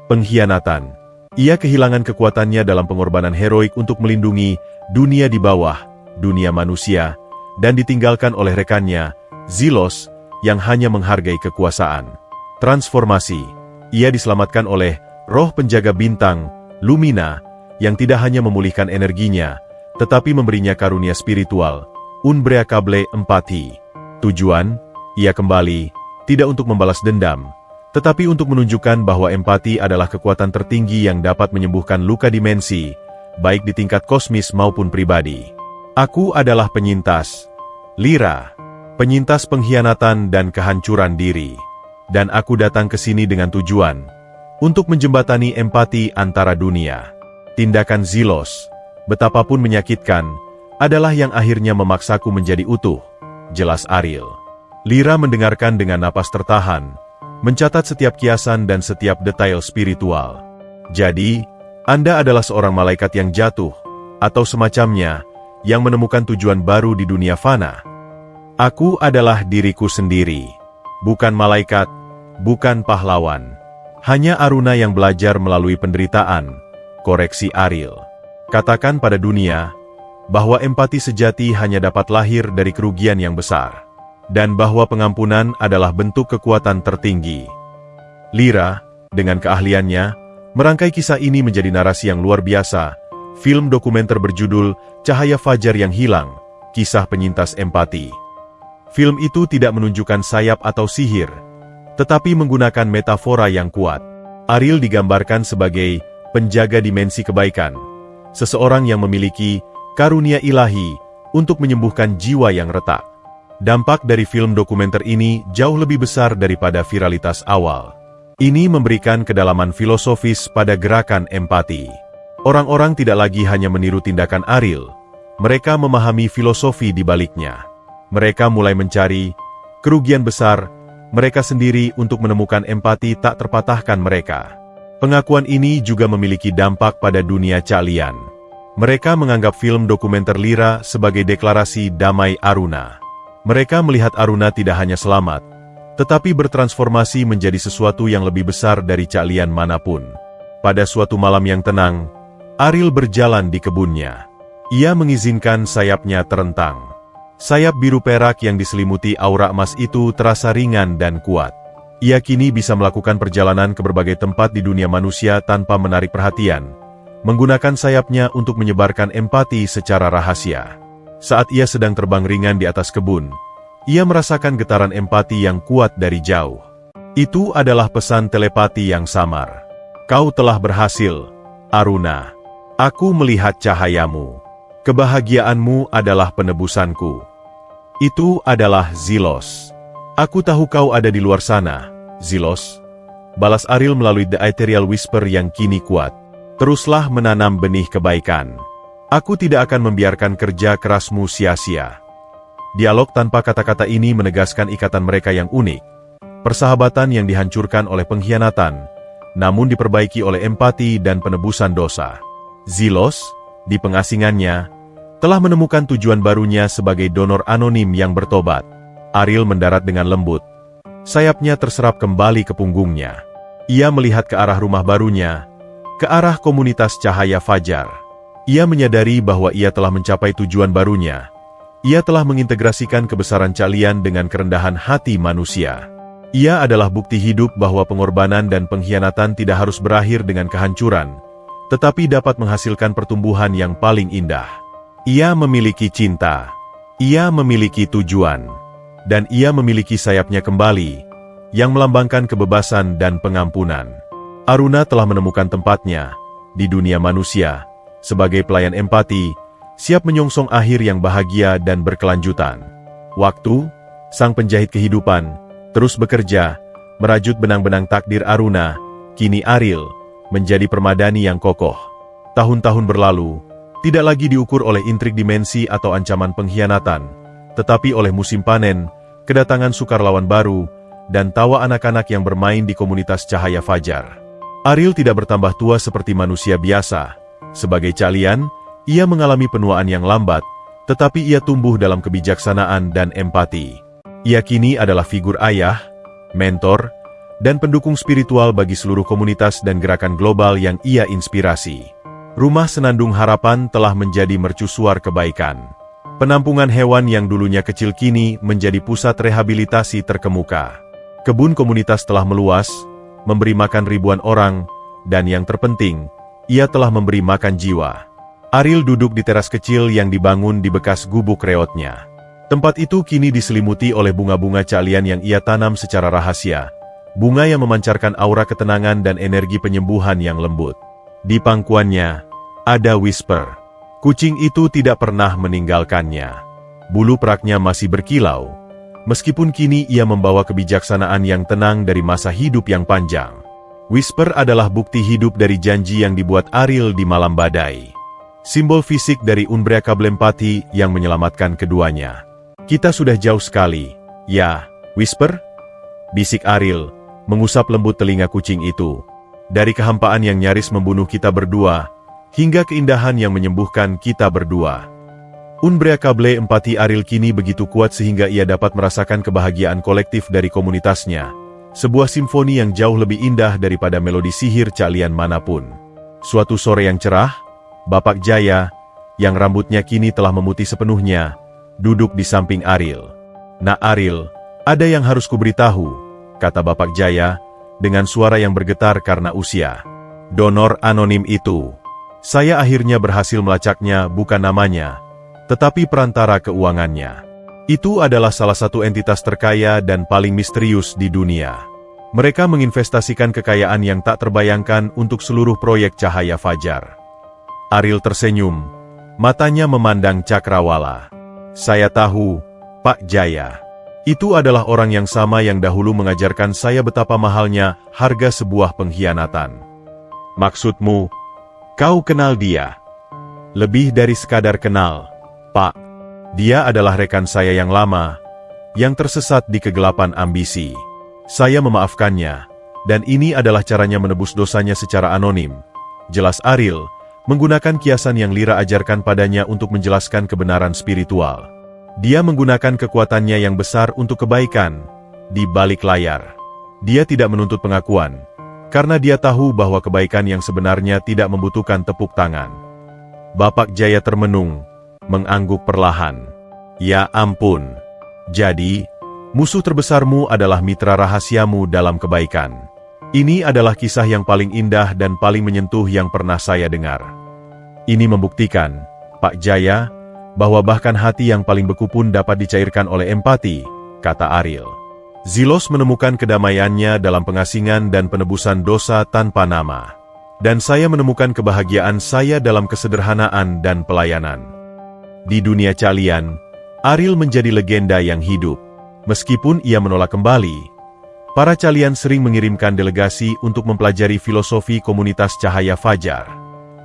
Pengkhianatan. Ia kehilangan kekuatannya dalam pengorbanan heroik untuk melindungi dunia di bawah, dunia manusia, dan ditinggalkan oleh rekannya, Zelos, yang hanya menghargai kekuasaan. Transformasi. Ia diselamatkan oleh roh penjaga bintang, Lumina, yang tidak hanya memulihkan energinya, tetapi memberinya karunia spiritual, Unbreakable Empathy. Tujuan, ia kembali, tidak untuk membalas dendam, tetapi untuk menunjukkan bahwa empati adalah kekuatan tertinggi yang dapat menyembuhkan luka dimensi, baik di tingkat kosmis maupun pribadi. Aku adalah penyintas, Lyra, penyintas pengkhianatan dan kehancuran diri. Dan aku datang ke sini dengan tujuan, untuk menjembatani empati antara dunia. Tindakan Zelos, betapapun menyakitkan, adalah yang akhirnya memaksaku menjadi utuh, jelas Ariel. Lyra mendengarkan dengan napas tertahan, mencatat setiap kiasan dan setiap detail spiritual. Jadi, Anda adalah seorang malaikat yang jatuh, atau semacamnya, yang menemukan tujuan baru di dunia fana. Aku adalah diriku sendiri, bukan malaikat, bukan pahlawan. Hanya Aruna yang belajar melalui penderitaan, koreksi Ariel. Katakan pada dunia, bahwa empati sejati hanya dapat lahir dari kerugian yang besar. Dan bahwa pengampunan adalah bentuk kekuatan tertinggi. Lyra, dengan keahliannya, merangkai kisah ini menjadi narasi yang luar biasa, film dokumenter berjudul Cahaya Fajar yang Hilang, Kisah Penyintas Empati. Film itu tidak menunjukkan sayap atau sihir, tetapi menggunakan metafora yang kuat. Ariel digambarkan sebagai penjaga dimensi kebaikan, seseorang yang memiliki karunia ilahi untuk menyembuhkan jiwa yang retak. Dampak dari film dokumenter ini jauh lebih besar daripada viralitas awal. Ini memberikan kedalaman filosofis pada gerakan empati. Orang-orang tidak lagi hanya meniru tindakan Ariel, mereka memahami filosofi di baliknya. Mereka mulai mencari kerugian besar mereka sendiri untuk menemukan empati tak terpatahkan mereka. Pengakuan ini juga memiliki dampak pada dunia Calian. Mereka menganggap film dokumenter Lira sebagai deklarasi damai Aruna. Mereka melihat Aruna tidak hanya selamat, tetapi bertransformasi menjadi sesuatu yang lebih besar dari Calian manapun. Pada suatu malam yang tenang, Ariel berjalan di kebunnya. Ia mengizinkan sayapnya terentang. Sayap biru perak yang diselimuti aura emas itu terasa ringan dan kuat. Ia kini bisa melakukan perjalanan ke berbagai tempat di dunia manusia tanpa menarik perhatian, menggunakan sayapnya untuk menyebarkan empati secara rahasia. Saat ia sedang terbang ringan di atas kebun, ia merasakan getaran empati yang kuat dari jauh. Itu adalah pesan telepati yang samar. Kau telah berhasil, Aruna. Aku melihat cahayamu. Kebahagiaanmu adalah penebusanku. Itu adalah Zilos. Aku tahu kau ada di luar sana, Zilos. Balas Ariel melalui The Ethereal Whisper yang kini kuat. Teruslah menanam benih kebaikan. Aku tidak akan membiarkan kerja kerasmu sia-sia. Dialog tanpa kata-kata ini menegaskan ikatan mereka yang unik. Persahabatan yang dihancurkan oleh pengkhianatan, namun diperbaiki oleh empati dan penebusan dosa. Zilos, di pengasingannya, telah menemukan tujuan barunya sebagai donor anonim yang bertobat. Ariel mendarat dengan lembut. Sayapnya terserap kembali ke punggungnya. Ia melihat ke arah rumah barunya, ke arah komunitas cahaya fajar. Ia menyadari bahwa ia telah mencapai tujuan barunya. Ia telah mengintegrasikan kebesaran Calian dengan kerendahan hati manusia. Ia adalah bukti hidup bahwa pengorbanan dan pengkhianatan tidak harus berakhir dengan kehancuran, tetapi dapat menghasilkan pertumbuhan yang paling indah. Ia memiliki cinta. Ia memiliki tujuan. Dan ia memiliki sayapnya kembali, yang melambangkan kebebasan dan pengampunan. Aruna telah menemukan tempatnya, di dunia manusia, sebagai pelayan empati, siap menyongsong akhir yang bahagia dan berkelanjutan. Waktu, sang penjahit kehidupan, terus bekerja, merajut benang-benang takdir Aruna. Kini Ariel menjadi permadani yang kokoh. Tahun-tahun berlalu, tidak lagi diukur oleh intrik dimensi atau ancaman pengkhianatan, tetapi oleh musim panen, kedatangan sukarlawan baru, dan tawa anak-anak yang bermain di komunitas cahaya fajar. Ariel tidak bertambah tua seperti manusia biasa. Sebagai Calian, ia mengalami penuaan yang lambat, tetapi ia tumbuh dalam kebijaksanaan dan empati. Ia kini adalah figur ayah, mentor, dan pendukung spiritual bagi seluruh komunitas dan gerakan global yang ia inspirasi. Rumah Senandung Harapan telah menjadi mercusuar kebaikan. Penampungan hewan yang dulunya kecil kini menjadi pusat rehabilitasi terkemuka. Kebun komunitas telah meluas, memberi makan ribuan orang, dan yang terpenting, ia telah memberi makan jiwa. Ariel duduk di teras kecil yang dibangun di bekas gubuk reotnya. Tempat itu kini diselimuti oleh bunga-bunga Calian yang ia tanam secara rahasia. Bunga yang memancarkan aura ketenangan dan energi penyembuhan yang lembut. Di pangkuannya, ada Whisper. Kucing itu tidak pernah meninggalkannya. Bulu peraknya masih berkilau, meskipun kini ia membawa kebijaksanaan yang tenang dari masa hidup yang panjang. Whisper adalah bukti hidup dari janji yang dibuat Ariel di malam badai. Simbol fisik dari Umbrea Kablempati yang menyelamatkan keduanya. Kita sudah jauh sekali, ya, Whisper? Bisik Ariel, mengusap lembut telinga kucing itu. Dari kehampaan yang nyaris membunuh kita berdua, hingga keindahan yang menyembuhkan kita berdua. Umbrea Kable Empati Ariel kini begitu kuat sehingga ia dapat merasakan kebahagiaan kolektif dari komunitasnya. Sebuah simfoni yang jauh lebih indah daripada melodi sihir Calian manapun. Suatu sore yang cerah, Bapak Jaya, yang rambutnya kini telah memutih sepenuhnya, duduk di samping Ariel. Nak Ariel, ada yang harus kuberitahu, kata Bapak Jaya, dengan suara yang bergetar karena usia. Donor anonim itu. Saya akhirnya berhasil melacaknya, bukan namanya, tetapi perantara keuangannya. Itu adalah salah satu entitas terkaya dan paling misterius di dunia. Mereka menginvestasikan kekayaan yang tak terbayangkan untuk seluruh proyek cahaya fajar. Ariel tersenyum, matanya memandang Cakrawala. Saya tahu, Pak Jaya. Itu adalah orang yang sama yang dahulu mengajarkan saya betapa mahalnya harga sebuah pengkhianatan. Maksudmu? Kau kenal dia? Lebih dari sekadar kenal, Pak. Dia adalah rekan saya yang lama, yang tersesat di kegelapan ambisi. Saya memaafkannya, Dan ini adalah caranya menebus dosanya secara anonim. Jelas Ariel, menggunakan kiasan yang Lyra ajarkan padanya untuk menjelaskan kebenaran spiritual. Dia menggunakan kekuatannya yang besar untuk kebaikan, di balik layar. Dia tidak menuntut pengakuan, karena dia tahu bahwa kebaikan yang sebenarnya tidak membutuhkan tepuk tangan. Bapak Jaya termenung, mengangguk perlahan. Ya ampun. Jadi, musuh terbesarmu adalah mitra rahasiamu dalam kebaikan. Ini adalah kisah yang paling indah dan paling menyentuh yang pernah saya dengar. Ini membuktikan, Pak Jaya, bahwa bahkan hati yang paling beku pun dapat dicairkan oleh empati, kata Ariel. Zelos menemukan kedamaiannya dalam pengasingan dan penebusan dosa tanpa nama. Dan saya menemukan kebahagiaan saya dalam kesederhanaan dan pelayanan. Di dunia calian, Ariel menjadi legenda yang hidup. Meskipun ia menolak kembali, para calian sering mengirimkan delegasi untuk mempelajari filosofi komunitas cahaya fajar.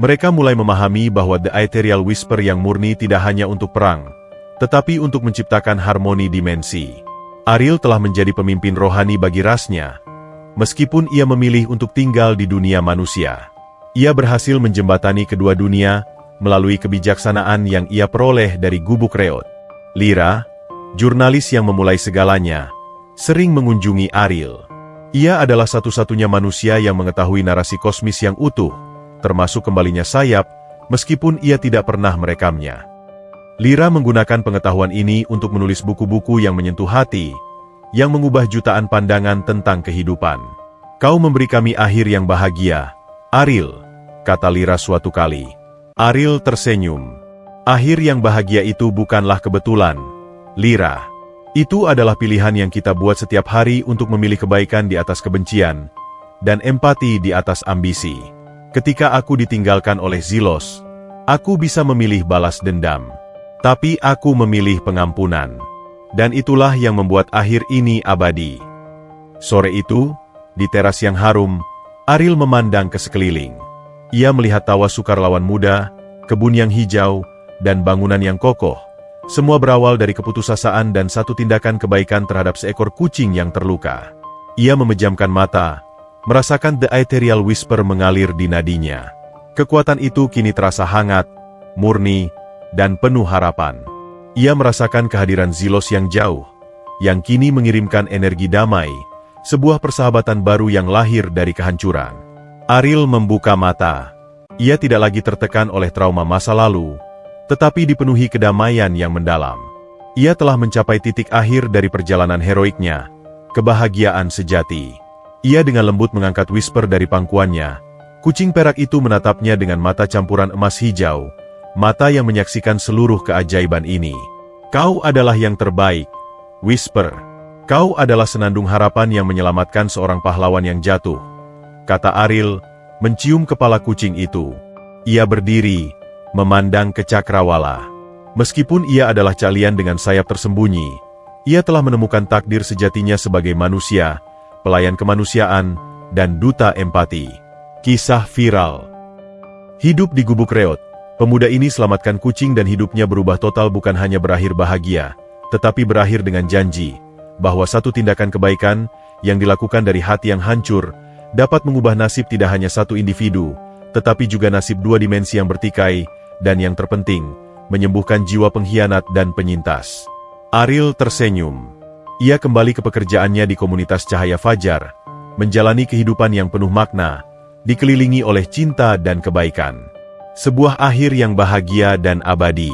Mereka mulai memahami bahwa The Ethereal Whisper yang murni tidak hanya untuk perang, tetapi untuk menciptakan harmoni dimensi. Ariel telah menjadi pemimpin rohani bagi rasnya, meskipun ia memilih untuk tinggal di dunia manusia. Ia berhasil menjembatani kedua dunia melalui kebijaksanaan yang ia peroleh dari Gubuk Reot. Lyra, jurnalis yang memulai segalanya, sering mengunjungi Ariel. Ia adalah satu-satunya manusia yang mengetahui narasi kosmis yang utuh, termasuk kembalinya sayap, meskipun ia tidak pernah merekamnya. Lyra menggunakan pengetahuan ini untuk menulis buku-buku yang menyentuh hati, yang mengubah jutaan pandangan tentang kehidupan. Kau memberi kami akhir yang bahagia, Ariel, kata Lyra suatu kali. Ariel tersenyum. Akhir yang bahagia itu bukanlah kebetulan, Lyra. Itu adalah pilihan yang kita buat setiap hari untuk memilih kebaikan di atas kebencian, dan empati di atas ambisi. Ketika aku ditinggalkan oleh Zelos, aku bisa memilih balas dendam. Tapi aku memilih pengampunan. Dan itulah yang membuat akhir ini abadi. Sore itu, di teras yang harum, Ariel memandang ke sekeliling. Ia melihat tawa sukarlawan muda, kebun yang hijau, dan bangunan yang kokoh. Semua berawal dari keputusasaan dan satu tindakan kebaikan terhadap seekor kucing yang terluka. Ia memejamkan mata, merasakan The Ethereal Whisper mengalir di nadinya. Kekuatan itu kini terasa hangat, murni, dan penuh harapan. Ia merasakan kehadiran Zelos yang jauh, yang kini mengirimkan energi damai, sebuah persahabatan baru yang lahir dari kehancuran. Ariel membuka mata. Ia tidak lagi tertekan oleh trauma masa lalu, tetapi dipenuhi kedamaian yang mendalam. Ia telah mencapai titik akhir dari perjalanan heroiknya, kebahagiaan sejati. Ia dengan lembut mengangkat Whisper dari pangkuannya. Kucing perak itu menatapnya dengan mata campuran emas hijau, mata yang menyaksikan seluruh keajaiban ini. Kau adalah yang terbaik, Whisper. Kau adalah senandung harapan yang menyelamatkan seorang pahlawan yang jatuh, kata Ariel, mencium kepala kucing itu. Ia berdiri, memandang ke cakrawala. Meskipun ia adalah calian dengan sayap tersembunyi, ia telah menemukan takdir sejatinya sebagai manusia, pelayan kemanusiaan, dan duta empati. Kisah viral. Hidup di Gubuk Reot. Pemuda ini selamatkan kucing dan hidupnya berubah total, bukan hanya berakhir bahagia, tetapi berakhir dengan janji bahwa satu tindakan kebaikan yang dilakukan dari hati yang hancur dapat mengubah nasib tidak hanya satu individu, tetapi juga nasib dua dimensi yang bertikai, dan yang terpenting, menyembuhkan jiwa pengkhianat dan penyintas. Ariel tersenyum. Ia kembali ke pekerjaannya di komunitas Cahaya Fajar, menjalani kehidupan yang penuh makna, dikelilingi oleh cinta dan kebaikan. Sebuah akhir yang bahagia dan abadi.